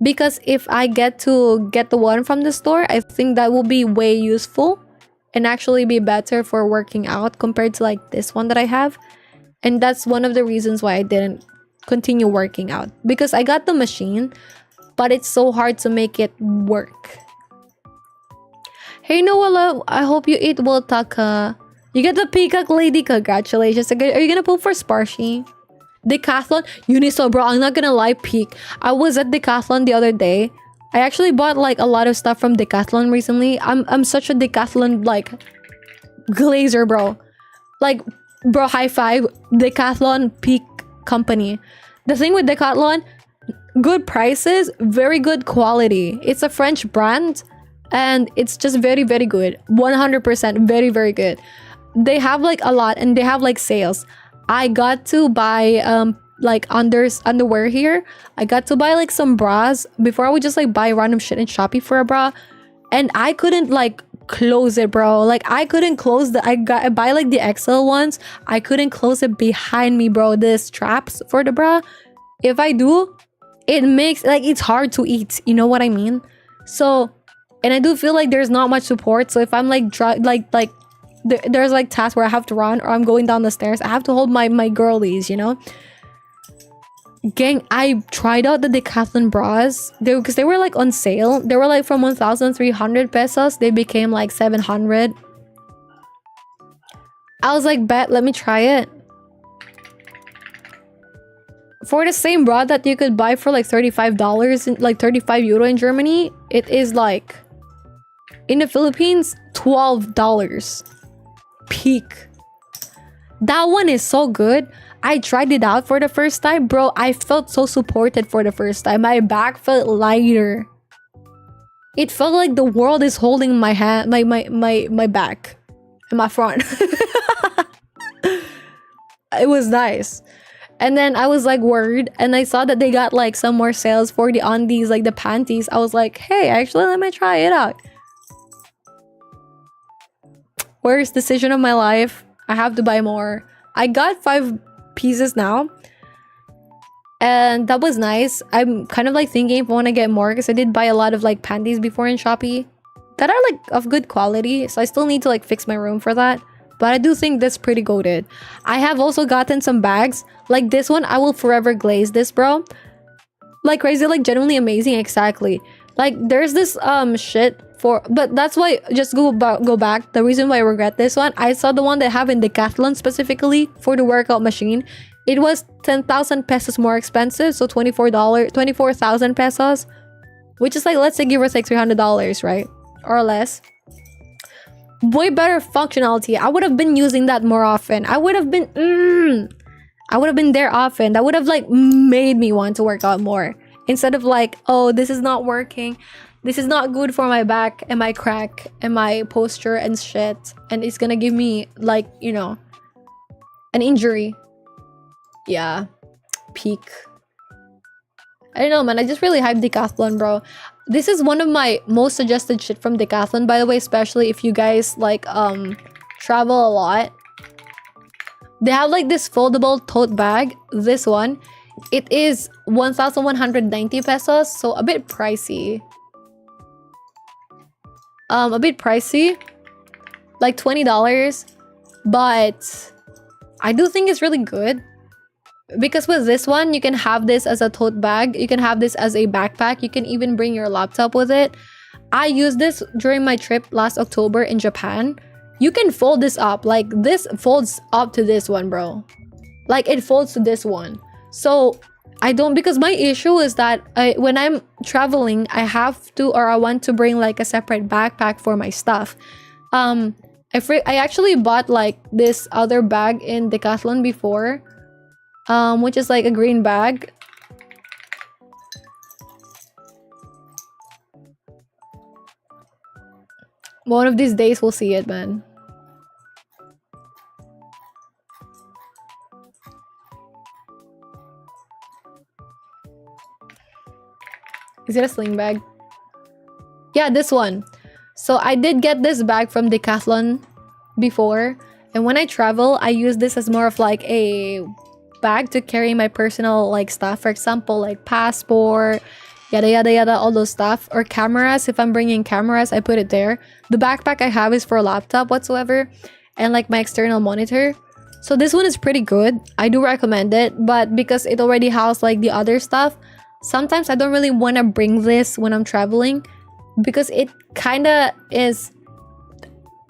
Because if I get to get the one from the store, I think that will be way useful and actually be better for working out compared to like this one that I have. And that's one of the reasons why I didn't continue working out, because I got the machine, but it's so hard to make it work. Hey Noella, I hope you eat well, Taka. You get the peacock lady, congratulations. Are you gonna pull for Sparshy? Decathlon? Uniso, bro, I'm not gonna lie, peak. I was at Decathlon the other day. I actually bought like a lot of stuff from Decathlon recently. I'm such a Decathlon like glazer, bro. Like, bro, high five. Decathlon peak company. The thing with Decathlon, good prices, very good quality. It's a French brand and it's just very, very good. 100% very, very good. They have like a lot and they have like sales. I got to buy like underwear here. I got to buy like some bras. Before I would just like buy random shit in Shopee for a bra, and I couldn't like close it, bro. Like I couldn't close I buy like the XL ones. I couldn't close it behind me, bro. The straps for the bra, if I do, it makes like it's hard to eat, you know what I mean? So, and I do feel like there's not much support. So if I'm like there's like tasks where I have to run or I'm going down the stairs, I have to hold my girlies, you know? Gang, I tried out the Decathlon bras because they were like on sale. They were like from 1,300 pesos. They became like 700. I was like, bet, let me try it. For the same bra that you could buy for like $35, like 35 euro in Germany, it is like in the Philippines, $12. Peak. That one is so good. I tried it out for the first time, bro. I felt so supported for the first time. My back felt lighter. It felt like the world is holding my hand, my back and my front. It was nice. And then I was like worried, and I saw that they got like some more sales for the undies, like the panties. I was like, hey, actually, let me try it out. Worst decision of my life. I have to buy more. I got 5 pieces now, and that was nice. I'm kind of like thinking if I want to get more, because I did buy a lot of like panties before in Shopee, that are like of good quality. So I still need to like fix my room for that. But I do think that's pretty goated. I have also gotten some bags. Like this one, I will forever glaze this, bro. Like crazy, like genuinely amazing, exactly. Like there's this shit for, but that's why, just go back. The reason why I regret this one, I saw the one they have in Decathlon specifically for the workout machine. It was 10,000 pesos more expensive, so $24,000 pesos, which is like, let's say give or take $300, right? Or less. Way better functionality. I would have been using that more often. I would have been there often. That would have like made me want to work out more, instead of like, oh, this is not working, this is not good for my back and my crack and my posture and shit, and it's gonna give me like, you know, an injury. Yeah, peak. I don't know, man. I just really hype Decathlon, bro. This is one of my most suggested shit from Decathlon, by the way, especially if you guys like travel a lot. They have like this foldable tote bag. This one, it is 1,190 pesos, so a bit pricey. Like $20, but I do think it's really good. Because with this one, you can have this as a tote bag. You can have this as a backpack. You can even bring your laptop with it. I used this during my trip last October in Japan. You can fold this up. Like this folds up to this one, bro. Like it folds to this one. So I don't, because my issue is that when I'm traveling, I have to, or I want to bring like a separate backpack for my stuff. I actually bought like this other bag in Decathlon before. Which is like a green bag. One of these days we'll see it, man. Is it a sling bag? Yeah, this one. So I did get this bag from Decathlon before, and when I travel, I use this as more of like a bag to carry my personal like stuff, for example, like passport, yada yada yada, all those stuff, or cameras. If I'm bringing cameras, I put it there. The backpack I have is for a laptop whatsoever, and like my external monitor. So this one is pretty good. I do recommend it, but because it already has like the other stuff, sometimes I don't really want to bring this when I'm traveling, because it kind of is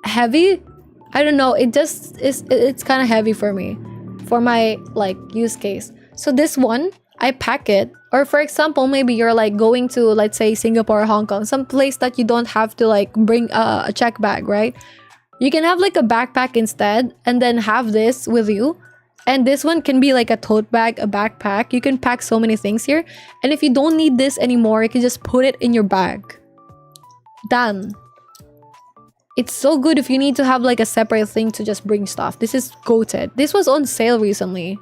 heavy. I don't know, it just is, it's kind of heavy for me, for my like use case. So this one, I pack it. Or for example, maybe you're like going to, let's say, Singapore or Hong Kong, some place that you don't have to like bring a check bag, right? You can have like a backpack instead, and then have this with you. And this one can be like a tote bag, a backpack. You can pack so many things here. And if you don't need this anymore, you can just put it in your bag. Done. It's so good if you need to have like a separate thing to just bring stuff. This is goated. This was on sale recently.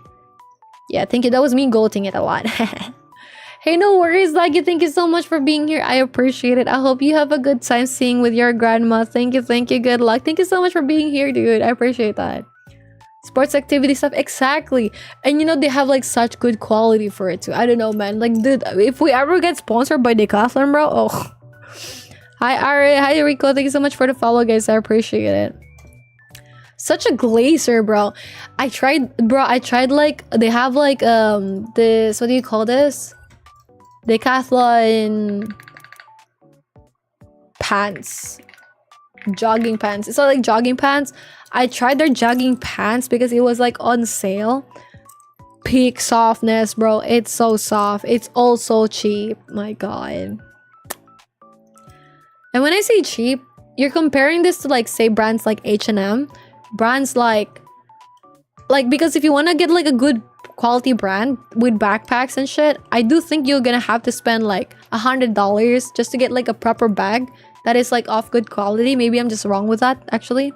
Yeah, thank you. That was me goating it a lot. Hey, no worries, Lucky. Thank you so much for being here. I appreciate it. I hope you have a good time seeing with your grandma. Thank you. Good luck. Thank you so much for being here, dude. I appreciate that. Sports activity stuff. Exactly. And you know, they have like such good quality for it too. I don't know, man. Like, dude, if we ever get sponsored by Decathlon, bro, oh. Hi, Ari. Hi, Rico. Thank you so much for the follow, guys. I appreciate it. Such a glazer, bro. I tried like, they have like, this, what do you call this? Decathlon pants. Jogging pants. It's not like jogging pants. I tried their jogging pants because it was like on sale. Peak softness, bro. It's so soft. It's also cheap. My god. And when I say cheap, you're comparing this to like, say, brands like H&M, brands like because if you want to get like a good quality brand with backpacks and shit, I do think you're gonna have to spend like $100 just to get like a proper bag that is like of good quality. Maybe I'm just wrong with that, actually.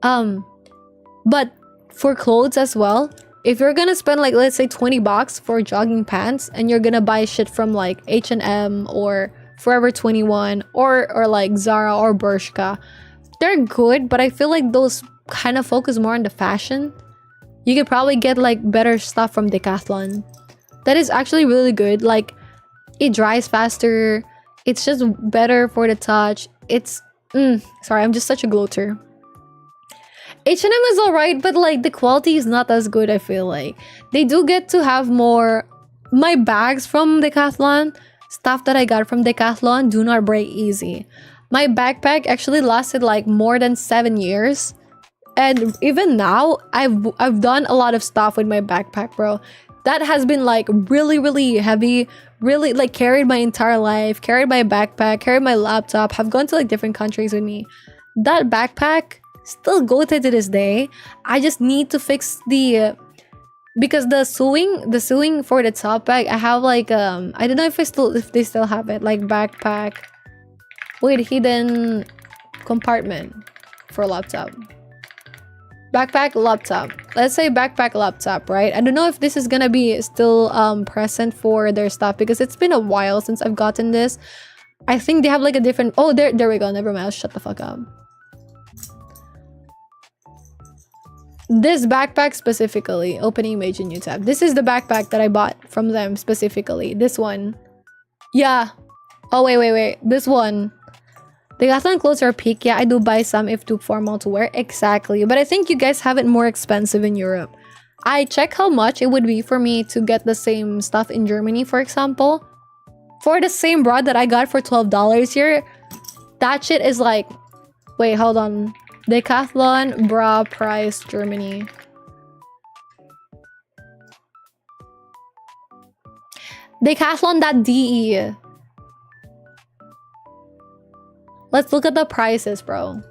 But for clothes as well, if you're gonna spend like, let's say, $20 for jogging pants, and you're gonna buy shit from like H&M or Forever 21 or like Zara or Bershka, they're good, but I feel like those kind of focus more on the fashion. You could probably get like better stuff from Decathlon that is actually really good. Like, it dries faster, it's just better for the touch, It's sorry, I'm just such a gloater. H&M is alright, but like the quality is not as good. I feel like they do get to have more. My bags from Decathlon, stuff that I got from Decathlon, do not break easy. My backpack actually lasted like more than 7 years. And even now, I've done a lot of stuff with my backpack, bro. That has been like really, really heavy, really like carried my entire life, carried my backpack, carried my laptop, have gone to like different countries with me. That backpack still goated to this day. I just need to fix the because the sewing for the top bag, I have like I don't know if they still have it, like backpack with hidden compartment for laptop. Backpack laptop, let's say backpack laptop, right? I don't know if this is gonna be still present for their stuff because it's been a while since I've gotten this. I think they have like a different, oh, there we go, never mind, I'll shut the fuck up. This backpack specifically, opening image in new tab, this is the backpack that I bought from them specifically, this one. Yeah, oh wait, this one. The Decathlon clothes are peak. Yeah, I do buy some if too formal to wear. Exactly. But I think you guys have it more expensive in Europe. I check how much it would be for me to get the same stuff in Germany, for example. For the same bra that I got for $12 here, that shit is like... Wait, hold on. Decathlon bra price Germany. Decathlon.de. Let's look at the prices, bro.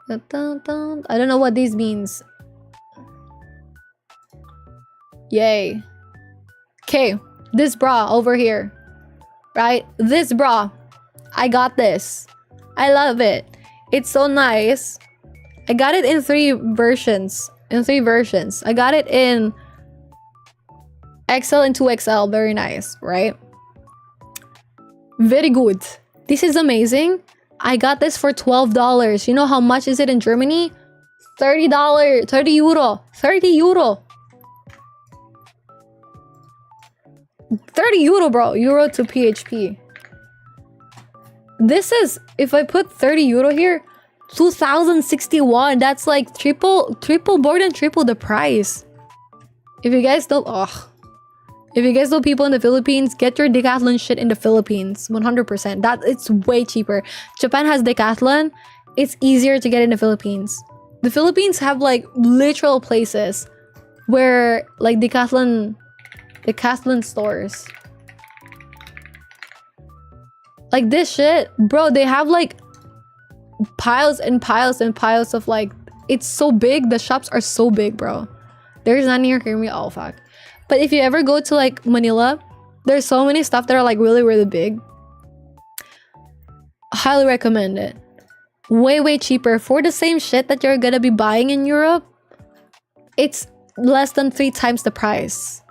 I don't know what this means. Yay. Okay, this bra over here. Right? This bra. I got this. I love it. It's so nice. I got it in 3 versions. I got it in XL and 2XL. Very nice, right? Very good. This is amazing. I got this for $12. You know how much is it in Germany? $30. 30 euro. 30 euro. 30 euro, bro. Euro to PHP. This is, if I put 30 euro here, 2061. That's like triple more than triple the price. If you guys don't, if you guys know people in the Philippines, get your Decathlon shit in the Philippines. 100%. That it's way cheaper. Japan has Decathlon. It's easier to get in the Philippines. The Philippines have like literal places where like Decathlon stores. Like this shit, bro, they have like piles and piles and piles of like, it's so big. The shops are so big, bro. There's none near me. Oh, fuck. But if you ever go to like Manila, there's so many stuff that are like really, really big. Highly recommend it. Way cheaper. For the same shit that you're gonna be buying in Europe, it's less than 3 times the price.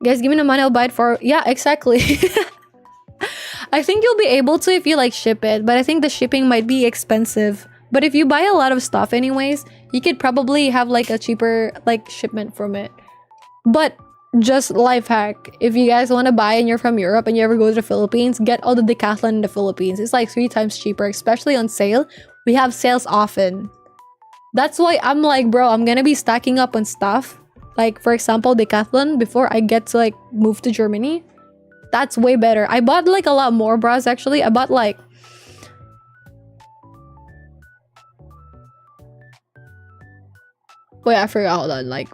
Guys, give me the money, I'll buy it for... Yeah, exactly. I think you'll be able to if you like ship it, but I think the shipping might be expensive. But if you buy a lot of stuff anyways, you could probably have like a cheaper like shipment from it. But just life hack, if you guys want to buy and you're from Europe and you ever go to the Philippines, get all the Decathlon in the Philippines. It's like 3 times cheaper, especially on sale. We have sales often. That's why I'm like, bro, I'm gonna be stacking up on stuff. Like, for example, Decathlon before I get to like move to Germany. That's way better. I bought like a lot more bras actually. I bought like... Wait, I forgot. Hold on. Like...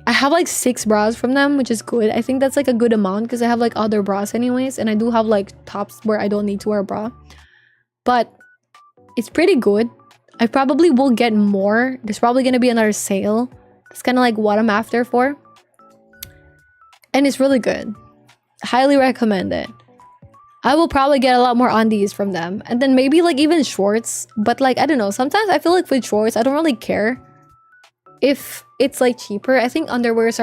I have like 6 bras from them, which is good. I think that's like a good amount because I have like other bras anyways. And I do have like tops where I don't need to wear a bra. But it's pretty good. I probably will get more. There's probably going to be another sale. That's kind of like what I'm after for. And it's really good. Highly recommend it. I will probably get a lot more undies from them. And then maybe like even shorts. But like, I don't know. Sometimes I feel like with shorts, I don't really care if it's like cheaper. I think underwears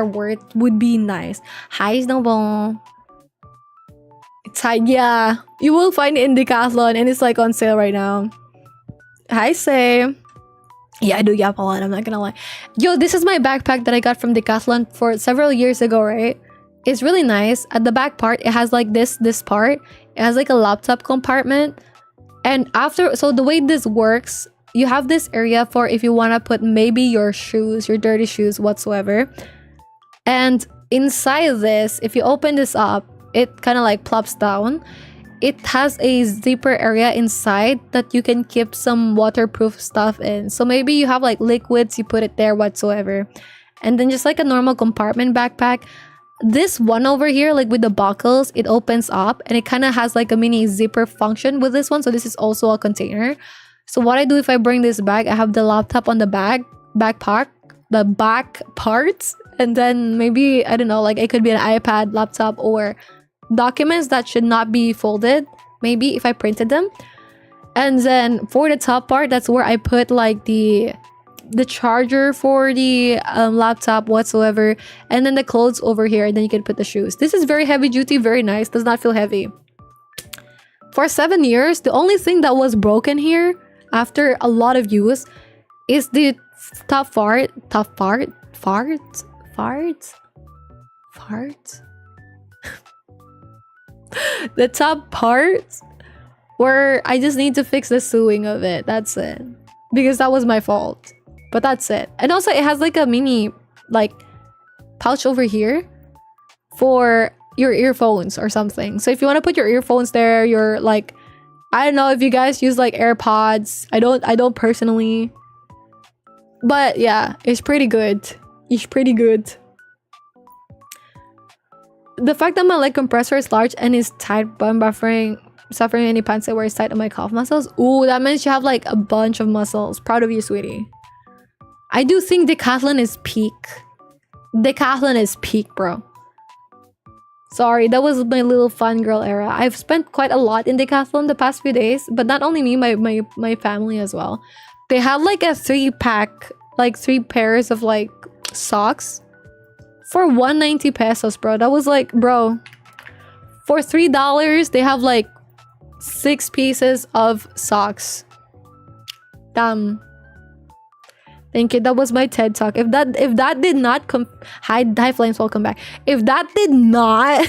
would be nice. Hi, Snowball. It's high. Yeah. You will find it in Decathlon and it's like on sale right now. Hi, Say. Yeah, I do yap a lot, I'm not gonna lie. Yo, this is my backpack that I got from Decathlon for several years ago, right? It's really nice. At the back part, it has like this part. It has like a laptop compartment. And after, so the way this works, you have this area for if you want to put maybe your shoes, your dirty shoes whatsoever. And inside this, if you open this up, it kind of like plops down. It has a zipper area inside that you can keep some waterproof stuff in. So maybe you have like liquids, you put it there whatsoever. And then just like a normal compartment backpack, this one over here, like with the buckles, it opens up and it kind of has like a mini zipper function with this one. So this is also a container. So what I do if I bring this bag, I have the laptop on the backpack, the back parts, and then maybe, I don't know, like it could be an iPad, laptop, or documents that should not be folded, maybe if I printed them. And then for the top part, that's where I put like the charger for the laptop whatsoever, and then the clothes over here, and then you can put the shoes. This is very heavy duty, very nice, does not feel heavy. For 7 years, the only thing that was broken here after a lot of use is the top part. The top part where I just need to fix the sewing of it. That's it, because that was my fault. But that's it. And also it has like a mini like pouch over here for your earphones or something. So if you want to put your earphones there, you're like, I don't know if you guys use like AirPods. I don't personally. But yeah, it's pretty good. It's pretty good. The fact that my leg compressor is large and is tight, but I'm suffering any pants that wear tight on my calf muscles. Ooh, that means you have like a bunch of muscles. Proud of you, sweetie. I do think Decathlon is peak. Decathlon is peak, bro. Sorry, that was my little fangirl era. I've spent quite a lot in Decathlon the past few days, but not only me, my family as well. They had like a 3-pack, like 3 pairs of like socks for 190 pesos, bro. That was like, bro, for $3, they have like 6 pieces of socks. Damn. Thank you. That was my TED talk. If that did not come, hi Flames, welcome back. If that did not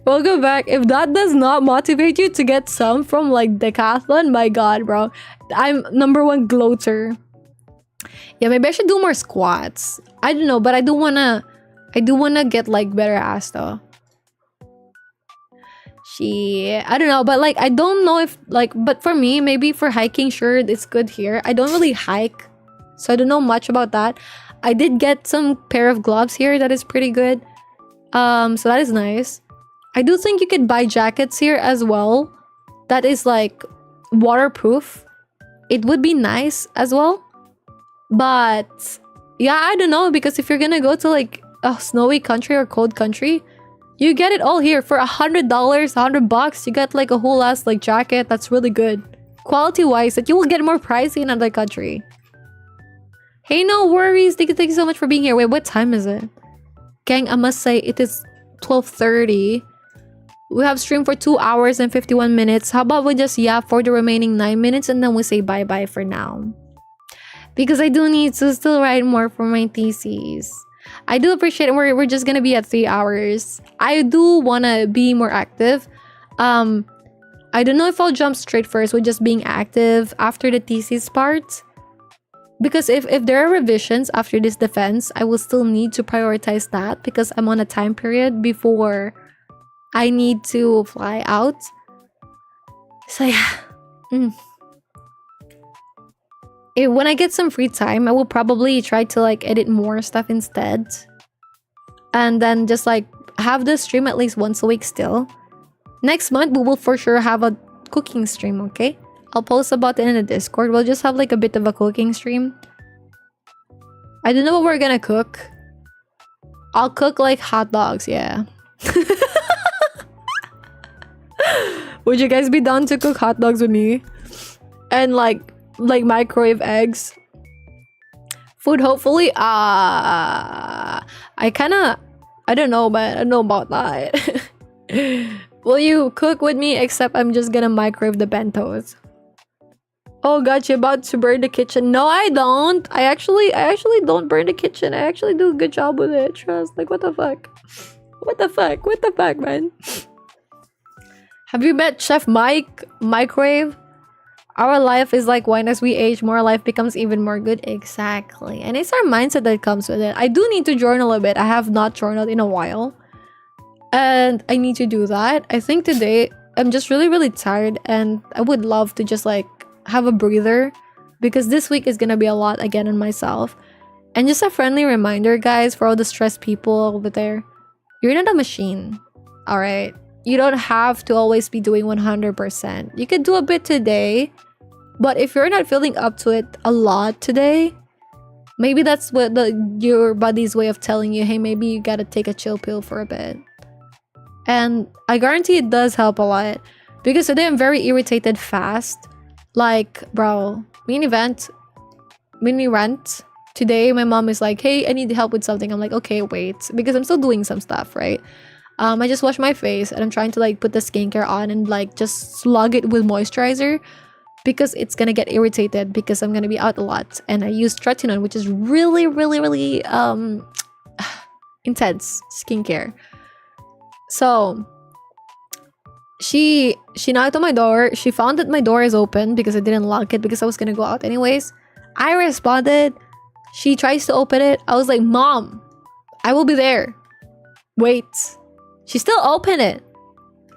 welcome back. If that does not motivate you to get some from like Decathlon, my god, bro. I'm #1 gloater. Yeah, maybe I should do more squats. I don't know, but I do wanna get like better ass though. I don't know, but like I don't know if like, but for me, maybe for hiking, sure, it's good here. I don't really hike, so I don't know much about that. I did get some pair of gloves here that is pretty good. So that is nice. I do think you could buy jackets here as well that is like waterproof. It would be nice as well. But yeah, I don't know, because if you're gonna go to like a snowy country or cold country, you get it all here for $100, $100. You get like a whole ass like jacket that's really good, quality wise, that you will get more pricey in another country. Hey, no worries. Thank you so much for being here. Wait, what time is it? Gang, I must say it is 12:30. We have streamed for 2 hours and 51 minutes. How about we just yap for the remaining 9 minutes and then we say bye-bye for now? Because I do need to still write more for my thesis. I do appreciate it. We're just gonna be at 3 hours. I do wanna be more active. I don't know if I'll jump straight first with just being active after the thesis part. Because if there are revisions after this defense, I will still need to prioritize that because I'm on a time period before I need to fly out. So yeah. When I get some free time, I will probably try to like edit more stuff instead. And then just like have the stream at least once a week still. Next month, we will for sure have a cooking stream, okay? I'll post about it in the Discord. We'll just have like a bit of a cooking stream. I don't know what we're gonna cook. I'll cook like hot dogs, yeah. Would you guys be down to cook hot dogs with me? And like microwave eggs? Food, hopefully. I don't know, but I don't know about that. Will you cook with me? Except I'm just gonna microwave the bentos. Oh god, you're about to burn the kitchen. No, I don't. I actually don't burn the kitchen. I actually do a good job with it. Trust. Like, what the fuck? What the fuck? What the fuck, man? Have you met Chef Mike? Microwave? Our life is like wine. As we age more, life becomes even more good. Exactly. And it's our mindset that comes with it. I do need to journal a bit. I have not journaled in a while. And I need to do that. I think today I'm just really, really tired. And I would love to just like have a breather. Because this week is going to be a lot again on myself. And just a friendly reminder, guys, for all the stressed people over there. You're not a machine. Alright? You don't have to always be doing 100%. You can do a bit today. But if you're not feeling up to it a lot today, maybe that's what your body's way of telling you, hey, maybe you gotta take a chill pill for a bit. And I guarantee it does help a lot. Because today I'm very irritated fast. Like, bro, mini rant. Today my mom is like, hey, I need help with something. I'm like, okay, wait. Because I'm still doing some stuff, right? I just washed my face and I'm trying to like put the skincare on and like just slug it with moisturizer. Because it's gonna get irritated because I'm gonna be out a lot. And I use tretinoin, which is really, really, really intense skincare. So she knocked on my door. She found that my door is open because I didn't lock it because I was gonna go out anyways. I responded. She tries to open it. I was like, Mom, I will be there. Wait. She still opened it.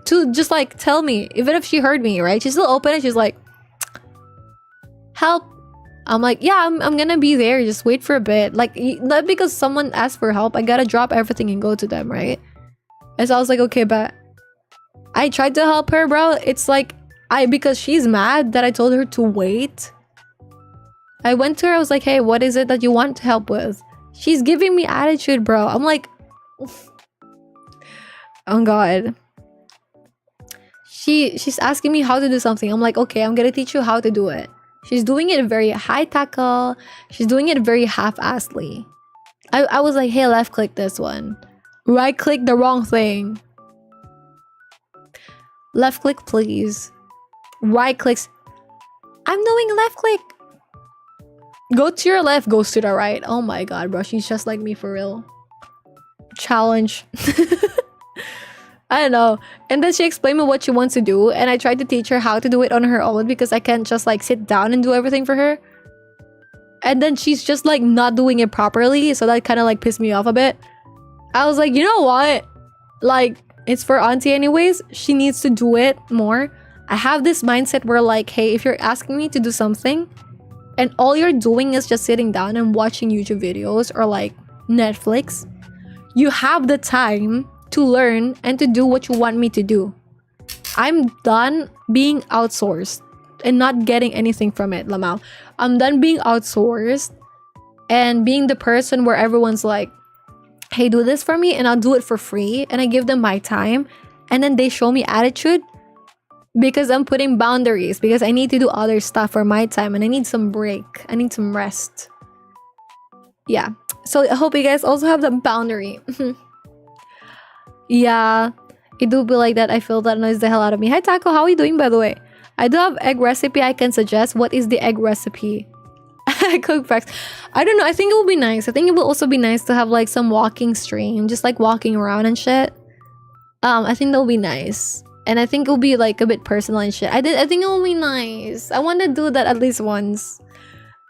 To just like tell me, even if she heard me, right? She still opened it. She's like, help. I'm like, yeah, I'm gonna be there. Just wait for a bit. Like, not because someone asked for help. I gotta drop everything and go to them, right? And so I was like, okay, but I tried to help her, bro. It's like, because she's mad that I told her to wait. I went to her. I was like, hey, what is it that you want help with? She's giving me attitude, bro. I'm like, oh god. She's asking me how to do something. I'm like, okay, I'm gonna teach you how to do it. She's doing it very high tackle. She's doing it very half-assedly. I was like, hey, left click this one. Right click the wrong thing. Left click, please. Right clicks. I'm doing left click. Go to your left, goes to the right. Oh my god, bro. She's just like me for real. Challenge. I don't know. And then she explained me what she wants to do. And I tried to teach her how to do it on her own because I can't just like sit down and do everything for her. And then she's just like not doing it properly. So that kind of like pissed me off a bit. I was like, you know what? Like, it's for auntie anyways. She needs to do it more. I have this mindset where like, hey, if you're asking me to do something and all you're doing is just sitting down and watching YouTube videos or like Netflix, you have the time to learn and to do what you want me to do. I'm done being outsourced and not getting anything from it, Lamau. I'm done being outsourced and being the person where everyone's like, hey, do this for me and I'll do it for free. And I give them my time and then they show me attitude because I'm putting boundaries because I need to do other stuff for my time and I need some break. I need some rest. Yeah. So I hope you guys also have the boundary. Yeah, it do be like that. I feel that annoys the hell out of me. Hi Taco, how are you doing by the way? I do have egg recipe I can suggest. What is the egg recipe? Cook facts. I don't know. I think it would be nice. I think it would also be nice to have like some walking stream, just like walking around and shit. I think that would be nice. And I think it will be like a bit personal and shit. I think it will be nice. I want to do that at least once.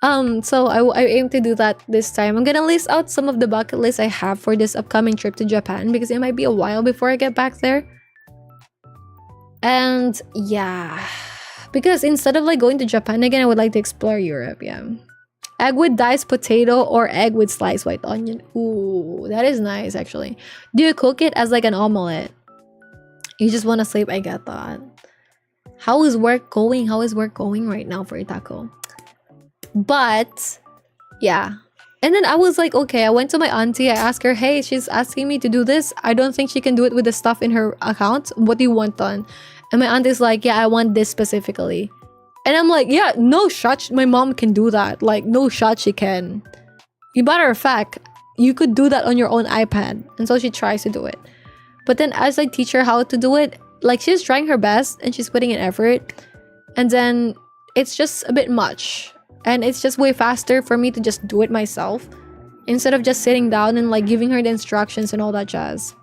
So I aim to do that this time. I'm gonna list out some of the bucket lists I have for this upcoming trip to Japan because it might be a while before I get back there. And yeah, because instead of like going to Japan again, I would like to explore Europe. Yeah, egg with diced potato or egg with sliced white onion. Ooh, that is nice actually. Do you cook it as like an omelette? You just want to sleep? I get that. How is work going? How is work going right now for Taco? But yeah, and then I was like, okay, I went to my auntie. I asked her, hey, she's asking me to do this. I don't think she can do it with the stuff in her account. What do you want done? And my auntie's like, yeah, I want this specifically. And I'm like, yeah, no shot, my mom can do that. Like, no shot she can. Matter of fact, you could do that on your own iPad. And so she tries to do it. But then as I teach her how to do it, like she's trying her best and she's putting in effort. And then it's just a bit much. And it's just way faster for me to just do it myself instead of just sitting down and like giving her the instructions and all that jazz.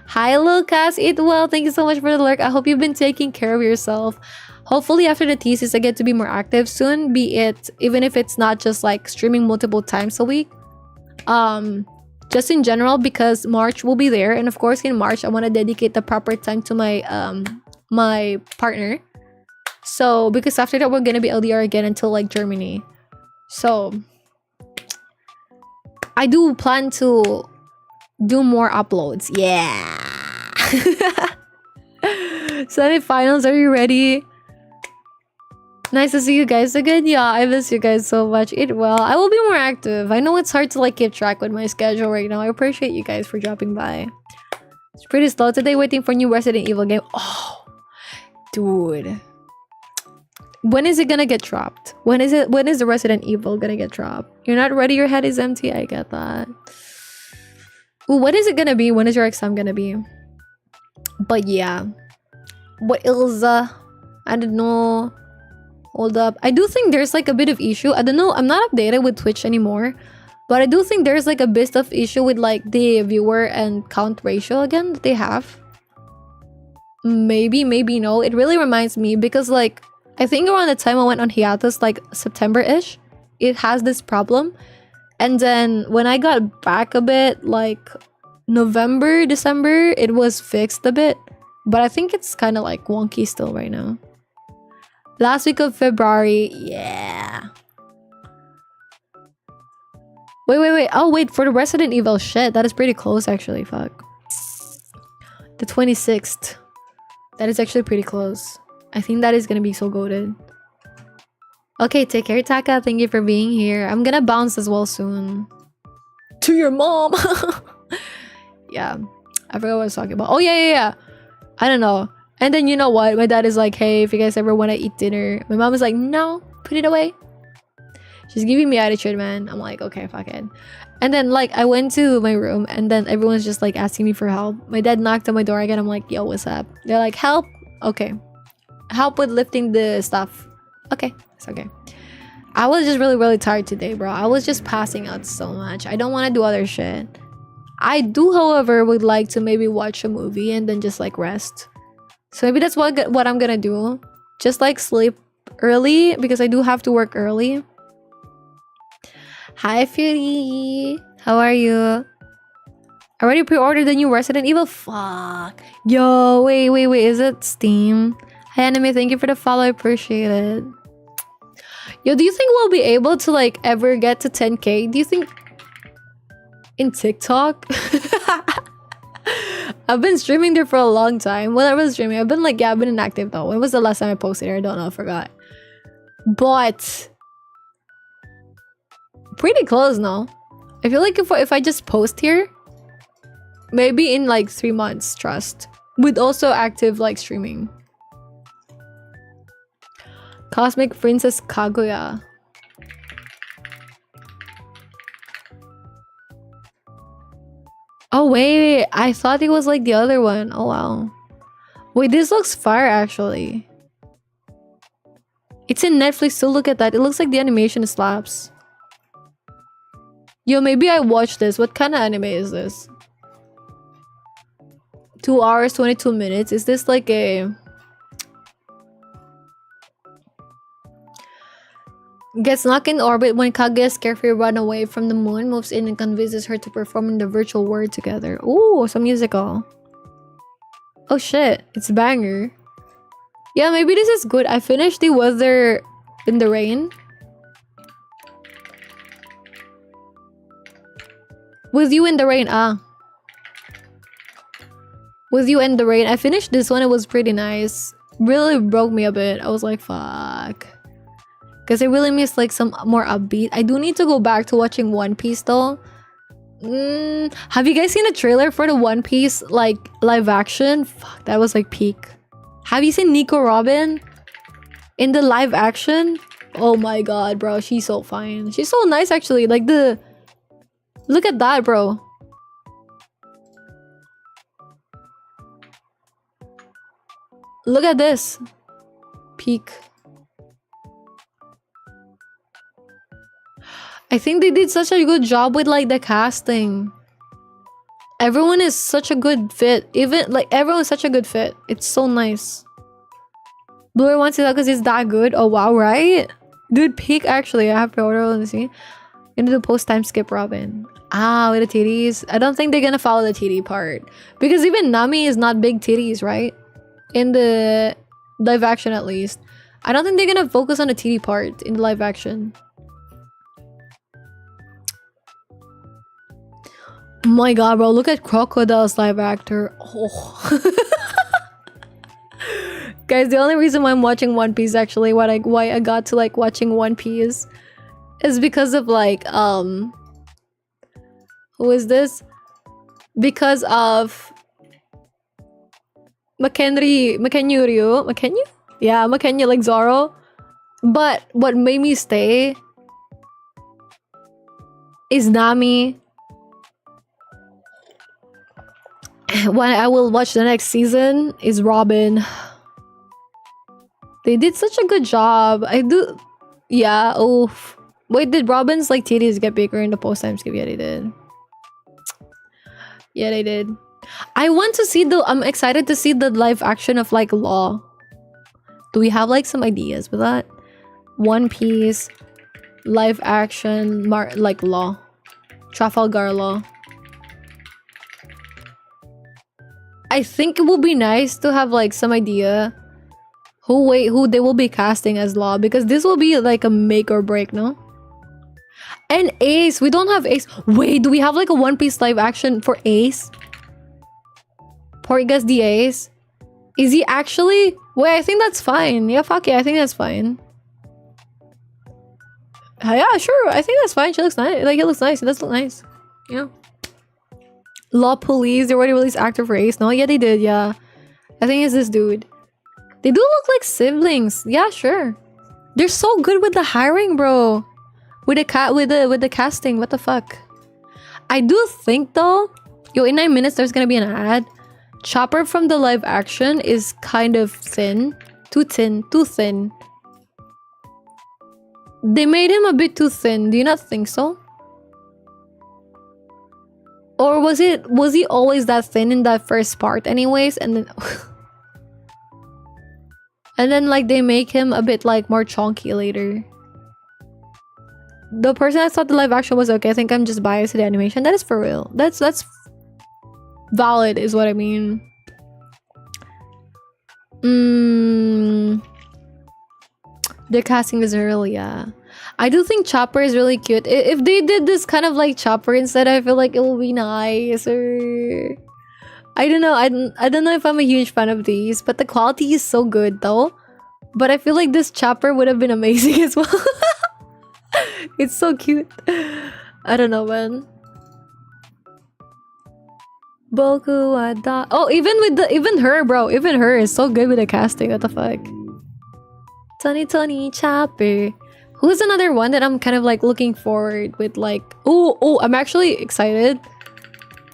Hi Lucas, eat well. Thank you so much for the lurk. I hope you've been taking care of yourself. Hopefully after the thesis I get to be more active soon, be it even if it's not just like streaming multiple times a week. Just in general, because March will be there, and of course in March I want to dedicate the proper time to my my partner. So because after that we're gonna be LDR again until like Germany. So I do plan to do more uploads. Yeah. Semi-finals, are you ready? Nice to see you guys again. Yeah, I miss you guys so much. Eat well. I will be more active. I know it's hard to like keep track with my schedule right now. I appreciate you guys for dropping by. It's pretty slow today waiting for new Resident Evil game. Oh, dude. When is it gonna get dropped? When is the Resident Evil gonna get dropped? You're not ready, your head is empty. I get that. Ooh, when is it gonna be? When is your exam gonna be? But yeah. What else? I don't know. Hold up. I do think there's like a bit of issue. I don't know. I'm not updated with Twitch anymore. But I do think there's like a bit of issue with like the viewer and count ratio again that they have. Maybe, maybe no. It really reminds me because like I think around the time I went on hiatus, like September-ish, it has this problem. And then when I got back a bit, like November, December, it was fixed a bit. But I think it's kind of like wonky still right now. Last week of February, yeah. Wait. Oh, wait, for the Resident Evil shit. That is pretty close, actually. Fuck. The 26th. That is actually pretty close. I think that is gonna be so goated. Okay, take care, Taka. Thank you for being here. I'm gonna bounce as well soon. To your mom! Yeah. I forgot what I was talking about. Oh, yeah. I don't know. And then you know what? My dad is like, hey, if you guys ever want to eat dinner. My mom is like, no, put it away. She's giving me attitude, man. I'm like, okay, fuck it. And then like I went to my room and then everyone's just like asking me for help. My dad knocked on my door again. I'm like, yo, what's up? They're like, help? Okay. Help with lifting the stuff. Okay, it's okay. I was just really tired today, bro. I was just passing out so much. I don't want to do other shit. I do, however, would like to maybe watch a movie and then just like rest. So maybe that's what I'm gonna do. Just like sleep early because I do have to work early. Hi, Fury. How are you? I already pre-ordered the new Resident Evil. Fuck. Yo, wait. Is it Steam? Hi, Anime. Thank you for the follow. I appreciate it. Yo, do you think we'll be able to like ever get to 10K? Do you think in TikTok? I've been streaming there for a long time. When I was streaming, I've been like, yeah, I've been inactive though. When was the last time I posted it? I don't know, I forgot. But pretty close now. I feel like if I just post here, maybe in like 3 months, trust. With also active like streaming. Cosmic Princess Kaguya. Oh wait, I thought it was like the other one. Oh wow. Wait, this looks fire actually. It's in Netflix, so look at that. It looks like the animation slaps. Yo, maybe I watched this. What kind of anime is this? 2 hours, 22 minutes. Is this like a... Gets knocked in orbit when Kaguya's carefree run away from the moon, moves in and convinces her to perform in the virtual world together. Ooh, some musical. Oh shit, it's a banger. Yeah, maybe this is good. I finished the Weather in the Rain. With You in the Rain, With You in the Rain. I finished this one, it was pretty nice. Really broke me a bit. I was like, fuck. Because I really miss like some more upbeat. I do need to go back to watching One Piece though. Have you guys seen a trailer for the One Piece like live action? Fuck, that was like peak. Have you seen Nico Robin in the live action? Oh my god, bro, she's so fine. She's so nice actually. Like the... Look at that, bro. Look at this. Peak. I think they did such a good job with like the casting. Everyone is such a good fit. Even like everyone is such a good fit. It's so nice. Blur wants it out because it's that good. Oh wow, right? Dude, peak actually. I have pre-order. Let me see. Gonna do post time skip Robin. Ah, with the titties. I don't think they're gonna follow the titty part. Because even Nami is not big titties, right? In the live action at least. I don't think they're gonna focus on the titty part in the live action. Oh my god, bro, look at Crocodile's live actor. Oh. Guys, the only reason why I'm watching One Piece actually, why I got to like watching One Piece is because of like who is this? Because of Makenyu? Yeah, Makenyu like Zoro. But what made me stay is Nami. When I will watch the next season is Robin. They did such a good job. I do. Yeah. Oh. Wait, did Robin's like titties get bigger in the post time skip? Yeah, they did. Yeah, they did. I want to see the. I'm excited to see the live action of like Law. Do we have like some ideas with that? One Piece live action like Law, Trafalgar Law. I think it would be nice to have like some idea who they will be casting as Law, because this will be like a make or break, no? And Ace, we don't have Ace. Wait, do we have like a One Piece live action for Ace? Porgas the Ace? Is he actually? Wait, I think that's fine. Yeah, fuck yeah, I think that's fine. Yeah, sure, I think that's fine. She looks nice. Like, it looks nice. It does look nice. Yeah. Law Police, they already released actor for Ace. No, yeah, they did. Yeah, I think it's this dude. They do look like siblings. Yeah, sure. They're so good with the hiring, bro. With the casting. What the fuck? I do think though, yo, in 9 minutes there's gonna be an ad. Chopper from the live action is kind of thin. Too thin. They made him a bit too thin. Do you not think so? Or was he always that thin in that first part anyways, and then and then like they make him a bit like more chunky later. The person I thought the live action was okay. I think I'm just biased to the animation. That is for real. That's valid is what I mean. Their casting is early, yeah. I do think Chopper is really cute. If they did this kind of like Chopper instead, I feel like it will be nicer. I don't know. I don't know if I'm a huge fan of these, but the quality is so good though. But I feel like this Chopper would have been amazing as well. It's so cute. I don't know, man. Boku Ada. Oh, even her, bro. Even her is so good with the casting. What the fuck? Tony Chopper. Who's another one that I'm kind of like looking forward with, like, oh, I'm actually excited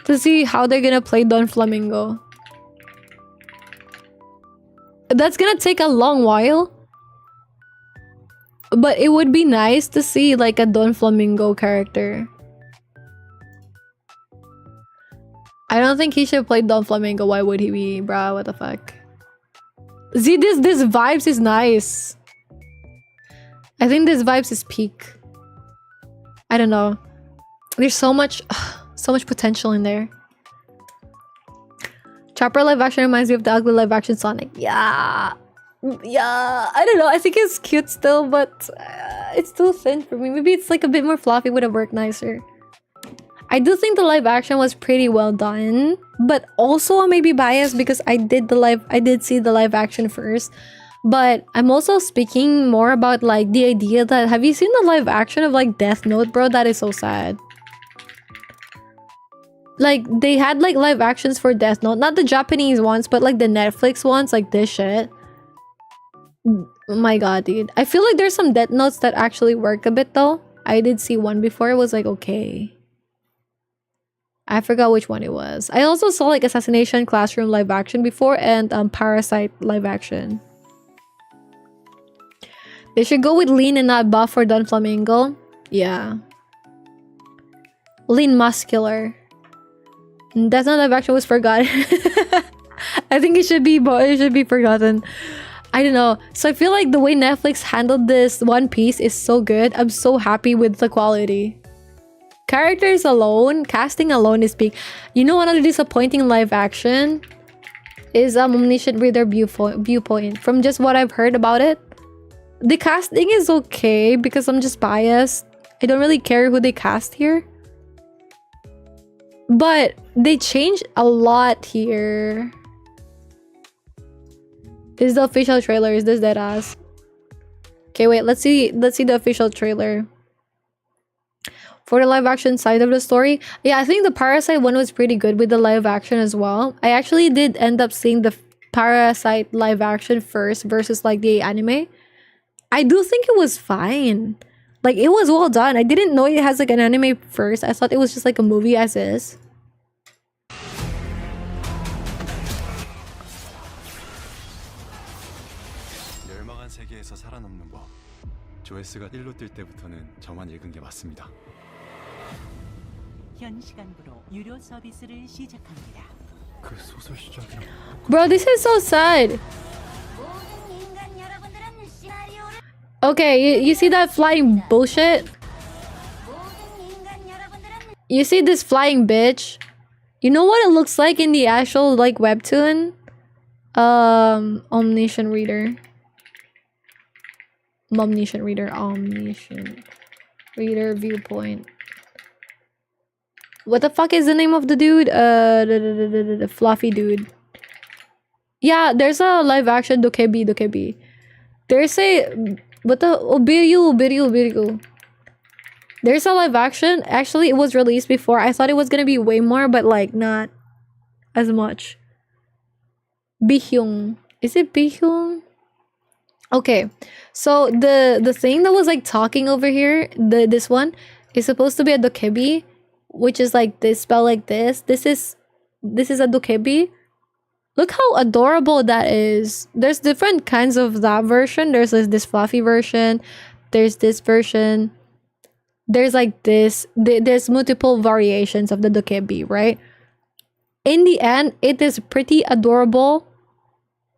to see how they're gonna play Don Flamingo. That's gonna take a long while, but it would be nice to see like a Don Flamingo character. I don't think he should play Don Flamingo. Why would he be, bruh? What the fuck? See, this vibes is nice. I think this vibes is peak. I don't know. There's so much potential in there. Chopper live action reminds me of the ugly live action Sonic. Yeah. I don't know. I think it's cute still, but it's too thin for me. Maybe it's like a bit more fluffy. Would have worked nicer. I do think the live action was pretty well done, but also I may be biased because I did see the live action first. But I'm also speaking more about like the idea that, have you seen the live action of like Death Note, bro? That is so sad. Like they had like live actions for Death Note, not the Japanese ones, but like the Netflix ones, like this shit. Oh my god, dude. I feel like there's some Death Notes that actually work a bit though. I did see one before, it was like okay. I forgot which one it was. I also saw like Assassination Classroom live action before, and Parasite live action. They should go with lean and not buff for Don Flamingo. Yeah. Lean muscular. That's not live action was forgotten. I think it should be forgotten. I don't know. So I feel like the way Netflix handled this One Piece is so good. I'm so happy with the quality. Characters alone, casting alone is big. You know, another disappointing live action is Omniscient Reader Viewpoint. From just what I've heard about it, the casting is okay because I'm just biased. I don't really care who they cast here. But they changed a lot here. This is the official trailer. Is this dead ass? Okay, wait. Let's see the official trailer. For the live action side of the story, yeah, I think the Parasite one was pretty good with the live action as well. I actually did end up seeing the Parasite live action first versus like the anime. I do think it was fine. Like, it was well done. I didn't know it has like an anime first. I thought it was just like a movie as is. 멸망한 세계에서 살아남는 법. 조회수가 1로 뛸 때부터는 저만 읽은 게 맞습니다. 현 시간부로 유료 서비스를 시작합니다. 그 소설 시작이랑 Bro, this is so sad. Okay, you see that flying bullshit? You see this flying bitch? You know what it looks like in the actual like webtoon? Omniscient Reader Viewpoint. What the fuck is the name of the dude? The fluffy dude. Yeah, there's a live action dokebi. There's a what the Obiryu. There's a live action. Actually, it was released before. I thought it was gonna be way more, but like not as much. Bihyung. Is it Bihyung? Okay, so the thing that was like talking over here, this one is supposed to be a dokebi, which is like this spell like this. This is a dokebi. Look how adorable that is. There's different kinds of that version. There's this fluffy version. There's this version. There's like this. There's multiple variations of the dokebi, right? In the end, it is pretty adorable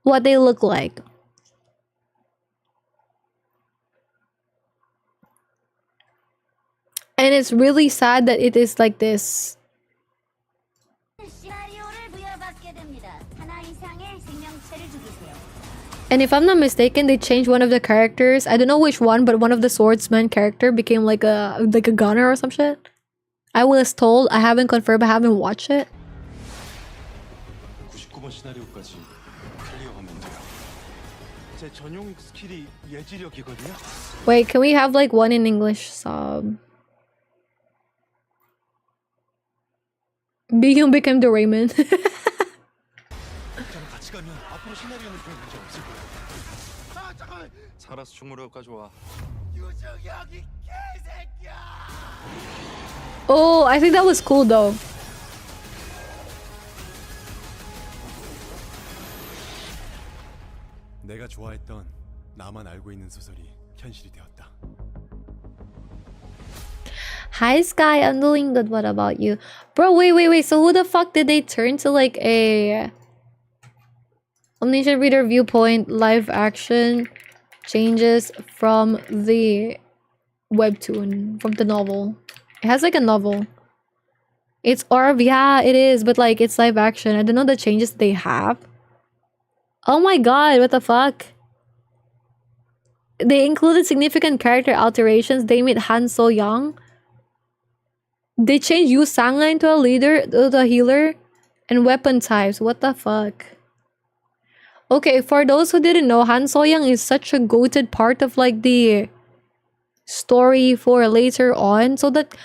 what they look like. And it's really sad that it is like this. And if I'm not mistaken, they changed one of the characters. I don't know which one, but one of the swordsman character became like a gunner or some shit. I was told. I haven't confirmed. I haven't watched it. 99번 시나리오까지 클리어하면 돼요. 제 전용 스킬이 예지력이거든요. Wait, can we have like one in English sub? Bihyun became the Raymond. 같이 가면 앞으로 시나리오는 별 문제 없을 거예요. 아, 잠깐만. 살아서 충무로까지 와. 유정이 개새끼야. Oh, I think that was cool though. 내가 좋아했던 나만 알고 있는 소설이 현실이 되었다. Hi Sky, I'm doing good. What about you? Bro, wait. So who the fuck did they turn to like a Omniscient Reader Viewpoint live action changes from the webtoon, from the novel? It has like a novel. It's Orb, yeah, it is, but like it's live action. I don't know the changes they have. Oh my god, what the fuck? They included significant character alterations. They made Han So Young. They changed Yu Sanga into a leader, the healer, and weapon types. What the fuck? Okay, for those who didn't know, Han So Young is such a goated part of like the story for later on. So that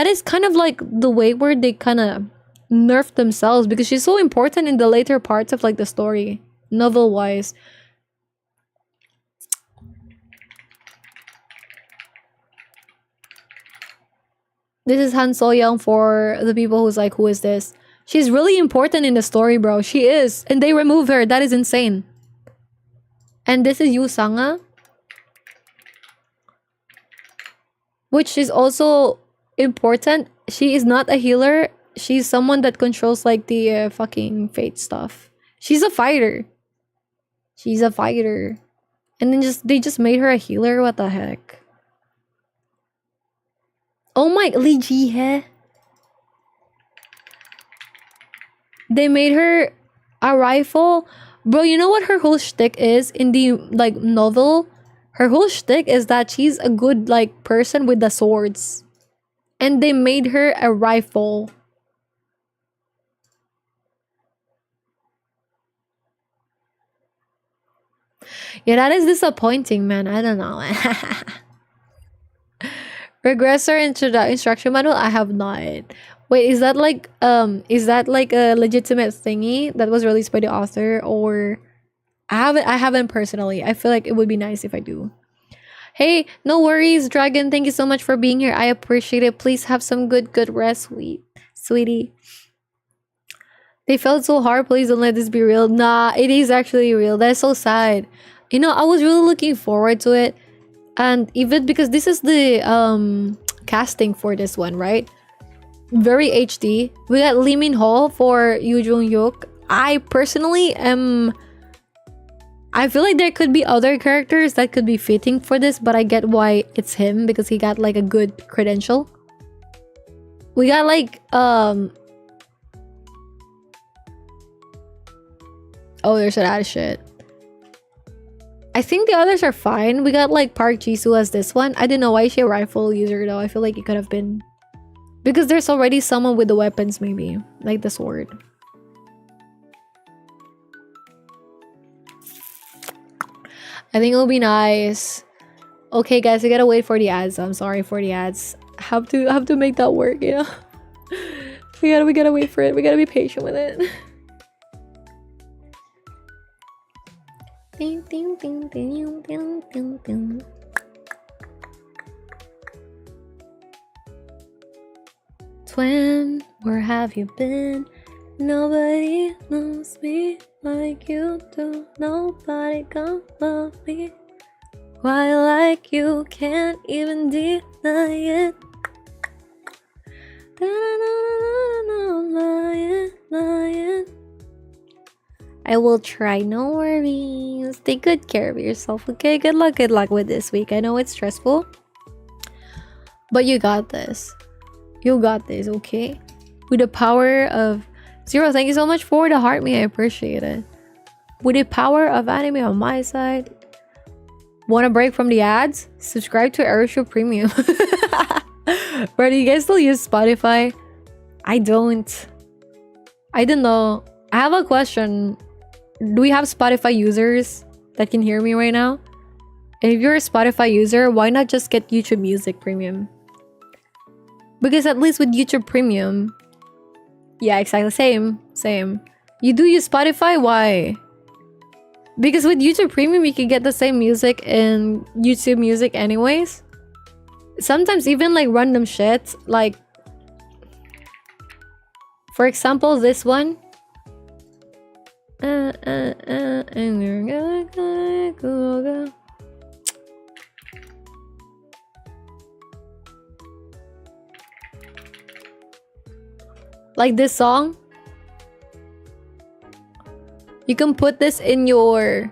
is kind of like the way where they kind of nerfed themselves because she's so important in the later parts of like the story, novel-wise. This is Han So Young for the people who's like, who is this? She's really important in the story, bro. She is. And they remove her. That is insane. And this is Yu Sanga, which is also important She is not a healer. She's someone that controls like the fucking fate stuff. She's a fighter. She's a fighter. And then they just made her a healer. What the heck? Oh my, Li Ji He. They made her a rifle. Bro, you know what her whole shtick is in the like novel? Her whole shtick is that she's a good like person with the swords. And they made her a rifle. Yeah, that is disappointing, man. I don't know. Regressor into the instruction manual? I have not. Wait, is that like a legitimate thingy that was released by the author, or I haven't personally. I feel like it would be nice if I do. Hey, no worries, Dragon. Thank you so much for being here. I appreciate it. Please have some good rest, sweetie. They felt so hard. Please don't let this be real. Nah, it is actually real. That's so sad. You know, I was really looking forward to it. And even because this is the casting for this one, right? Very HD. We got Lee Min Ho for Yoo Jung Hyuk. I personally am... I feel like there could be other characters that could be fitting for this, but I get why it's him because he got like a good credential. We got like oh, there's a lot of shit. I think the others are fine. We got like Park Ji-soo as this one. I don't know why is she a rifle user though. I feel like it could have been because there's already someone with the weapons, maybe like the sword. I think it'll be nice. Okay, guys, we gotta wait for the ads. I'm sorry for the ads. Have to make that work, you know. we gotta wait for it. We gotta be patient with it. Ding, ding, ding, ding, ding, ding, ding. Twin, where have you been? Nobody knows me like you do. Nobody can love me. Why like you can't even deny it. Lying. I will try, no worries. Take good care of yourself, okay? Good luck with this week. I know it's stressful, but you got this. You got this, okay? With the power of Zero, thank you so much for the heart me. I appreciate it. With the power of anime on my side. Want a break from the ads? Subscribe to Eruchiu Premium. Bro, do you guys still use Spotify? I don't. I don't know. I have a question. Do we have Spotify users that can hear me right now? And if you're a Spotify user, why not just get YouTube Music Premium? Because at least with YouTube Premium... Yeah, exactly. Same. You do use Spotify? Why? Because with YouTube Premium, you can get the same music in YouTube Music anyways. Sometimes even like random shit. Like, for example, this one. Like this song, you can put this in your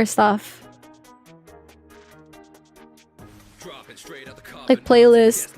stuff, like playlist.